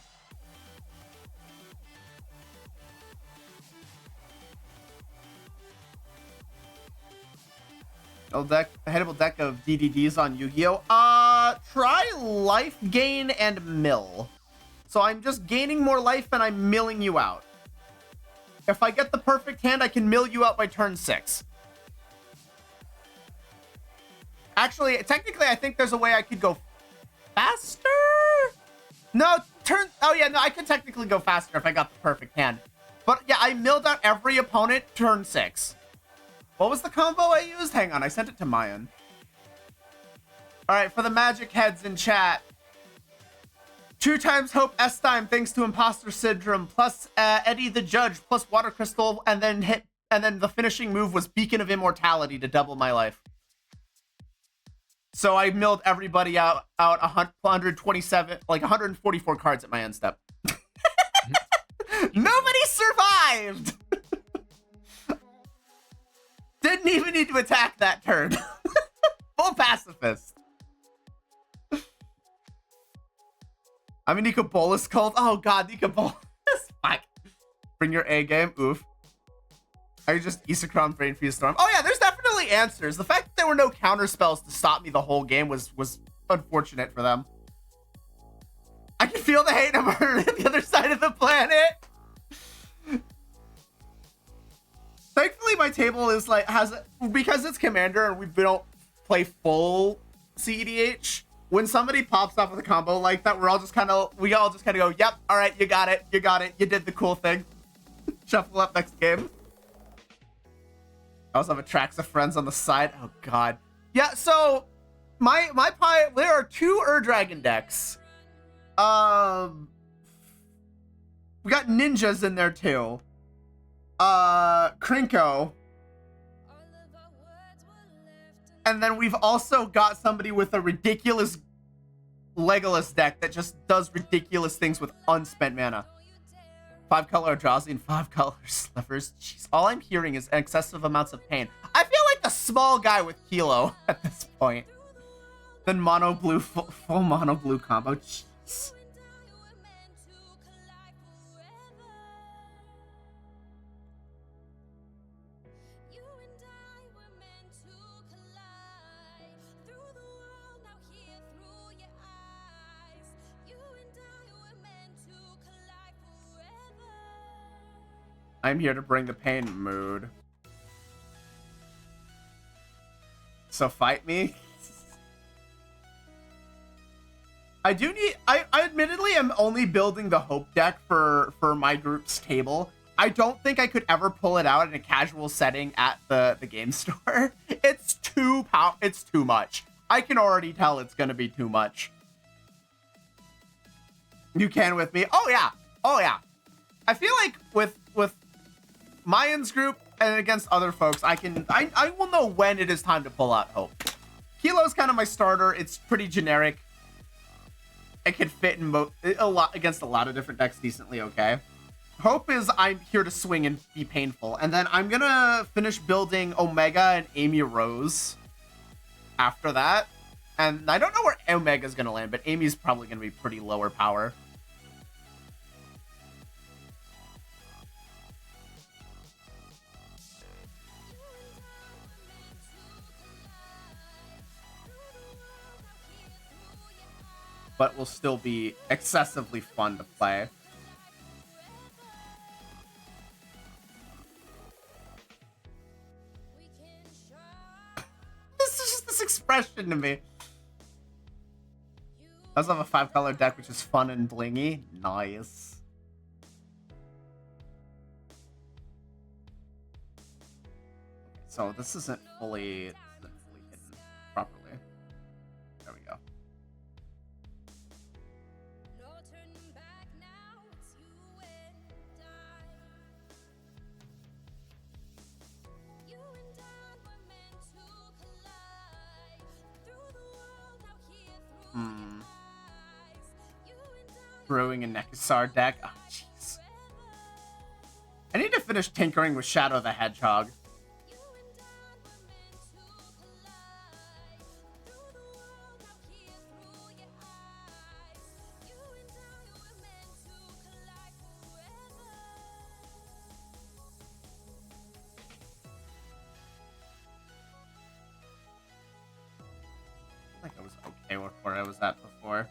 S1: A hittable deck of DDDs on Yu-Gi-Oh! Try Life Gain and Mill. So I'm just gaining more life and I'm milling you out. If I get the perfect hand, I can mill you out by turn 6. Actually, technically, I think there's a way I could go faster? No, I could technically go faster if I got the perfect hand. But yeah, I milled out every opponent turn 6. What was the combo I used? Hang on, I sent it to Mayan. Alright, for the magic heads in chat. 2 times Hope S-Time thanks to Imposter Syndrome, plus Eddie the Judge, plus Water Crystal, and then the finishing move was Beacon of Immortality to double my life. So I milled everybody out 127, like 144 cards at my end step. Nobody survived! Didn't even need to attack that turn. Full pacifist. I'm a Nika Bolas cult. Oh god, Nika Bolas. Fuck. Bring your A game. Oof. I just Isochron Brain Fuse Storm. Oh yeah, there's definitely answers. The fact that there were no counter spells to stop me the whole game was unfortunate for them. I can feel the hate I'm hurting at the other side of the planet. Thankfully, my table is like because it's Commander and we don't play full CEDH. When somebody pops up with a combo like that, we all just kind of go, yep, all right, you got it, you did the cool thing. Shuffle up next game. I also have a Tracks of Friends on the side. Oh god. Yeah, so my pie, there are 2 Ur-Dragon decks. We got ninjas in there too. Krinko. And then we've also got somebody with a ridiculous Legolas deck that just does ridiculous things with unspent mana. 5-color Eldrazi and 5-color Slivers. Jeez, all I'm hearing is excessive amounts of pain. I feel like the small guy with Kilo at this point. Then mono blue, full mono blue combo. Jeez. I'm here to bring the pain mood. So fight me? I admittedly am only building the Hope deck for my group's table. I don't think I could ever pull it out in a casual setting at the game store. It's too much. I can already tell it's gonna be too much. You can with me? Oh yeah. I feel like with Mayan's group, and against other folks, I will know when it is time to pull out Hope. Kilo's kind of my starter. It's pretty generic. It can fit in a lot against a lot of different decks decently okay. Hope is I'm here to swing and be painful. And then I'm gonna finish building Omega and Amy Rose after that. And I don't know where Omega's gonna land, but Amy's probably gonna be pretty lower power. But will still be excessively fun to play. This is just this expression to me. I also have a 5-color deck, which is fun and blingy. Nice. So this isn't fully hidden properly. There we go.
S2: No turning back now, it's you and I. You and I were meant to collide. Through the world, out here through your eyes. You and I
S1: Brewing a Nekasar deck. Oh, jeez. I need to finish tinkering with Shadow the Hedgehog.
S2: You and I were meant to collide. Through the world, out here through your eyes. You and I were meant to collide forever.
S1: I think I was okay with where I was at before.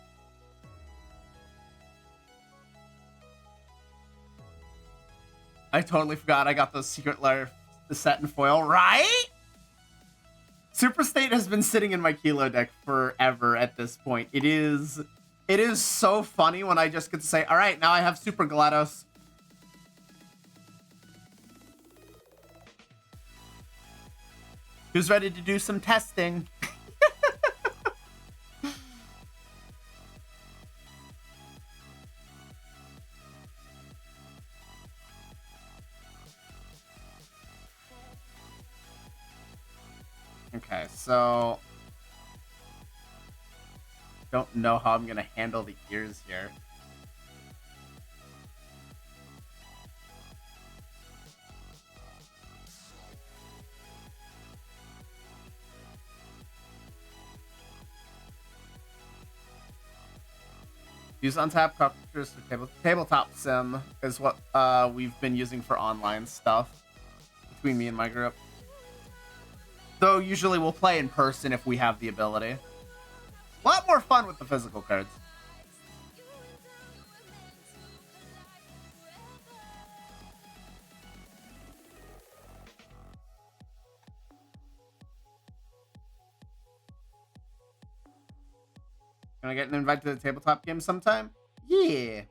S1: I totally forgot I got those Secret Lair set in foil, right? Super State has been sitting in my Kilo deck forever at this point. It is so funny when I just get to say, all right, now I have Super GLaDOS. Who's ready to do some testing? Okay, so don't know how I'm gonna handle the gears here. Use untap cartridges for tabletop sim is what we've been using for online stuff between me and my group. Though usually we'll play in person if we have the ability. A lot more fun with the physical cards. Can I get an invite to the tabletop game sometime? Yeah.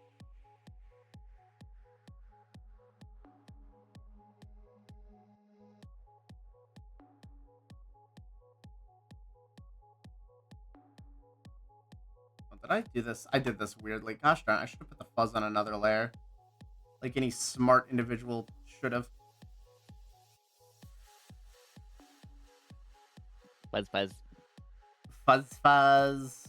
S1: Did I do this? I did this weirdly. Gosh darn, I should have put the fuzz on another layer. Like any smart individual should have.
S5: Buzz buzz.
S1: Fuzz fuzz.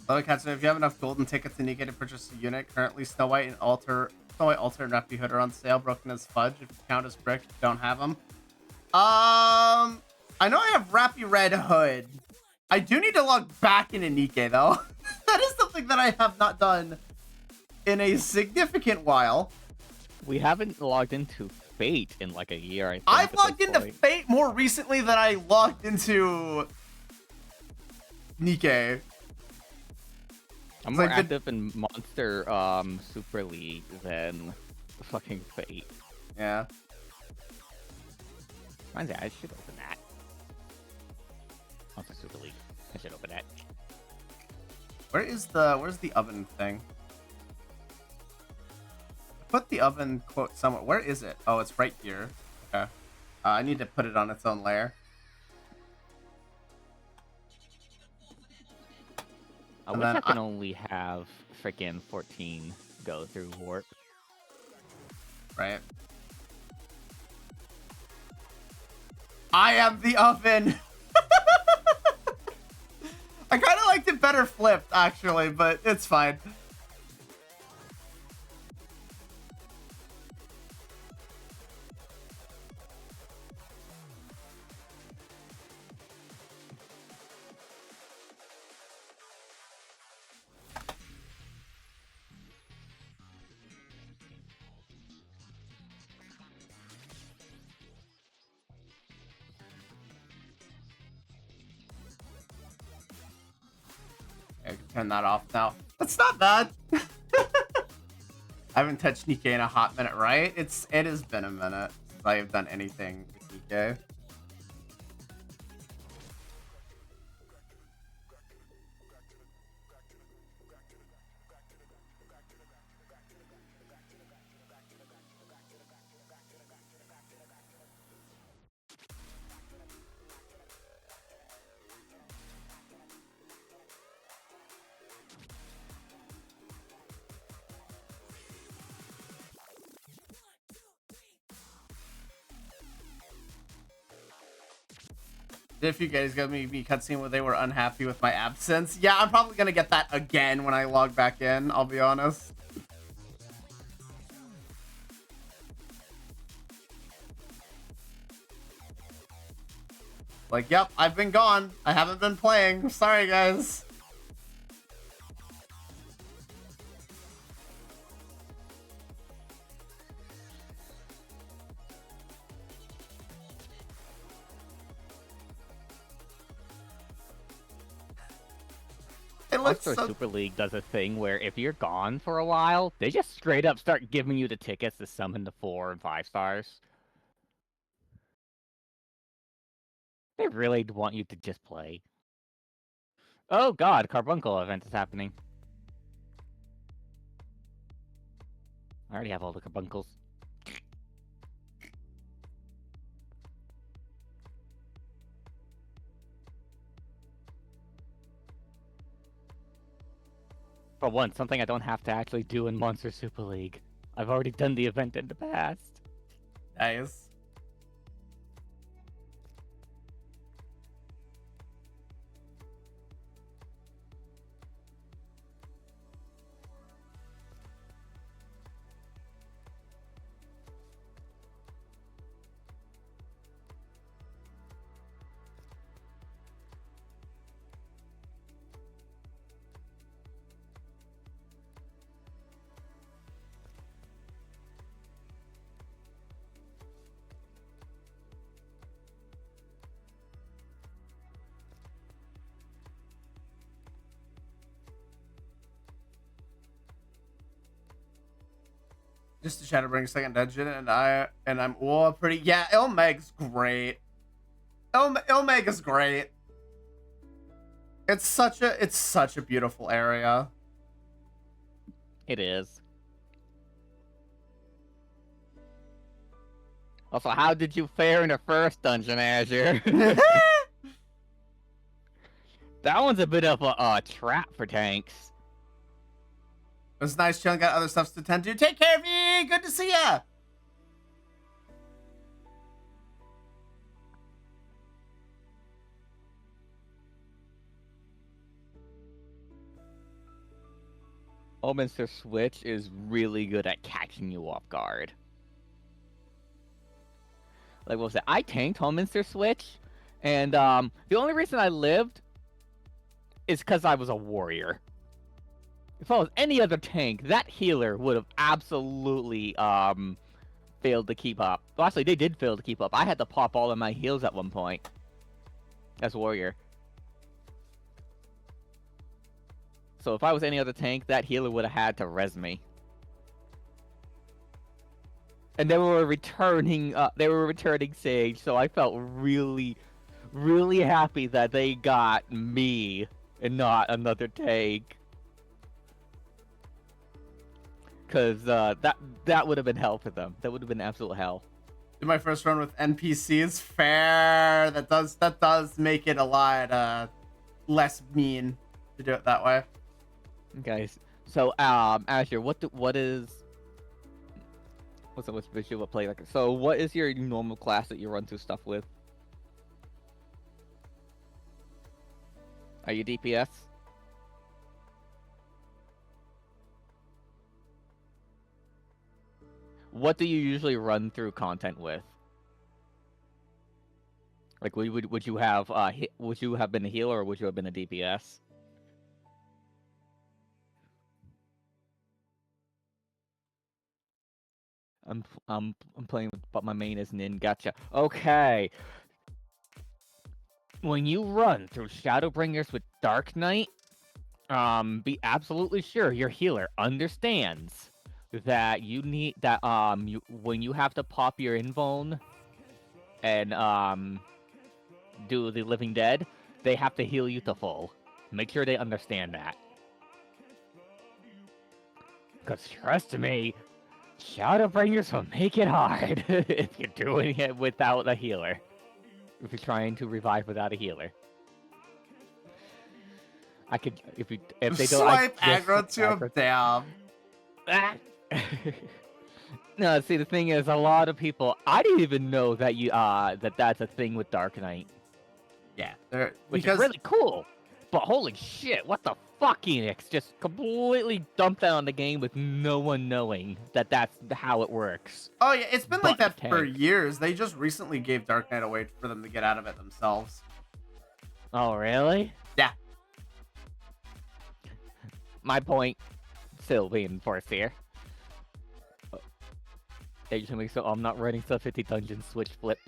S1: Hello, Katsu. If you have enough golden tickets and you get to purchase a unit, currently Snow White and Alter So my alternate Rappy Hood are on sale, broken as fudge. If you count as brick, don't have them. I know I have Rappy Red Hood. I do need to log back into Nikke though. That is something that I have not done in a significant while.
S5: We haven't logged into Fate in like a year, I think.
S1: I've
S5: at
S1: logged
S5: this
S1: into
S5: point.
S1: Fate more recently than I logged into Nikke.
S5: I'm
S1: It's
S5: more
S1: like the-
S5: active in Monster Super League than fucking Fate.
S1: Yeah.
S5: Reminds me, I should open that. Monster Super League. I should open that.
S1: Where's the oven thing? I put the oven quote somewhere. Where is it? Oh, it's right here. Okay. I need to put it on its own layer.
S5: I
S1: And
S5: wish
S1: then
S5: I could only have freaking 14 go through warp.
S1: Right. I am the oven. I kind of liked it better flipped, actually, but it's fine. I can turn that off now. That's not bad. I haven't touched Nikke in a hot minute, right? It has been a minute since I have done anything with Nikke. If you guys got me cutscene where they were unhappy with my absence, yeah, I'm probably gonna get that again when I log back in, I'll be honest. Like, yep, I've been gone. I haven't been playing. Sorry, guys. It looks
S5: Monster
S1: so...
S5: Super League does a thing where if you're gone for a while, they just straight up start giving you the tickets to summon the 4 and 5 stars. They really want you to just play. Oh god, Carbuncle event is happening. I already have all the carbuncles. For once, something I don't have to actually do in Monster Super League. I've already done the event in the past.
S1: Nice. Just to Shadowbring second dungeon, and I'm all pretty. Yeah, Ilmeg's great. Ilmeg is great. It's such a beautiful area.
S5: It is. Also, how did you fare in the first dungeon, Azure? That one's a bit of a trap for tanks.
S1: It was nice chilling. Got other stuff to tend to. Take care, V. Good to see ya.
S5: Mr. Switch is really good at catching you off guard. Like, what was it? I tanked Mr. Switch, and the only reason I lived is because I was a warrior. If I was any other tank, that healer would have absolutely failed to keep up. Well, actually, they did fail to keep up. I had to pop all of my heals at one point as warrior. So if I was any other tank, that healer would have had to res me. And they were returning Sage, so I felt really, really happy that they got me and not another tank. Cause that would have been hell for them. That would have been absolute hell.
S1: Did my first run with NPCs. Fair. That does make it a lot less mean to do it that way.
S5: Guys, so Azure, what's visual play like? So what is your normal class that you run through stuff with? Are you DPS? What do you usually run through content with? Like, would you have been a healer or would you have been a DPS? I'm playing with, but my main is Nin. Gotcha. Okay. When you run through Shadowbringers with Dark Knight, be absolutely sure your healer understands that you need that when you have to pop your invuln and do the Living Dead, they have to heal you to full. Make sure they understand that. Cause trust me, Shadowbringers will make it hard if you're doing it without a healer. If you're trying to revive without a healer. I could if they don't
S1: Swipe aggro to him. Damn.
S5: Ah! No, see the thing is, a lot of people I didn't even know that that's a thing with Dark Knight.
S1: Yeah,
S5: Which is really cool. But holy shit, what the fuck, Enix? Just completely dumped that on the game with no one knowing that that's how it works.
S1: Oh yeah, it's been like that
S5: Tank.
S1: for years. They just recently gave Dark Knight away for them to get out of it themselves.
S5: Oh, really?
S1: Yeah.
S5: My point still being enforced here. So I'm not running sub 50 dungeon switch flip.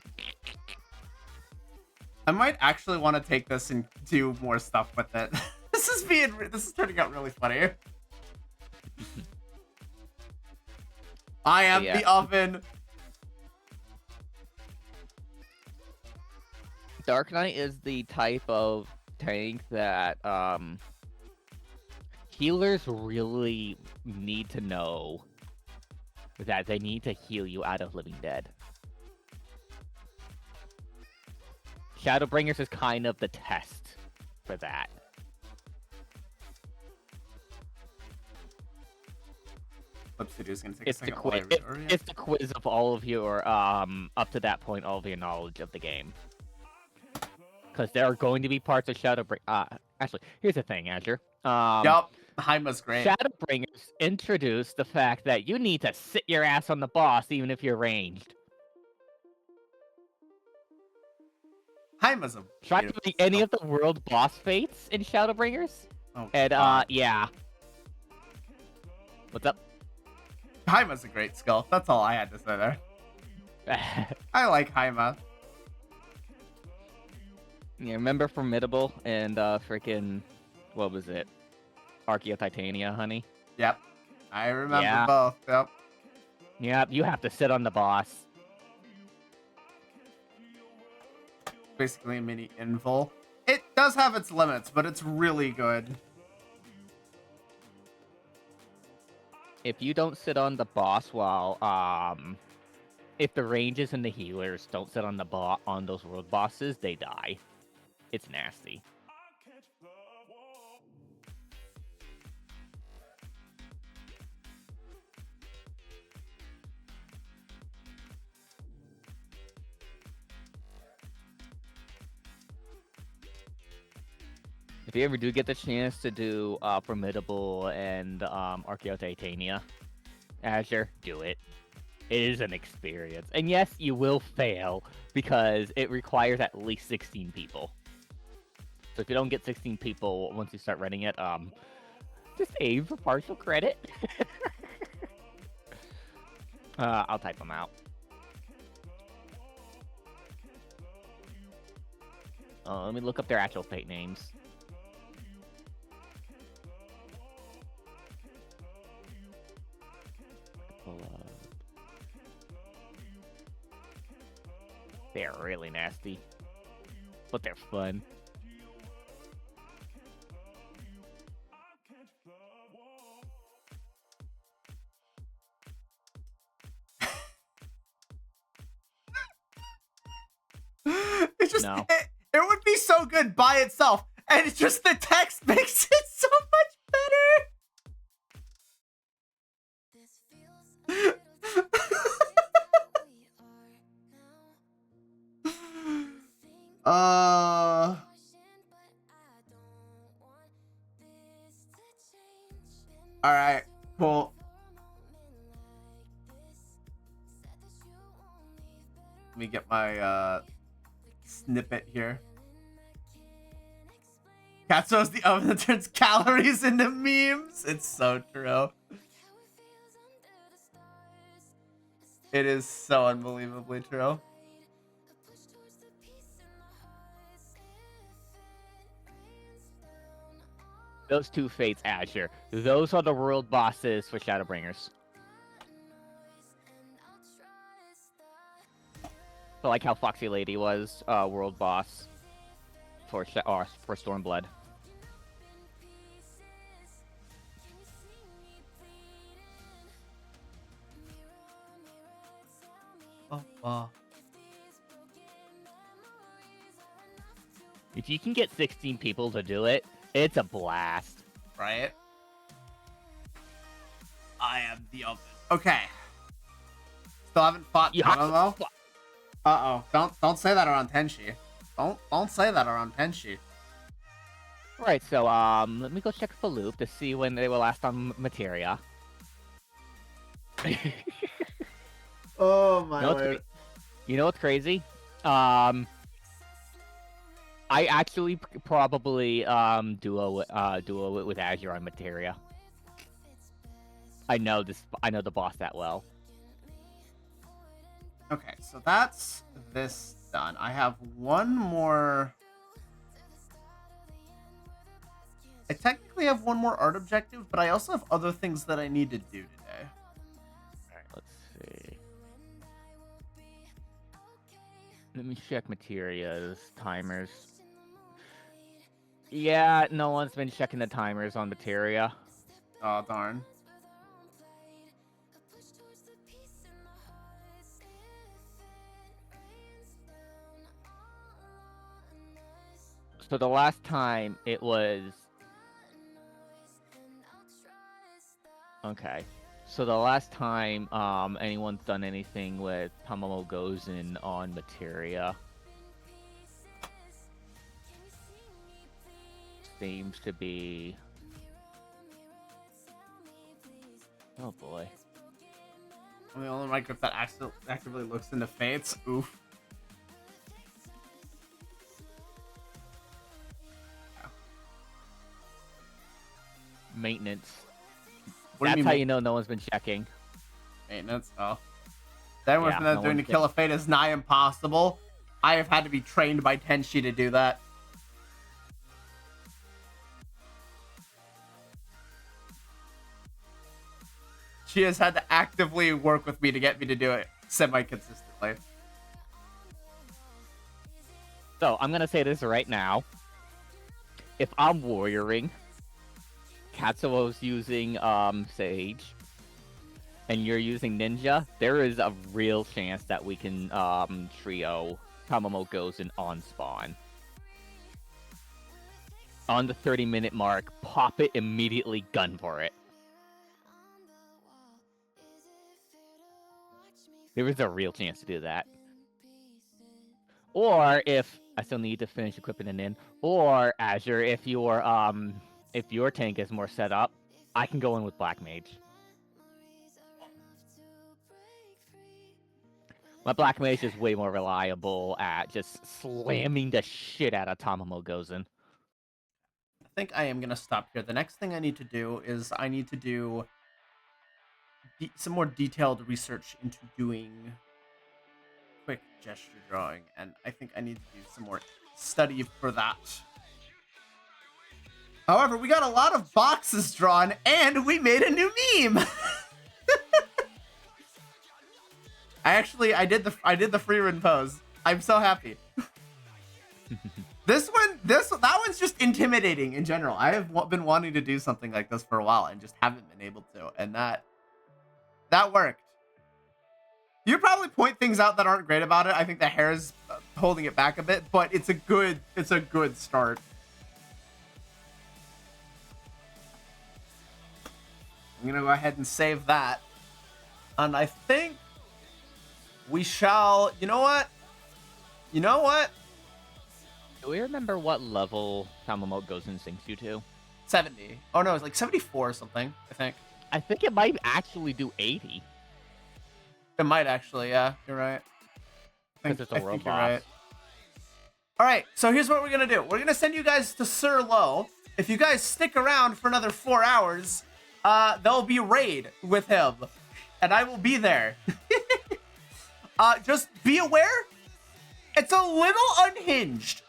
S1: I might actually want to take this and do more stuff with it. This is turning out really funny. I am the oven.
S5: Dark Knight is the type of tank that healers really need to know that they need to heal you out of Living Dead. Shadowbringers is kind of the test for that.
S1: Flip Studio is gonna take a
S5: It's the
S1: second.
S5: quiz. It's the quiz of all of your up to that point, all of your knowledge of the game. Because there are going to be parts of Shadowbringers. Actually, here's the thing, Azure.
S1: Yup, Heima's great.
S5: Shadowbringers introduced the fact that you need to sit your ass on the boss even if you're ranged.
S1: Heima's a
S5: Try doing any of the world boss fates in Shadowbringers.
S1: Oh,
S5: And
S1: God.
S5: yeah. What's up?
S1: Heima's a great skill. That's all I had to say there. I like Haima.
S5: Yeah, remember Formidable and freaking what was it? Archaea Titania, honey.
S1: Yep. I remember both. Yep.
S5: Yep, you have to sit on the boss.
S1: Basically a mini invul. It does have its limits, but it's really good.
S5: If you don't sit on the boss while if the ranges and the healers don't sit on the on those world bosses, they die. It's nasty. If you ever do get the chance to do Formidable and Archeo Titania, Azure, do it. It is an experience. And yes, you will fail because it requires at least 16 people. So if you don't get 16 people once you start running it, just aim for partial credit. I'll type them out. Let me look up their actual fate names. They're really nasty, but they're fun.
S1: It's just
S5: No.
S1: it would be so good by itself, and it's just the text makes it so much better.
S2: This feels a little too close to how we are now. Think
S1: Uh,
S2: caution, but I don't want this to change. Been
S1: all right, cool.
S2: for a moment like this. Said that you won't leave better.
S1: Let me get my snippet here. Katsuo's the oven that turns calories into memes. It's so true. It is so unbelievably true.
S5: Those two fates, Azure. Those are the world bosses for Shadowbringers. So like how Foxy Lady was world boss for for Stormblood.
S1: Oh.
S5: If you can get 16 people to do it, it's a blast.
S1: Right? I am the oven. Okay. Still haven't fought
S5: You have to
S1: Tamamo?
S5: fi-
S1: Uh-oh. Don't say that around Tenshi. Don't say that around Tenshi.
S5: Right, so let me go check the loop to see when they were last on Materia.
S1: Oh my
S5: No, it's
S1: word.
S5: You know what's crazy? I actually probably duo it with Azure on Materia. I know the boss that well.
S1: Okay, so that's this done. I have one more. I technically have one more art objective, but I also have other things that I need to do today.
S5: Alright, let's see. Let me check Materia's timers. Yeah, no one's been checking the timers on Materia.
S1: Oh, darn.
S5: So the last time it was... Okay. So the last time anyone's done anything with Tamamo Gozen on Materia seems to be... Oh boy.
S1: I'm the only Minecraft that actively looks into fates. Oof.
S5: Maintenance.
S1: What do
S5: That's
S1: you
S5: how
S1: mean
S5: you know no one's been checking.
S1: maintenance? Oh. That
S5: Yeah,
S1: was
S5: no
S1: doing to
S5: one's
S1: kill a fate is nigh impossible. I have had to be trained by Tenshi to do that. She has had to actively work with me to get me to do it semi-consistently.
S5: So I'm gonna say this right now. If I'm warrioring, Katsuo's using Sage, and you're using Ninja, there is a real chance that we can trio Tamamo Gozen on spawn. On the 30-minute mark, pop it immediately, gun for it. There is a real chance to do that. Or if I still need to finish equipping it in. Or Azure, if your tank is more set up, I can go in with Black Mage. My Black Mage is way more reliable at just slamming the shit out of Tamamo Gozen.
S1: I think I am gonna stop here. The next thing I need to do is I need to do some more detailed research into doing quick gesture drawing, and I think I need to do some more study for that. However, we got a lot of boxes drawn, and we made a new meme. I did the free run pose. I'm so happy. That one's just intimidating in general. I have been wanting to do something like this for a while and just haven't been able to, and that worked. You probably point things out that aren't great about it. I think the hair is holding it back a bit, but it's a good start. I'm gonna go ahead and save that, and I think we shall. You know what?
S5: Do we remember what level Tamamo Gozen sinks you to?
S1: 70. Oh no, it's like 74 or something, I think.
S5: I think it might actually do 80.
S1: It might actually, yeah. You're right.
S5: Because it's a world
S1: think you're
S5: boss.
S1: right. Alright, so here's what we're gonna do. We're gonna send you guys to Sir Low. If you guys stick around for another 4 hours, there'll be raid with him. And I will be there. Just be aware, it's a little unhinged.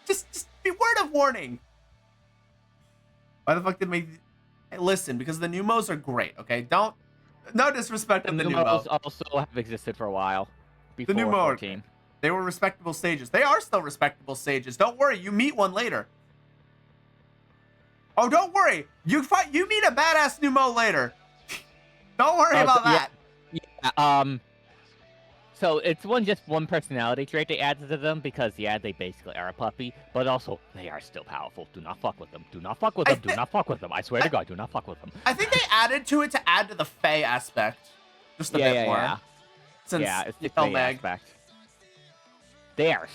S1: just be word of warning. Why the fuck did my... Hey, listen, because the Numos are great, okay? No disrespect to the Numos.
S5: Also have existed for a while. Before
S1: The Numo,
S5: 14.
S1: they were respectable stages. They are still respectable stages. Don't worry, you meet one later. Oh, don't worry. You meet a badass Numo later. Don't worry about that.
S5: Yeah, so it's just one personality trait they added to them because, yeah, they basically are a puppy, but also they are still powerful. Do not fuck with them. Do not fuck with them. Do not fuck with them. I swear to God, do not fuck with them.
S1: I think they added to it to add to the Fae aspect. Just a bit more.
S5: Yeah.
S1: Since
S5: It's the
S1: Elmeg.
S5: Fae aspect. They are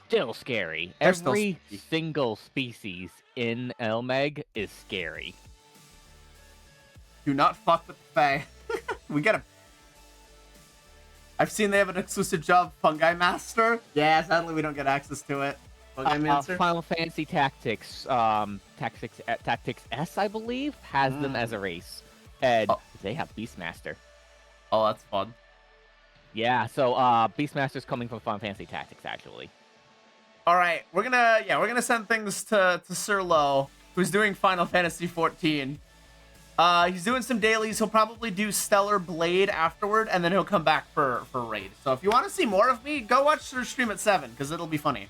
S5: still scary.
S1: They're still
S5: Every
S1: spooky.
S5: single species in Elmeg is scary.
S1: Do not fuck with the Fae. We get a... I've seen they have an exclusive job, Fungi Master. Yeah, sadly we don't get access to it. Fungi Master.
S5: Final Fantasy Tactics, Tactics S, I believe, has them as a race, and they have Beastmaster.
S1: Oh, that's fun.
S5: Yeah, so Beastmaster's coming from Final Fantasy Tactics, actually.
S1: All right, we're gonna send things to Sir Low, who's doing Final Fantasy 14. He's doing some dailies. He'll probably do Stellar Blade afterward, and then he'll come back for raid. So if you want to see more of me, go watch their stream at 7 because it'll be funny.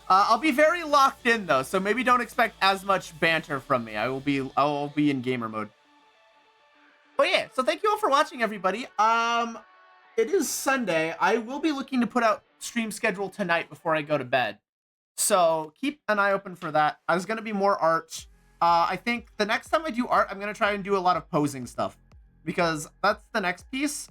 S1: I'll be very locked in though, so maybe don't expect as much banter from me. I will be in gamer mode. But yeah, so thank you all for watching, everybody. It is Sunday. I will be looking to put out stream schedule tonight before I go to bed. So keep an eye open for that. There's going to be more art. I think the next time I do art, I'm going to try and do a lot of posing stuff. Because that's the next piece.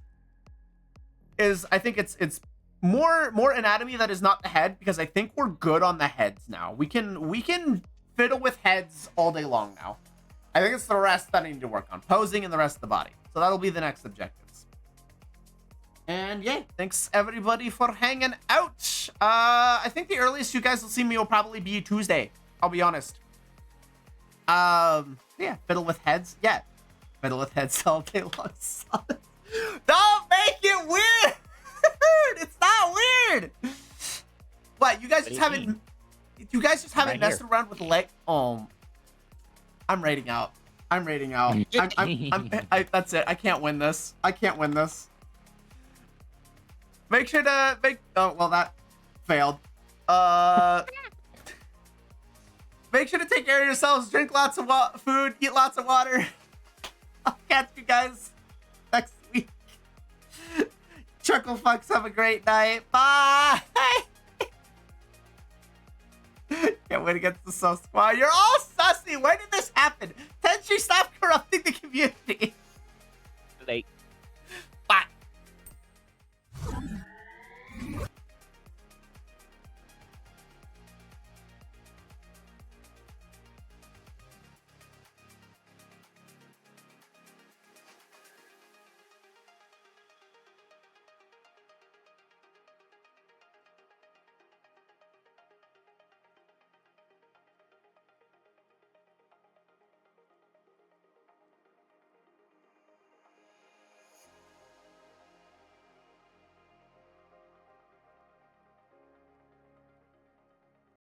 S1: I think it's more anatomy that is not the head. Because I think we're good on the heads now. We can fiddle with heads all day long now. I think it's the rest that I need to work on. Posing and the rest of the body. So that'll be the next objectives. And yeah, thanks everybody for hanging out. I think the earliest you guys will see me will probably be Tuesday. I'll be honest. Yeah, fiddle with heads. Yeah, fiddle with heads all day long. Don't make it weird. It's not weird. What, you guys just haven't? You guys just haven't messed around with leg? Oh, I'm raiding out. I'm raiding out. That's it. I can't win this. I can't win this. Make sure to make. Oh well, that failed. Make sure to take care of yourselves. Drink lots of food. Eat lots of water. I'll catch you guys next week. Chuckle fucks. Have a great night. Bye. Can't wait to get to the Sus Squad. You're all sussy. When did this happen? Tenchi, stop corrupting.